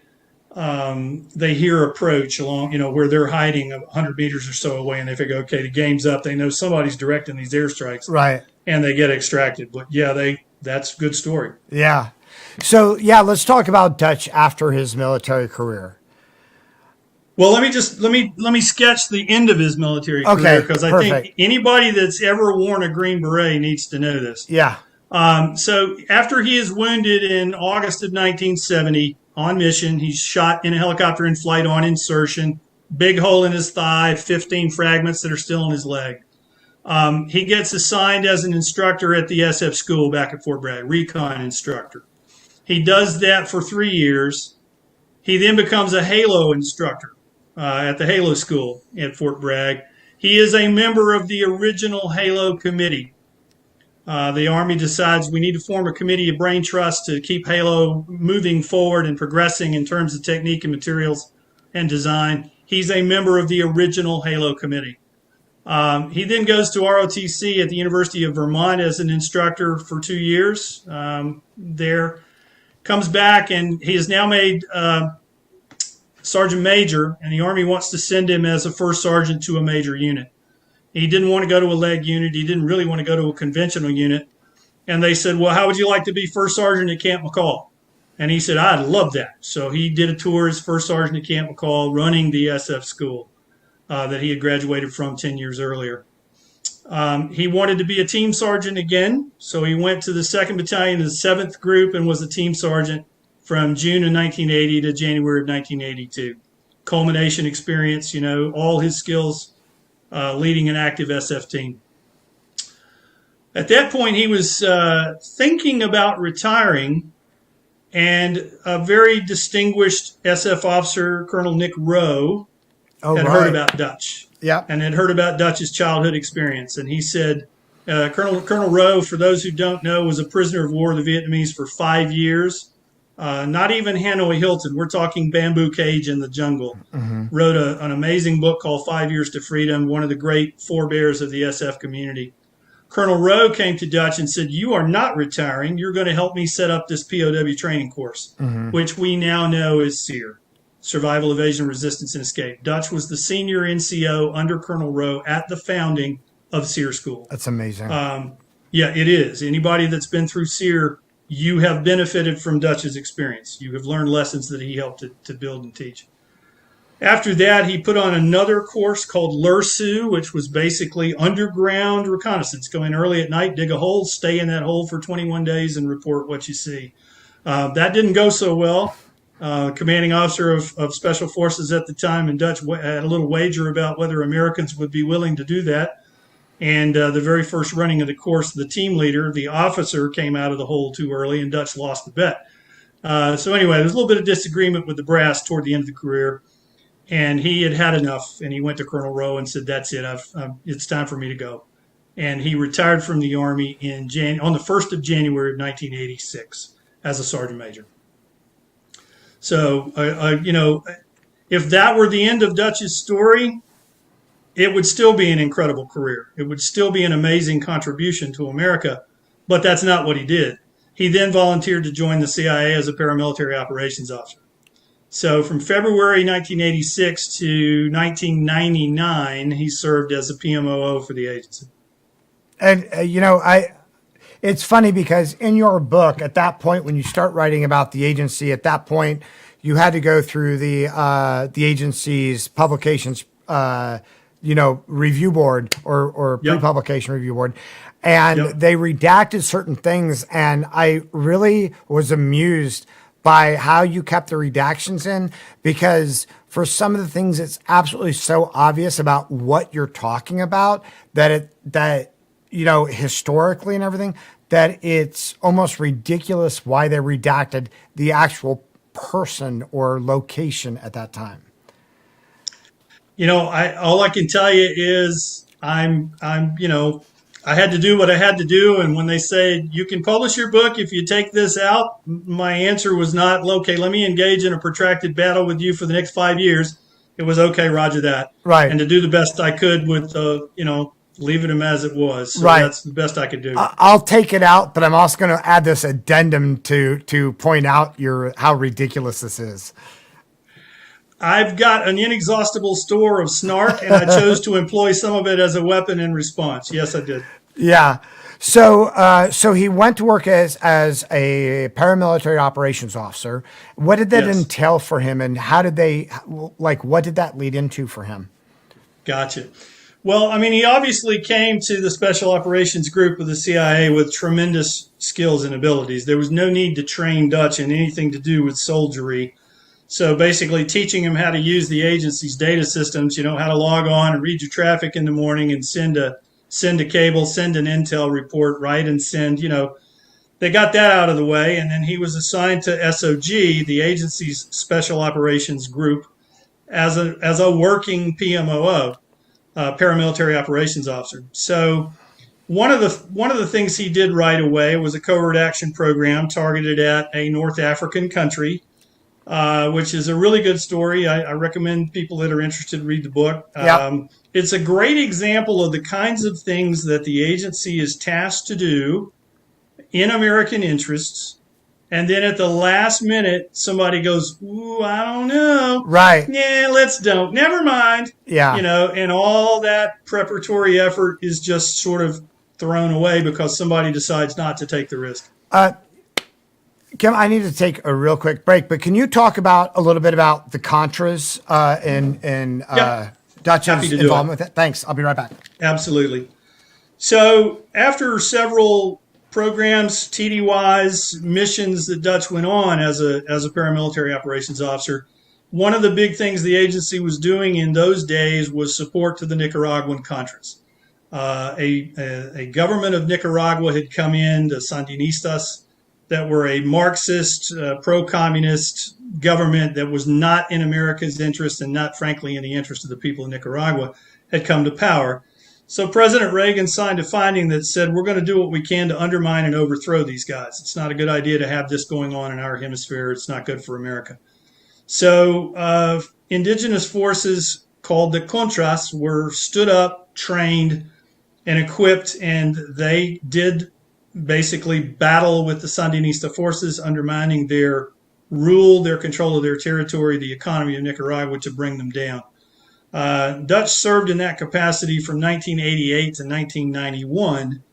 they hear approach along, where they're hiding 100 meters or so away, and they figure, okay, the game's up. They know somebody's directing these airstrikes. Right. And they get extracted. But yeah, that's a good story. Yeah. So, let's talk about Dutch after his military career. Well, let me sketch the end of his military career, because I think anybody that's ever worn a Green Beret needs to know this. Yeah. So after he is wounded in August of 1970 on mission, he's shot in a helicopter in flight on insertion, big hole in his thigh, 15 fragments that are still in his leg. He gets assigned as an instructor at the SF school back at Fort Bragg, Recon Instructor. He does that for 3 years. He then becomes a Halo instructor at the Halo school at Fort Bragg. He is a member of the original Halo committee. The Army decides we need to form a committee of brain trust to keep Halo moving forward and progressing in terms of technique and materials and design. He's a member of the original Halo committee. He then goes to ROTC at the University of Vermont as an instructor for 2 years. There comes back, and he is now made Sergeant Major, and the Army wants to send him as a first sergeant to a major unit. He didn't want to go to a leg unit. He didn't really want to go to a conventional unit. And they said, well, how would you like to be first sergeant at Camp McCall? And he said, I'd love that. So he did a tour as first sergeant at Camp McCall, running the SF school that he had graduated from 10 years earlier. He wanted to be a team sergeant again, so he went to the 2nd Battalion, the 7th Group, and was a team sergeant from June of 1980 to January of 1982. Culmination experience, all his skills leading an active SF team. At that point, he was thinking about retiring, and a very distinguished SF officer, Colonel Nick Rowe, had heard about Dutch. Yeah. And had heard about Dutch's childhood experience. And he said, Colonel Rowe, for those who don't know, was a prisoner of war of the Vietnamese for 5 years. Not even Hanoi Hilton. We're talking bamboo cage in the jungle. Mm-hmm. Wrote an amazing book called 5 Years to Freedom, one of the great forebears of the SF community. Colonel Rowe came to Dutch and said, you are not retiring. You're going to help me set up this POW training course, which we now know is SERE. Survival, Evasion, Resistance, and Escape. Dutch was the senior NCO under Colonel Rowe at the founding of SERE School. That's amazing. Yeah, it is. Anybody that's been through SERE, you have benefited from Dutch's experience. You have learned lessons that he helped to build and teach. After that, he put on another course called LURSU, which was basically underground reconnaissance. Go in early at night, dig a hole, stay in that hole for 21 days, and report what you see. That didn't go so well. Commanding officer of Special Forces at the time in Dutch had a little wager about whether Americans would be willing to do that. And the very first running of the course, the team leader, the officer, came out of the hole too early, and Dutch lost the bet. So anyway, there's a little bit of disagreement with the brass toward the end of the career. And he had enough, and he went to Colonel Rowe and said, "That's it. It's time for me to go." And he retired from the Army on the 1st of January of 1986 as a sergeant major. So, if that were the end of Dutch's story, it would still be an incredible career. It would still be an amazing contribution to America, but that's not what he did. He then volunteered to join the CIA as a paramilitary operations officer. So from February 1986 to 1999, he served as a PMOO for the agency. And, it's funny because in your book, at that point, when you start writing about the agency, at that point, you had to go through the agency's publications, review board or pre-publication review board. And they redacted certain things. And I really was amused by how you kept the redactions in, because for some of the things, it's absolutely so obvious about what you're talking about that historically and everything, that it's almost ridiculous why they redacted the actual person or location at that time. All I can tell you is I had to do what I had to do. And when they say you can publish your book if you take this out, my answer was not, okay, let me engage in a protracted battle with you for the next 5 years. It was, okay, roger that. Right. And to do the best I could with, leaving him as it was. So right. That's the best I could do. I'll take it out, but I'm also going to add this addendum to point out how ridiculous this is. I've got an inexhaustible store of snark, and I chose to employ some of it as a weapon in response. Yes, I did. Yeah. So he went to work as a paramilitary operations officer. What did that entail for him, and how did what did that lead into for him? Gotcha. Well, he obviously came to the Special Operations Group of the CIA with tremendous skills and abilities. There was no need to train Dutch in anything to do with soldiery. So basically teaching him how to use the agency's data systems, how to log on and read your traffic in the morning and send a cable, send an intel report, right, and send, they got that out of the way. And then he was assigned to SOG, the agency's Special Operations Group, as a working PMOO, paramilitary operations officer. So one of the things he did right away was a covert action program targeted at a North African country, which is a really good story. I recommend people that are interested read the book. Yep. It's a great example of the kinds of things that the agency is tasked to do in American interests. And then at the last minute, somebody goes, "Ooh, I don't know. Right. Yeah, never mind." Yeah. And all that preparatory effort is just sort of thrown away because somebody decides not to take the risk. Kim, I need to take a real quick break, but can you talk a little bit about the Contras and Dutch's involvement with it? Thanks. I'll be right back. Absolutely. So after several programs, TDYs, missions that Dutch went on as a paramilitary operations officer, one of the big things the agency was doing in those days was support to the Nicaraguan Contras. A government of Nicaragua had come in, the Sandinistas, that were a Marxist, pro-communist government that was not in America's interest and not, frankly, in the interest of the people of Nicaragua, had come to power. So President Reagan signed a finding that said, we're going to do what we can to undermine and overthrow these guys. It's not a good idea to have this going on in our hemisphere. It's not good for America. So indigenous forces called the Contras were stood up, trained, and equipped, and they did basically battle with the Sandinista forces, undermining their rule, their control of their territory, the economy of Nicaragua, to bring them down. Dutch served in that capacity from 1988 to 1991,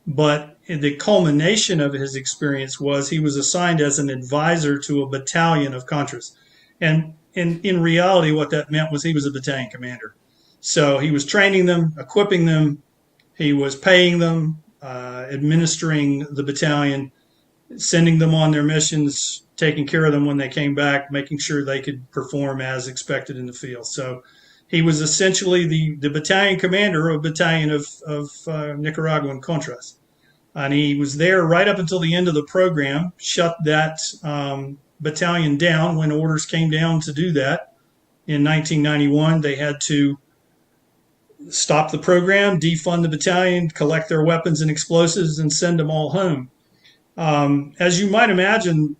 but the culmination of his experience was he was assigned as an advisor to a battalion of Contras. And in reality, what that meant was he was a battalion commander. So he was training them, equipping them, he was paying them, administering the battalion, sending them on their missions, taking care of them when they came back, making sure they could perform as expected in the field. So he was essentially the battalion commander of a battalion of Nicaraguan Contras. And he was there right up until the end of the program, shut that battalion down when orders came down to do that. In 1991, they had to stop the program, defund the battalion, collect their weapons and explosives, and send them all home. As you might imagine,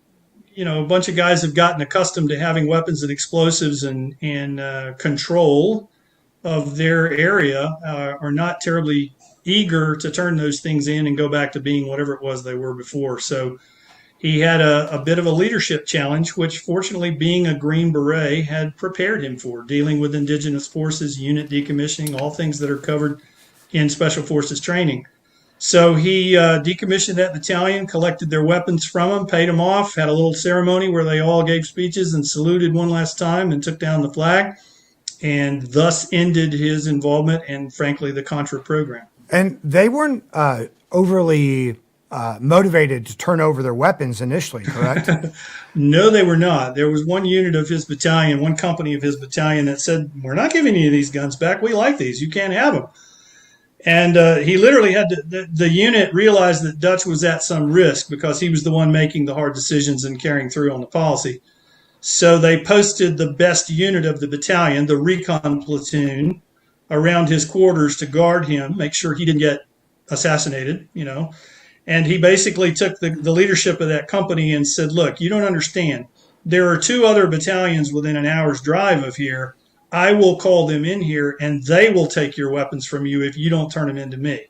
a bunch of guys have gotten accustomed to having weapons and explosives and control of their area, are not terribly eager to turn those things in and go back to being whatever it was they were before. So he had a bit of a leadership challenge, which fortunately being a Green Beret had prepared him for, dealing with indigenous forces, unit decommissioning, all things that are covered in Special Forces training. So he decommissioned that battalion, collected their weapons from them, paid them off, had a little ceremony where they all gave speeches and saluted one last time and took down the flag, and thus ended his involvement and, frankly, the Contra program. And they weren't overly motivated to turn over their weapons initially, correct? No, they were not. There was one unit of his battalion, one company of his battalion that said, "We're not giving any of these guns back. We like these. You can't have them." And he literally had to, the unit realized that Dutch was at some risk because he was the one making the hard decisions and carrying through on the policy. So they posted the best unit of the battalion, the Recon platoon, around his quarters to guard him, make sure he didn't get assassinated, And he basically took the leadership of that company and said, "Look, you don't understand. There are 2 other battalions within an hour's drive of here. I will call them in here, and they will take your weapons from you if you don't turn them into me."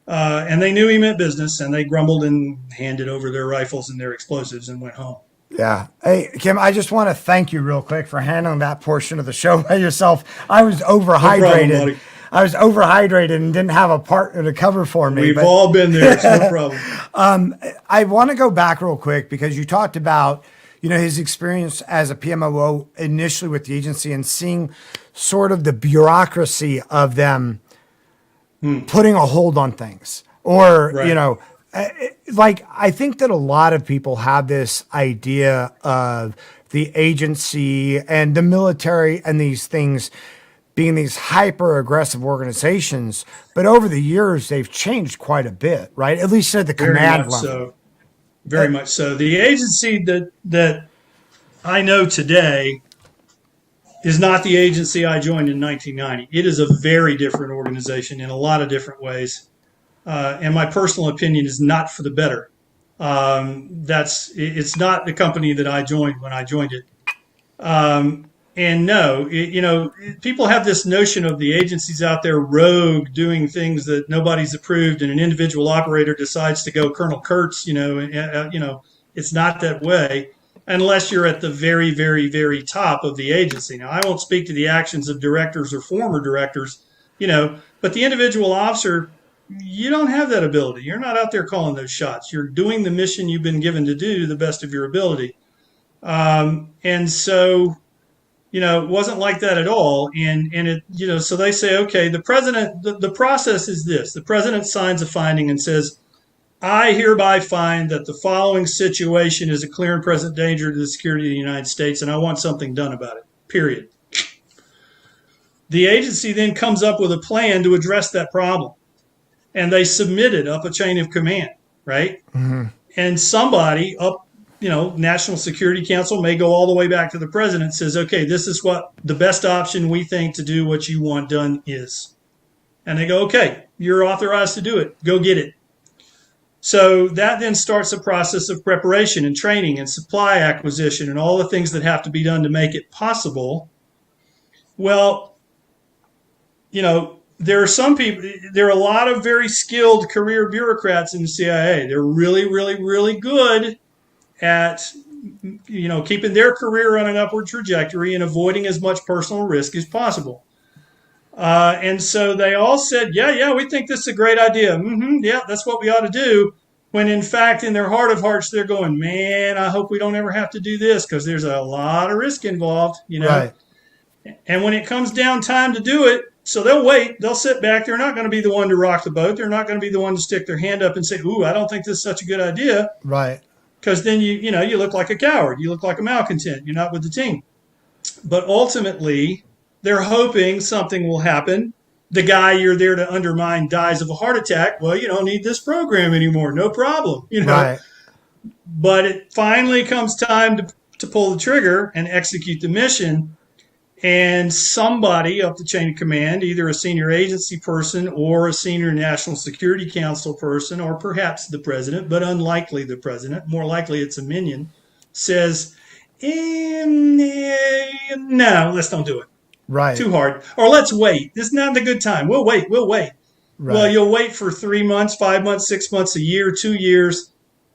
And they knew he meant business, and they grumbled and handed over their rifles and their explosives and went home. Yeah. Hey, Kim, I just want to thank you real quick for handling that portion of the show by yourself. I was overhydrated. No problem, I was overhydrated and didn't have a partner to cover for me. We've all been there. It's no problem. I want to go back real quick because you talked about, his experience as a PMO initially with the agency and seeing sort of the bureaucracy of them putting a hold on things. Or, Right. I think that a lot of people have this idea of the agency and the military and these things being these hyper aggressive organizations, but over the years they've changed quite a bit, right? At least at the command level. Very much so. The agency that I know today is not the agency I joined in 1990. It is a very different organization in a lot of different ways. And my personal opinion is not for the better. It's not the company that I joined when I joined it. And no, people have this notion of the agencies out there rogue, doing things that nobody's approved, and an individual operator decides to go Colonel Kurtz. It's not that way unless you're at the very, very, very top of the agency. Now, I won't speak to the actions of directors or former directors, but the individual officer, you don't have that ability. You're not out there calling those shots. You're doing the mission you've been given to do to the best of your ability. And so, it wasn't like that at all. And it, so they say, okay, the president, the process is this. The president signs a finding and says, "I hereby find that the following situation is a clear and present danger to the security of the United States, and I want something done about it," period. The agency then comes up with a plan to address that problem. And they submit it up a chain of command, right? Mm-hmm. And somebody up, National Security Council may go all the way back to the president, says, "Okay, this is what the best option we think to do what you want done is." And they go, "Okay, you're authorized to do it. Go get it." So that then starts a process of preparation and training and supply acquisition and all the things that have to be done to make it possible. Well, there are some people, there are a lot of very skilled career bureaucrats in the CIA. They're really, really, really good at, keeping their career on an upward trajectory and avoiding as much personal risk as possible. And so they all said, yeah, we think this is a great idea. Yeah, that's what we ought to do. When in fact, in their heart of hearts, they're going, man, I hope we don't ever have to do this because there's a lot of risk involved, Right. And when it comes down time to do it, so they'll wait, they'll sit back. They're not going to be the one to rock the boat. They're not going to be the one to stick their hand up and say, ooh, I don't think this is such a good idea. Right. Because then you look like a coward. You look like a malcontent. You're not with the team. But ultimately, they're hoping something will happen. The guy you're there to undermine dies of a heart attack. Well, you don't need this program anymore. No problem. Right. But it finally comes time to pull the trigger and execute the mission. And somebody up the chain of command, either a senior agency person or a senior National Security Council person, or perhaps the president, but unlikely the president, more likely it's a minion, says, no, let's don't do it. Right. Too hard. Or let's wait. This is not a good time. We'll wait. Right. Well, you'll wait for 3 months, 5 months, 6 months, a year, 2 years.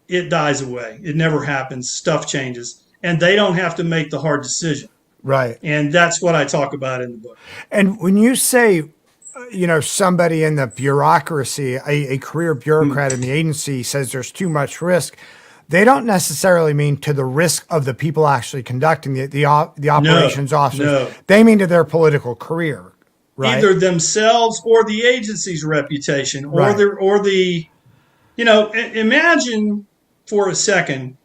It dies away. It never happens. Stuff changes. And they don't have to make the hard decision. Right. And that's what I talk about in the book. And when you say, somebody in the bureaucracy, a career bureaucrat in the agency says there's too much risk, they don't necessarily mean to the risk of the people actually conducting the operations officers. No. They mean to their political career, right? Either themselves or the agency's reputation, or Right. imagine for a second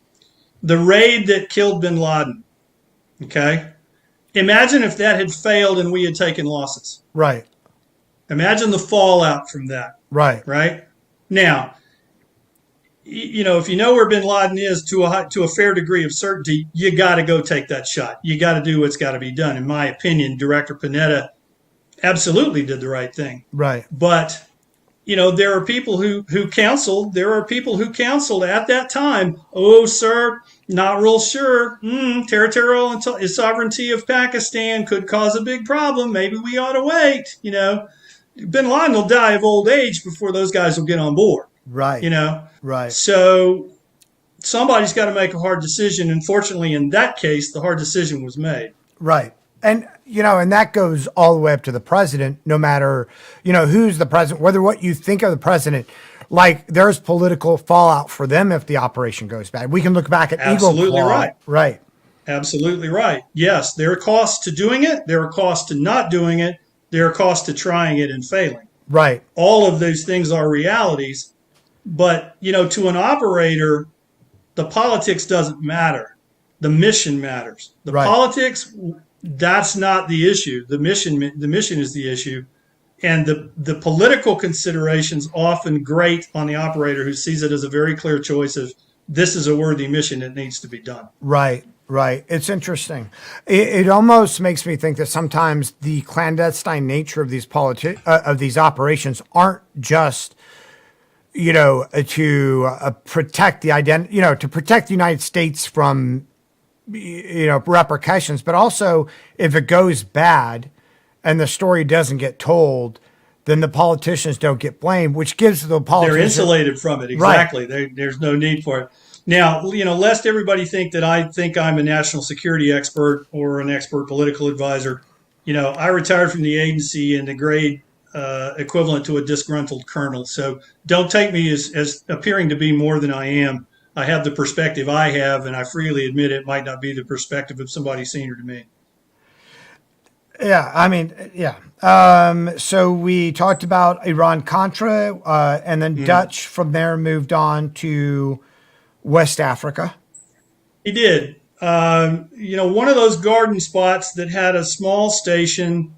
the raid that killed bin Laden. Okay. Imagine if that had failed and we had taken losses. Right. Imagine the fallout from that. Right. Right. Now, if you know where bin Laden is to a fair degree of certainty, you got to go take that shot. You got to do what's got to be done. In my opinion, Director Panetta absolutely did the right thing. Right. But, there are people who counseled. There are people who counseled at that time. Oh, sir, not real sure. Territorial sovereignty of Pakistan could cause a big problem. Maybe we ought to wait. Bin Laden will die of old age before those guys will get on board. Right. Right. So somebody's got to make a hard decision. And fortunately, in that case, the hard decision was made. Right. And, and that goes all the way up to the president, no matter, who's the president, whether what you think of the president, like there's political fallout for them if the operation goes bad. We can look back at Absolutely Eagle Claw. right. Right. Absolutely right. Yes, there are costs to doing it. There are costs to not doing it. There are costs to trying it and failing. Right. All of those things are realities. But, to an operator, the politics doesn't matter. The mission matters. The Right. politics, that's not the issue. The mission is the issue. And the political considerations often grate on the operator who sees it as a very clear choice of this is a worthy mission that needs to be done. Right. Right. It's interesting. It almost makes me think that sometimes the clandestine nature of these of these operations aren't just, to protect the identity, to protect the United States from, repercussions, but also if it goes bad and the story doesn't get told, then the politicians don't get blamed, which gives the politicians... They're insulated from it. Exactly. Right. There's no need for it. Now, lest everybody think that I think I'm a national security expert or an expert political advisor, I retired from the agency in the grade equivalent to a disgruntled colonel. So don't take me as appearing to be more than I am. I have the perspective I have, and I freely admit it might not be the perspective of somebody senior to me. Yeah, I mean, yeah. So we talked about Iran-Contra, and then Dutch from there moved on to West Africa. He did. One of those garden spots that had a small station,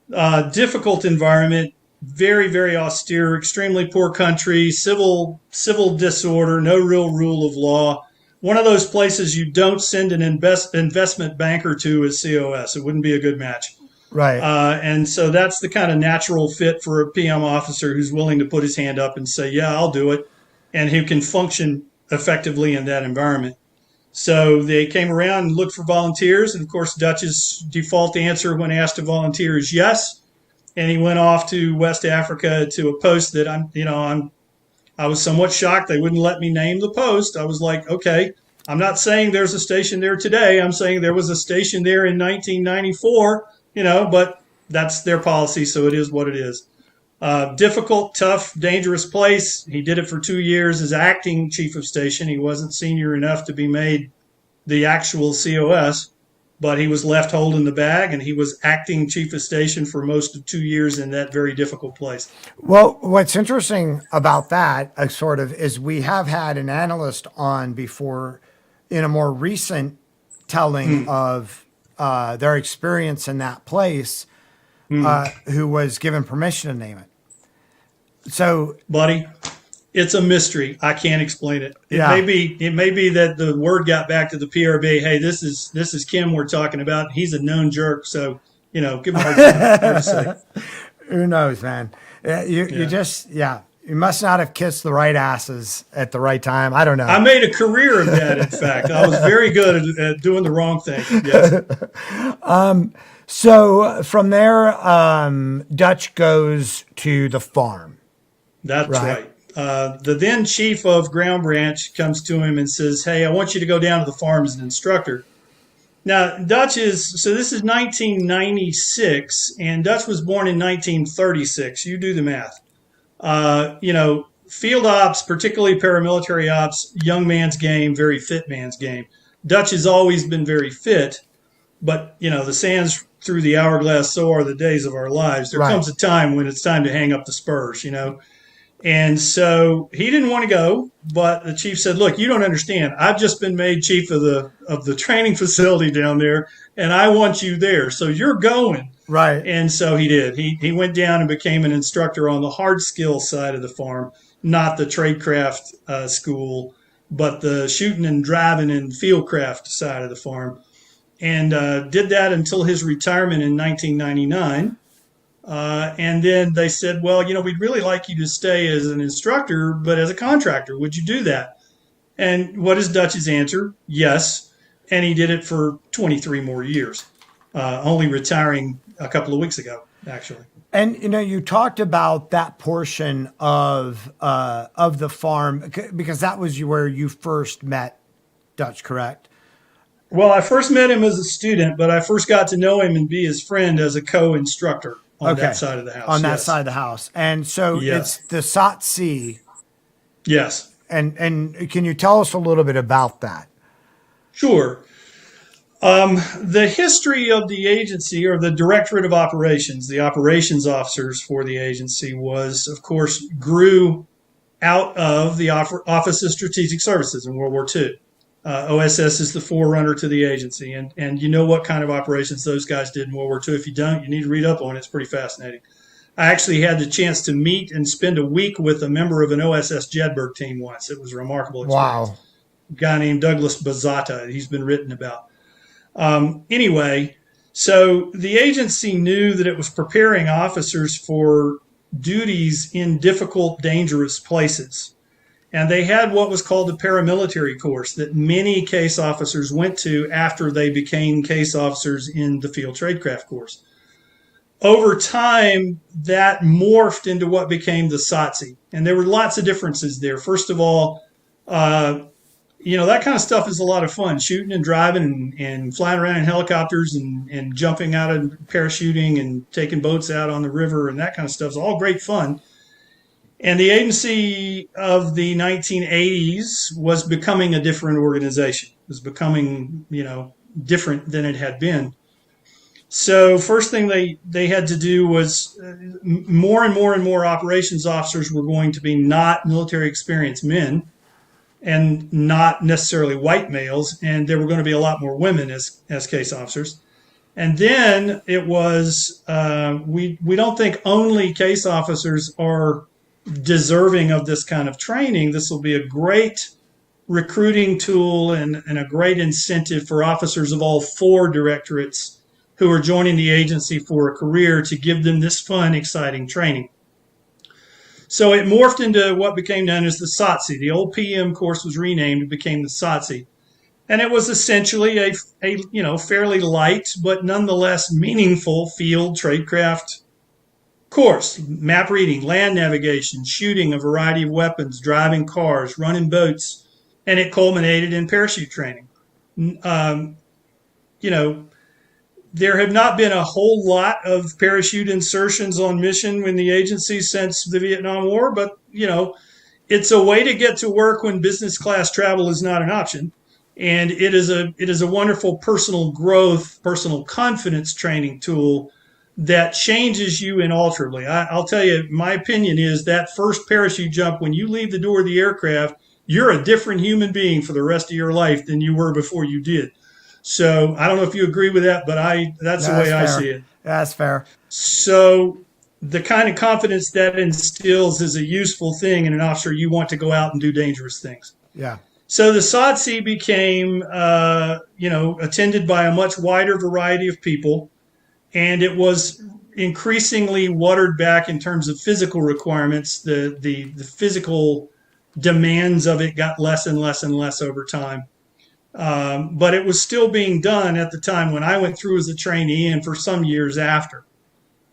difficult environment, very, very austere, extremely poor country, civil disorder, no real rule of law. One of those places you don't send an investment banker to as COS. It wouldn't be a good match. Right. And so that's the kind of natural fit for a PM officer who's willing to put his hand up and say, yeah, I'll do it, and who can function effectively in that environment. So they came around and looked for volunteers. And of course, Dutch's default answer when asked to volunteer is yes. And he went off to West Africa to a post that I was somewhat shocked they wouldn't let me name the post. I was like, okay, I'm not saying there's a station there today. I'm saying there was a station there in 1994, but that's their policy, so it is what it is. Difficult, tough, dangerous place. He did it for 2 years as acting chief of station. He wasn't senior enough to be made the actual COS, but he was left holding the bag, and he was acting chief of station for most of 2 years in that very difficult place. Well, what's interesting about that, sort of, is we have had an analyst on before in a more recent telling of their experience in that place, who was given permission to name it. So, Buddy, it's a mystery. I can't explain it. It Yeah. may be that the word got back to the PRB. Hey, this is Kim we're talking about. He's a known jerk, so give him a hard time. Hard to say. who knows, man? You must not have kissed the right asses at the right time. I don't know. I made a career of that. In fact, I was very good at doing the wrong thing. Yes. So from there, Dutch goes to the farm. That's Right. right. The then chief of Ground Branch comes to him and says, hey, I want you to go down to the farm as an instructor. Now, this is 1996, and Dutch was born in 1936. You do the math. Field ops, particularly paramilitary ops, young man's game, very fit man's game. Dutch has always been very fit, but, the sands through the hourglass, so are the days of our lives. There Right. comes a time when it's time to hang up the spurs, And so he didn't want to go, but the chief said, look, you don't understand. I've just been made chief of the training facility down there, and I want you there. So you're going. Right. And so he did. He went down and became an instructor on the hard skill side of the farm, not the tradecraft school, but the shooting and driving and fieldcraft side of the farm. And did that until his retirement in 1999. And then they said, well, we'd really like you to stay as an instructor, but as a contractor, would you do that? And what is Dutch's answer? Yes. And he did it for 23 more years, only retiring a couple of weeks ago, actually. And you talked about that portion of the farm because that was where you first met Dutch, correct? Well, I first met him as a student, but I first got to know him and be his friend as a co-instructor on that side of the house. On that yes. side of the house. And so Yes. it's the SOTC. Yes. And can you tell us a little bit about that? Sure. The history of the agency, or the Directorate of Operations, the operations officers for the agency, grew out of the Office of Strategic Services in World War II. OSS is the forerunner to the agency, and you know what kind of operations those guys did in World War II. If you don't, you need to read up on it. It's pretty fascinating. I actually had the chance to meet and spend a week with a member of an OSS Jedburgh team once. It was a remarkable experience. Wow. A guy named Douglas Bazata. He's been written about. Anyway, so the agency knew that it was preparing officers for duties in difficult, dangerous places. And they had what was called the paramilitary course that many case officers went to after they became case officers in the field tradecraft course. Over time, that morphed into what became the SOTC. And there were lots of differences there. First of all, that kind of stuff is a lot of fun, shooting and driving and flying around in helicopters and jumping out and parachuting and taking boats out on the river and that kind of stuff is all great fun. And the agency of the 1980s was becoming a different organization. It was becoming, different than it had been. So first thing they had to do was more and more operations officers were going to be not military experienced men and not necessarily white males, and there were going to be a lot more women as case officers. And then it was, we don't think only case officers are deserving of this kind of training. This will be a great recruiting tool and a great incentive for officers of all four directorates who are joining the agency for a career to give them this fun, exciting training. So it morphed into what became known as the SOTC. The old PM course was renamed and became the SOTC. And it was essentially a fairly light but nonetheless meaningful field tradecraft course. Map reading, land navigation, shooting a variety of weapons, driving cars, running boats, and it culminated in parachute training. There have not been a whole lot of parachute insertions on mission in the agency since the Vietnam War, but it's a way to get to work when business class travel is not an option. And it is a wonderful personal growth, personal confidence training tool that changes you inalterably. I'll tell you, my opinion is that first parachute jump, when you leave the door of the aircraft, you're a different human being for the rest of your life than you were before you did. So I don't know if you agree with that, but that's the way I see it. That's fair. So the kind of confidence that instills is a useful thing in an officer. You want to go out and do dangerous things. Yeah. So the SOTC became, attended by a much wider variety of people, and it was increasingly watered back in terms of physical requirements. The physical demands of it got less and less and less over time. But it was still being done at the time when I went through as a trainee and for some years after.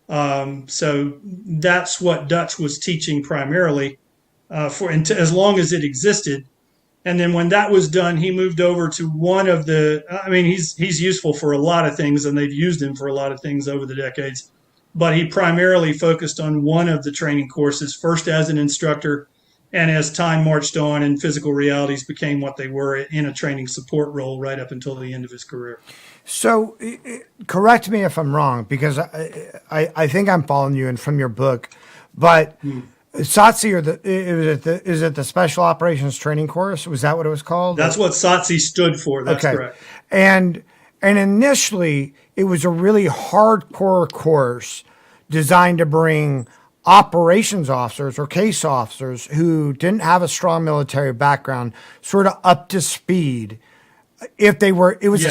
So that's what Dutch was teaching primarily as long as it existed. And then when that was done, he moved over to one of he's useful for a lot of things, and they've used him for a lot of things over the decades. But he primarily focused on one of the training courses, first as an instructor, and as time marched on and physical realities became what they were, in a training support role right up until the end of his career. So correct me if I'm wrong, because I think I'm following you and from your book, but SOTC, is it the Special Operations Training Course? Was that what it was called? That's what SOTC stood for. That's correct. And initially, it was a really hardcore course designed to bring operations officers or case officers who didn't have a strong military background sort of up to speed. If they were, it was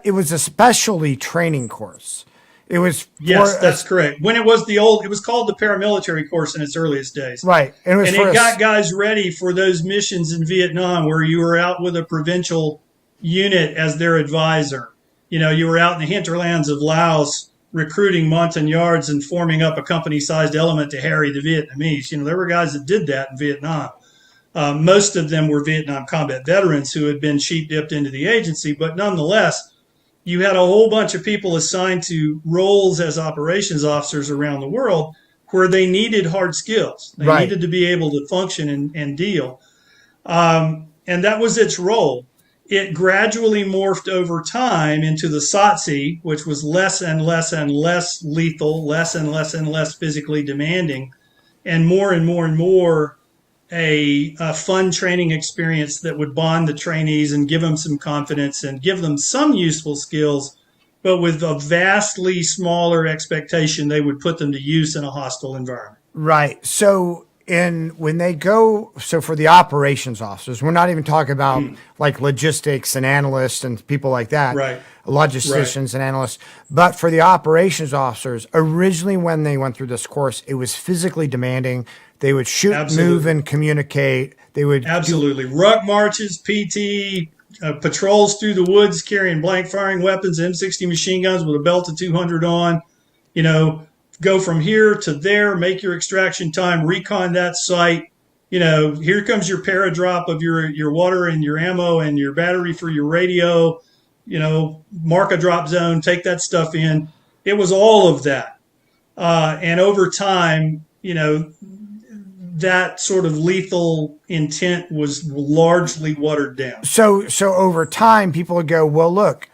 it was a specialty training course. It was that's correct. When it was it was called the Paramilitary course in its earliest days. Right. And it got guys ready for those missions in Vietnam where you were out with a provincial unit as their advisor. You were out in the hinterlands of Laos recruiting Montagnards and forming up a company-sized element to harry the Vietnamese. There were guys that did that in Vietnam. Most of them were Vietnam combat veterans who had been sheep-dipped into the agency, but nonetheless, you had a whole bunch of people assigned to roles as operations officers around the world where they needed hard skills. They needed to be able to function and deal. And that was its role. It gradually morphed over time into the SOTC, which was less and less and less lethal, less and less and less physically demanding, and more and more a fun training experience that would bond the trainees and give them some confidence and give them some useful skills, but with a vastly smaller expectation they would put them to use in a hostile environment. Right. So for the operations officers, we're not even talking about like logistics and analysts and people like that. Right. Logisticians and analysts. But for the operations officers, originally when they went through this course, it was physically demanding. They would shoot, move, and communicate. They would ruck marches, PT, patrols through the woods carrying blank firing weapons, M60 machine guns with a belt of 200 on. Go from here to there, make your extraction time, recon that site. Here comes your paradrop of your water and your ammo and your battery for your radio. Mark a drop zone, take that stuff in. It was all of that, and over time, that sort of lethal intent was largely watered down. So over time, people would go, well, look,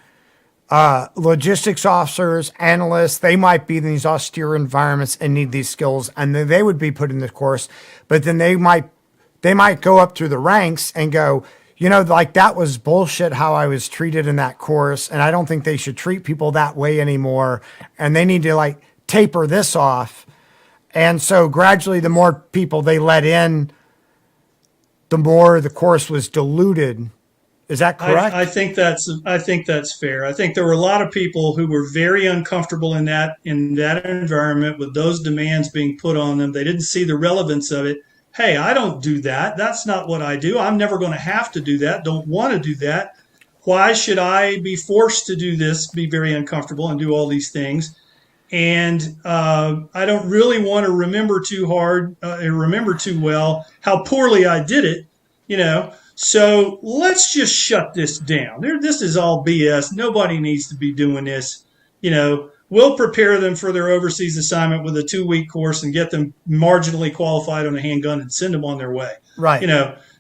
logistics officers, analysts, they might be in these austere environments and need these skills, and then they would be put in the course, but then they might go up through the ranks and go, that was bullshit how I was treated in that course, and I don't think they should treat people that way anymore, and they need to taper this off. And so gradually, the more people they let in, the more the course was diluted. Is that correct? I think that's fair. I think there were a lot of people who were very uncomfortable in that environment with those demands being put on them. They didn't see the relevance of it. Hey, I don't do that. That's not what I do. I'm never going to have to do that. Don't want to do that. Why should I be forced to do this, be very uncomfortable and do all these things? And I don't really want to remember too well how poorly I did it, So let's just shut this down. This is all BS. Nobody needs to be doing this. we'll prepare them for their overseas assignment with a 2-week course and get them marginally qualified on a handgun and send them on their way. Right.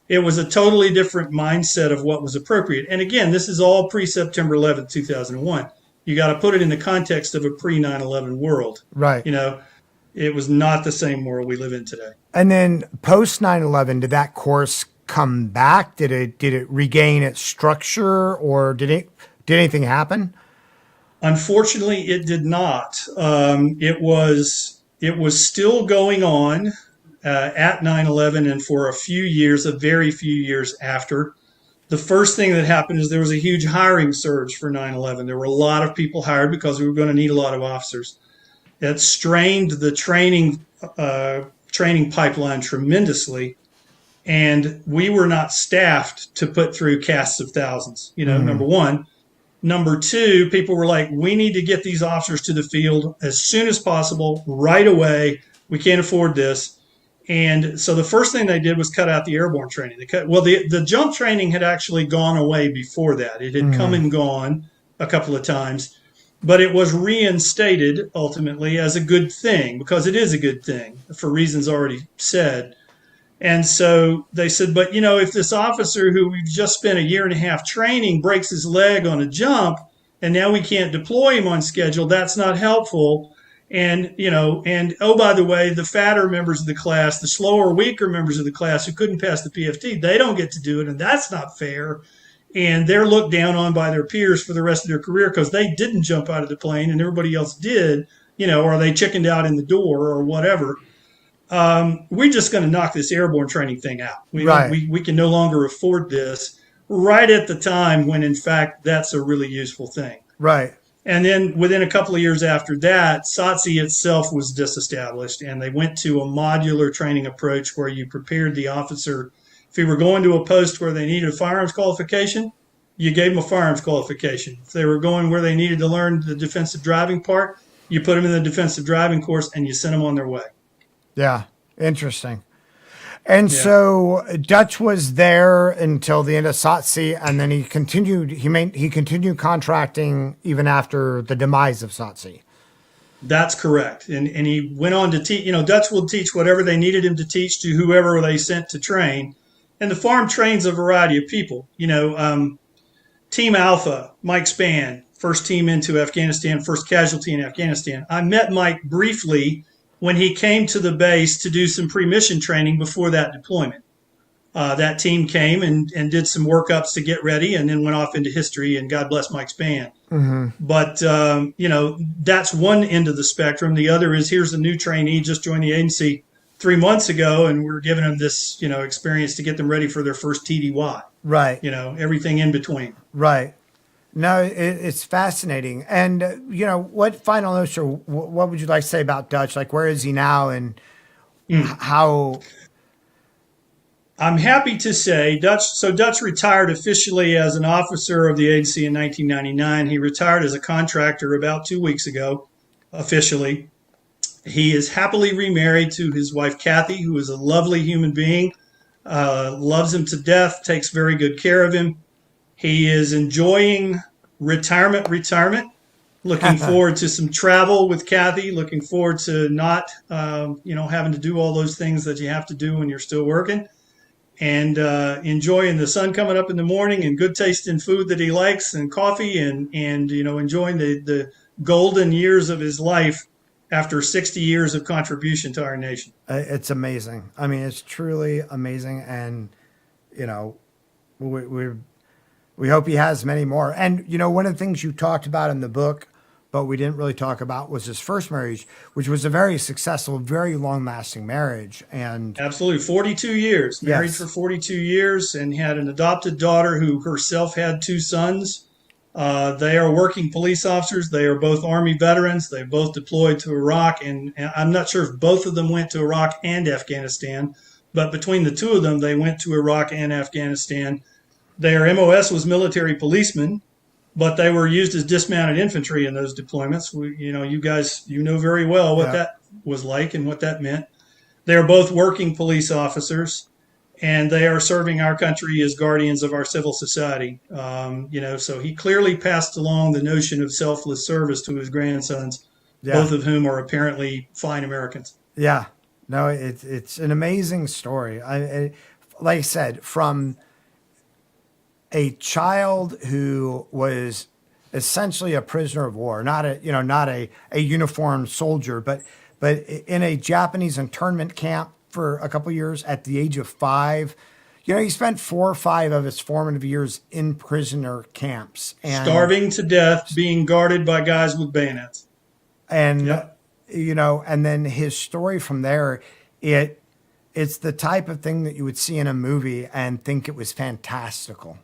It was a totally different mindset of what was appropriate. And again, this is all pre-September 11th, 2001. You got to put it in the context of a pre-9/11 world. Right. It was not the same world we live in today. And then post 9/11, did that course come back? Did it regain its structure, or did anything happen? Unfortunately, it did not. It was still going on at 9/11 and for a very few years after. The first thing that happened is there was a huge hiring surge for 9/11. There were a lot of people hired because we were going to need a lot of officers. It strained the training pipeline tremendously, and we were not staffed to put through casts of thousands. Number one. Number two, people were like, we need to get these officers to the field as soon as possible, right away. We can't afford this. And so the first thing they did was cut out the airborne training. The jump training had actually gone away before that. It had come and gone a couple of times, but it was reinstated ultimately as a good thing, because it is a good thing for reasons already said. And so they said, but if this officer who we've just spent a year and a half training breaks his leg on a jump and now we can't deploy him on schedule, that's not helpful. And, oh, by the way, the fatter members of the class, the slower, weaker members of the class who couldn't pass the PFT, they don't get to do it. And that's not fair. And they're looked down on by their peers for the rest of their career because they didn't jump out of the plane and everybody else did, or they chickened out in the door or whatever. We're just going to knock this airborne training thing out. We can no longer afford this right at the time when, in fact, that's a really useful thing. Right. And then within a couple of years after that, SOTC itself was disestablished, and they went to a modular training approach where you prepared the officer. If he were going to a post where they needed a firearms qualification, you gave them a firearms qualification. If they were going where they needed to learn the defensive driving part, you put them in the defensive driving course and you sent them on their way. Yeah, interesting. And so Dutch was there until the end of SOTC, and then he continued contracting even after the demise of SOTC. That's correct. And he went on to teach, Dutch will teach whatever they needed him to teach to whoever they sent to train. And the farm trains a variety of people. Team Alpha, Mike Spann, first team into Afghanistan, first casualty in Afghanistan. I met Mike briefly when he came to the base to do some pre-mission training before that deployment. That team came and did some workups to get ready and then went off into history, and God bless Mike Spann. Mm-hmm. But, that's one end of the spectrum. The other is, here's a new trainee, just joined the agency 3 months ago, and we're giving them this, experience to get them ready for their first TDY. Right. Everything in between. Right. No, it's fascinating. And, what final notes, or what would you like to say about Dutch? Like, where is he now, and how? I'm happy to say Dutch retired officially as an officer of the agency in 1999. He retired as a contractor about 2 weeks ago, officially. He is happily remarried to his wife, Kathy, who is a lovely human being, loves him to death, takes very good care of him. He is enjoying retirement, looking forward to some travel with Kathy, looking forward to not, having to do all those things that you have to do when you're still working, and enjoying the sun coming up in the morning and good tasting food that he likes and coffee and enjoying the golden years of his life after 60 years of contribution to our nation. It's amazing. I mean, it's truly amazing. And, we hope he has many more. And, one of the things you talked about in the book, but we didn't really talk about, was his first marriage, which was a very successful, very long-lasting marriage. And absolutely, 42 years. Married for 42 years, and had an adopted daughter who herself had 2 sons. They are working police officers. They are both Army veterans. They both deployed to Iraq, and I'm not sure if both of them went to Iraq and Afghanistan, but between the two of them, they went to Iraq and Afghanistan. Their MOS was military policemen, but they were used as dismounted infantry in those deployments. You guys, very well what that was like and what that meant. They're both working police officers, and they are serving our country as guardians of our civil society. So he clearly passed along the notion of selfless service to his grandsons, both of whom are apparently fine Americans. Yeah, no, it's an amazing story. Like I said, from a child who was essentially a prisoner of war, not a uniformed soldier, but in a Japanese internment camp for a couple of years at the age of 5. He spent 4 or 5 of his formative years in prisoner camps, and Starving to death, being guarded by guys with bayonets. and and then his story from there, it's the type of thing that you would see in a movie and think it was fantastical.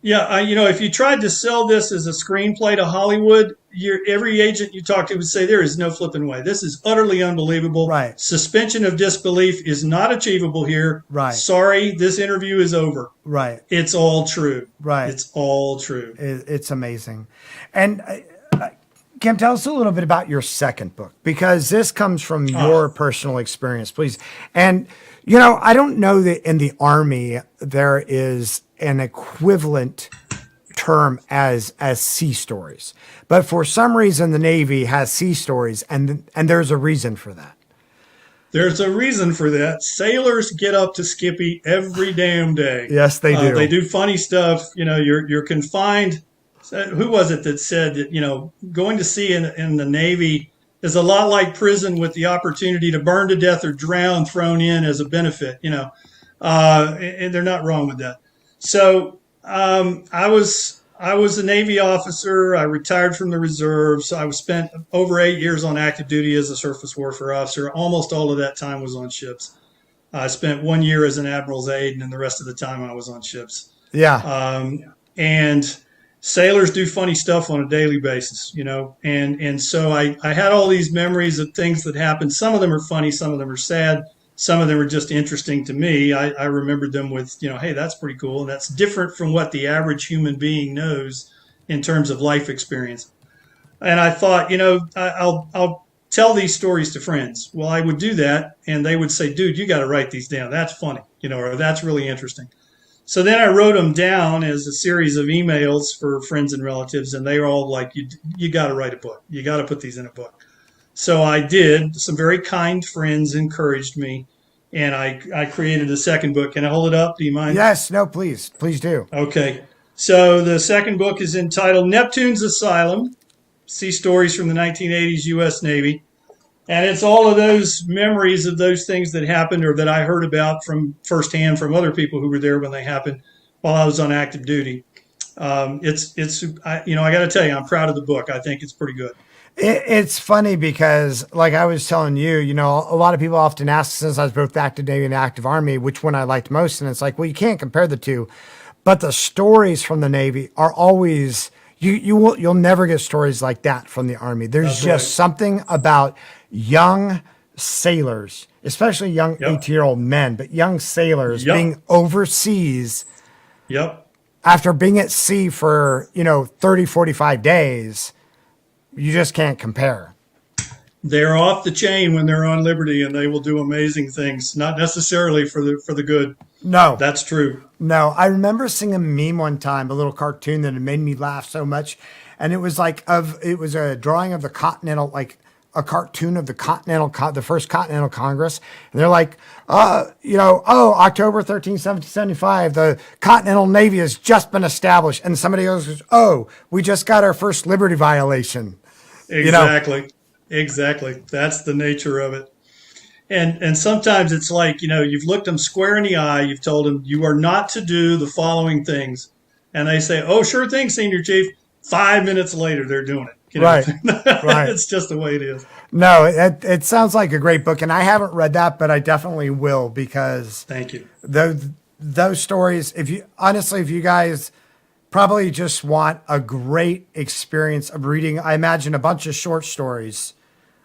Yeah, if you tried to sell this as a screenplay to Hollywood, every agent you talk to would say there is no flipping way. This is utterly unbelievable. Right. Suspension of disbelief is not achievable here. Right. Sorry, this interview is over. Right. It's all true. Right. It's all true. It's amazing. And Kim, tell us a little bit about your second book, because this comes from your personal experience, please. And, I don't know that in the Army there is an equivalent term as sea stories, but for some reason the Navy has sea stories, and there's a reason for that. There's a reason for that. Sailors get up to Skippy every damn day. Yes, they do. They do funny stuff. You're confined. Who was it that said that, going to sea in the Navy is a lot like prison, with the opportunity to burn to death or drown thrown in as a benefit, and they're not wrong with that. So I was a Navy officer. I retired from the reserves. I spent over 8 years on active duty as a surface warfare officer. Almost all of that time was on ships. I spent 1 year as an admiral's aide, and then the rest of the time I was on ships. Yeah. And sailors do funny stuff on a daily basis, and so I had all these memories of things that happened. Some of them are funny, some of them are sad, some of them are just interesting to me. I remembered them with, hey, that's pretty cool, and that's different from what the average human being knows in terms of life experience. And I thought, I'll tell these stories to friends. Well, I would do that, and they would say, dude, you got to write these down. That's funny, or that's really interesting. So then I wrote them down as a series of emails for friends and relatives, and they were all like, you got to write a book. You got to put these in a book. So I did. Some very kind friends encouraged me, and I created a second book. Can I hold it up? Do you mind? Yes. No, please. Please do. Okay. So the second book is entitled Neptune's Asylum, Sea Stories from the 1980s U.S. Navy. And it's all of those memories of those things that happened, or that I heard about from firsthand from other people who were there when they happened while I was on active duty. I got to tell you, I'm proud of the book. I think it's pretty good. It's funny because, like I was telling you, a lot of people often ask, since I was both active Navy and active Army, which one I liked most. And it's like, well, you can't compare the two. But the stories from the Navy are always, you'll never get stories like that from the Army. There's just something about young sailors, especially young 18-year-old men, but young sailors being overseas after being at sea for, 30, 45 days. You just can't compare. They're off the chain when they're on liberty, and they will do amazing things, not necessarily for the good. No. That's true. No, I remember seeing a meme one time, a little cartoon that had made me laugh so much. And it was it was a drawing of the Continental, like a cartoon of the first Continental Congress. And they're like, October 13th, 1775, the Continental Navy has just been established. And somebody goes, we just got our first liberty violation. Exactly. Exactly. That's the nature of it. And sometimes it's like, you've looked them square in the eye. You've told them you are not to do the following things. And they say, oh, sure thing, Senior Chief. 5 minutes later, they're doing it. Right. Right. It's just the way it is. No, it sounds like a great book. And I haven't read that, but I definitely will, because thank you. Those stories, if you guys probably just want a great experience of reading, I imagine, a bunch of short stories.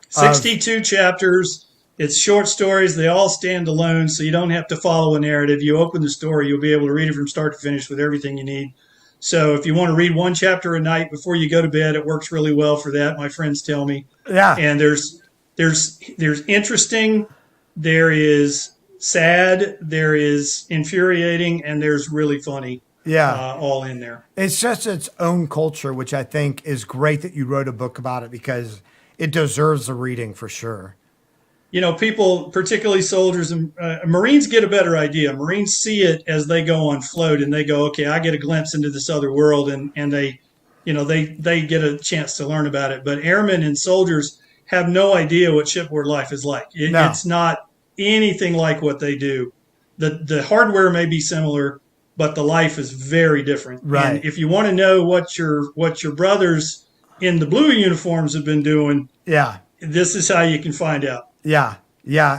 62 chapters. It's short stories. They all stand alone, so you don't have to follow a narrative. You open the story, you'll be able to read it from start to finish with everything you need. So if you want to read one chapter a night before you go to bed, it works really well for that. My friends tell me. Yeah. And there's interesting. There is sad, there is infuriating, and there's really funny. Yeah. All in there. It's just its own culture, which I think is great that you wrote a book about it because it deserves a reading for sure. You know, people, particularly soldiers and Marines, get a better idea. Marines see it as they go on float, and they go, "Okay, I get a glimpse into this other world," and they, you know, they get a chance to learn about it. But airmen and soldiers have no idea what shipboard life is like. It's not anything like what they do. The hardware may be similar, but the life is very different. Right. And if you want to know what your brothers in the blue uniforms have been doing, this is how you can find out. Yeah.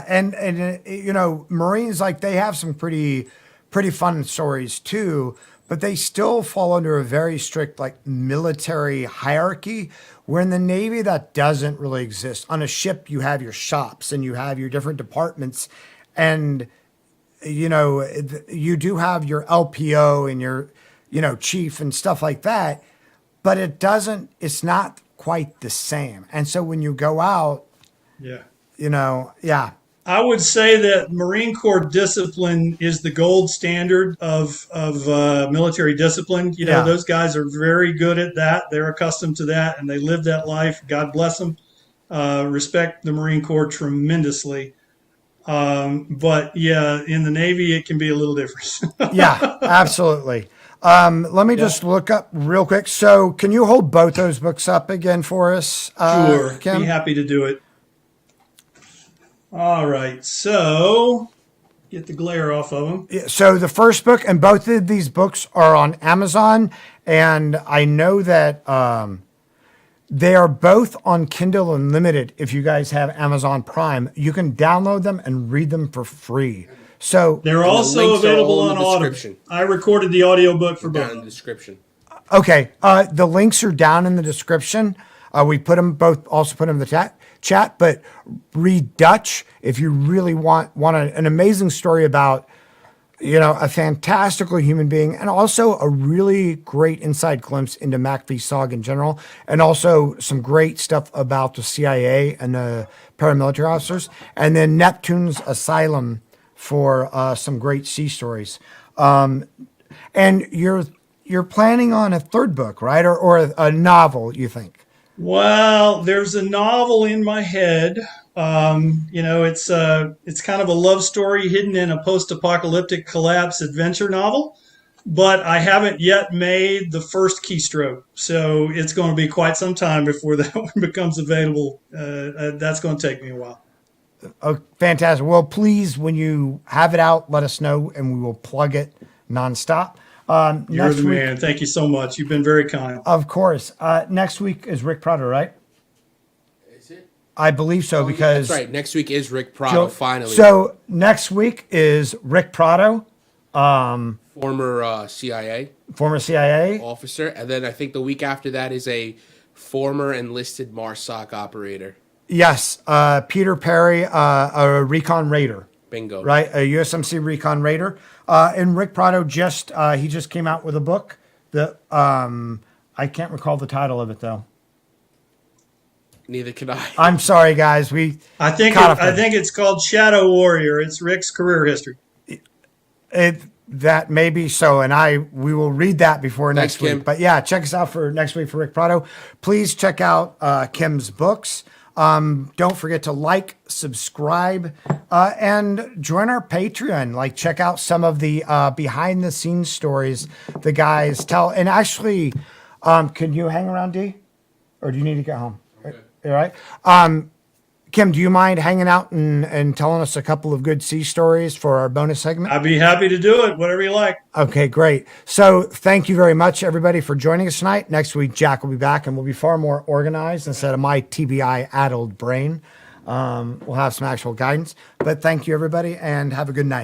And you know, Marines, like, they have some pretty fun stories too, but they still fall under a very strict, like, military hierarchy, where in the Navy that doesn't really exist. On a ship, you have your shops and you have your different departments, and you know, you do have your LPO and your, you know, chief and stuff like that, but it's not quite the same. And so when you go out, you know, I would say that Marine Corps discipline is the gold standard of military discipline. You know, those guys are very good at that. They're accustomed to that, and they live that life. God bless them. Respect the Marine Corps tremendously. But yeah, in the Navy, it can be a little different. Yeah, absolutely. Let me just look up real quick. So can you hold both those books up again for us? Sure. Kim? Be happy to do it. All right. So get the glare off of them. So the first book, and both of these books are on Amazon, and I know that they are both on Kindle Unlimited. If you guys have Amazon Prime, you can download them and read them for free. So they're also available on Audible. I recorded the audiobook for both. In the description. Okay, the links are down in the description. We put them both, also put them in the chat. But read Dutch if you really want an amazing story about, you know, a fantastical human being, and also a really great inside glimpse into MACVSOG in general, and also some great stuff about the CIA and the paramilitary officers, and then Neptune's Asylum for some great sea stories. And you're planning on a third book, right, or a novel, you think? Well, there's a novel in my head. You know, it's kind of a love story hidden in a post-apocalyptic collapse adventure novel, but I haven't yet made the first keystroke. So it's going to be quite some time before that one becomes available. That's going to take me a while. Oh, fantastic. Well, please, when you have it out, let us know, and we will plug it nonstop. You're the man. Thank you so much. You've been very kind. Of course. Next week is Rick Prado, right? Is it? I believe so, because... That's right. Next week is Rick Prado, finally. So next week is Rick Prado. Former CIA. Former CIA. Officer. And then I think the week after that is a former enlisted MACV operator. Yes. Peter Perry, a Recon Raider. Bingo. Right? A USMC Recon Raider. And Rick Prado he just came out with a book that I can't recall the title of it though. Neither can I. I'm sorry, guys. I think it's called Shadow Warrior. It's Rick's career history. That may be so, and we will read that before next week. Kim. But yeah, check us out for next week for Rick Prado. Please check out Kim's books. Don't forget to like, subscribe, and join our Patreon. Like, check out some of the behind the scenes stories the guys tell. And actually, can you hang around, D? Or do you need to get home? Okay. All right. Kim, do you mind hanging out and telling us a couple of good sea stories for our bonus segment? I'd be happy to do it, whatever you like. Okay, great. So thank you very much, everybody, for joining us tonight. Next week, Jack will be back, and we'll be far more organized instead of my TBI-addled brain. We'll have some actual guidance. But thank you, everybody, and have a good night.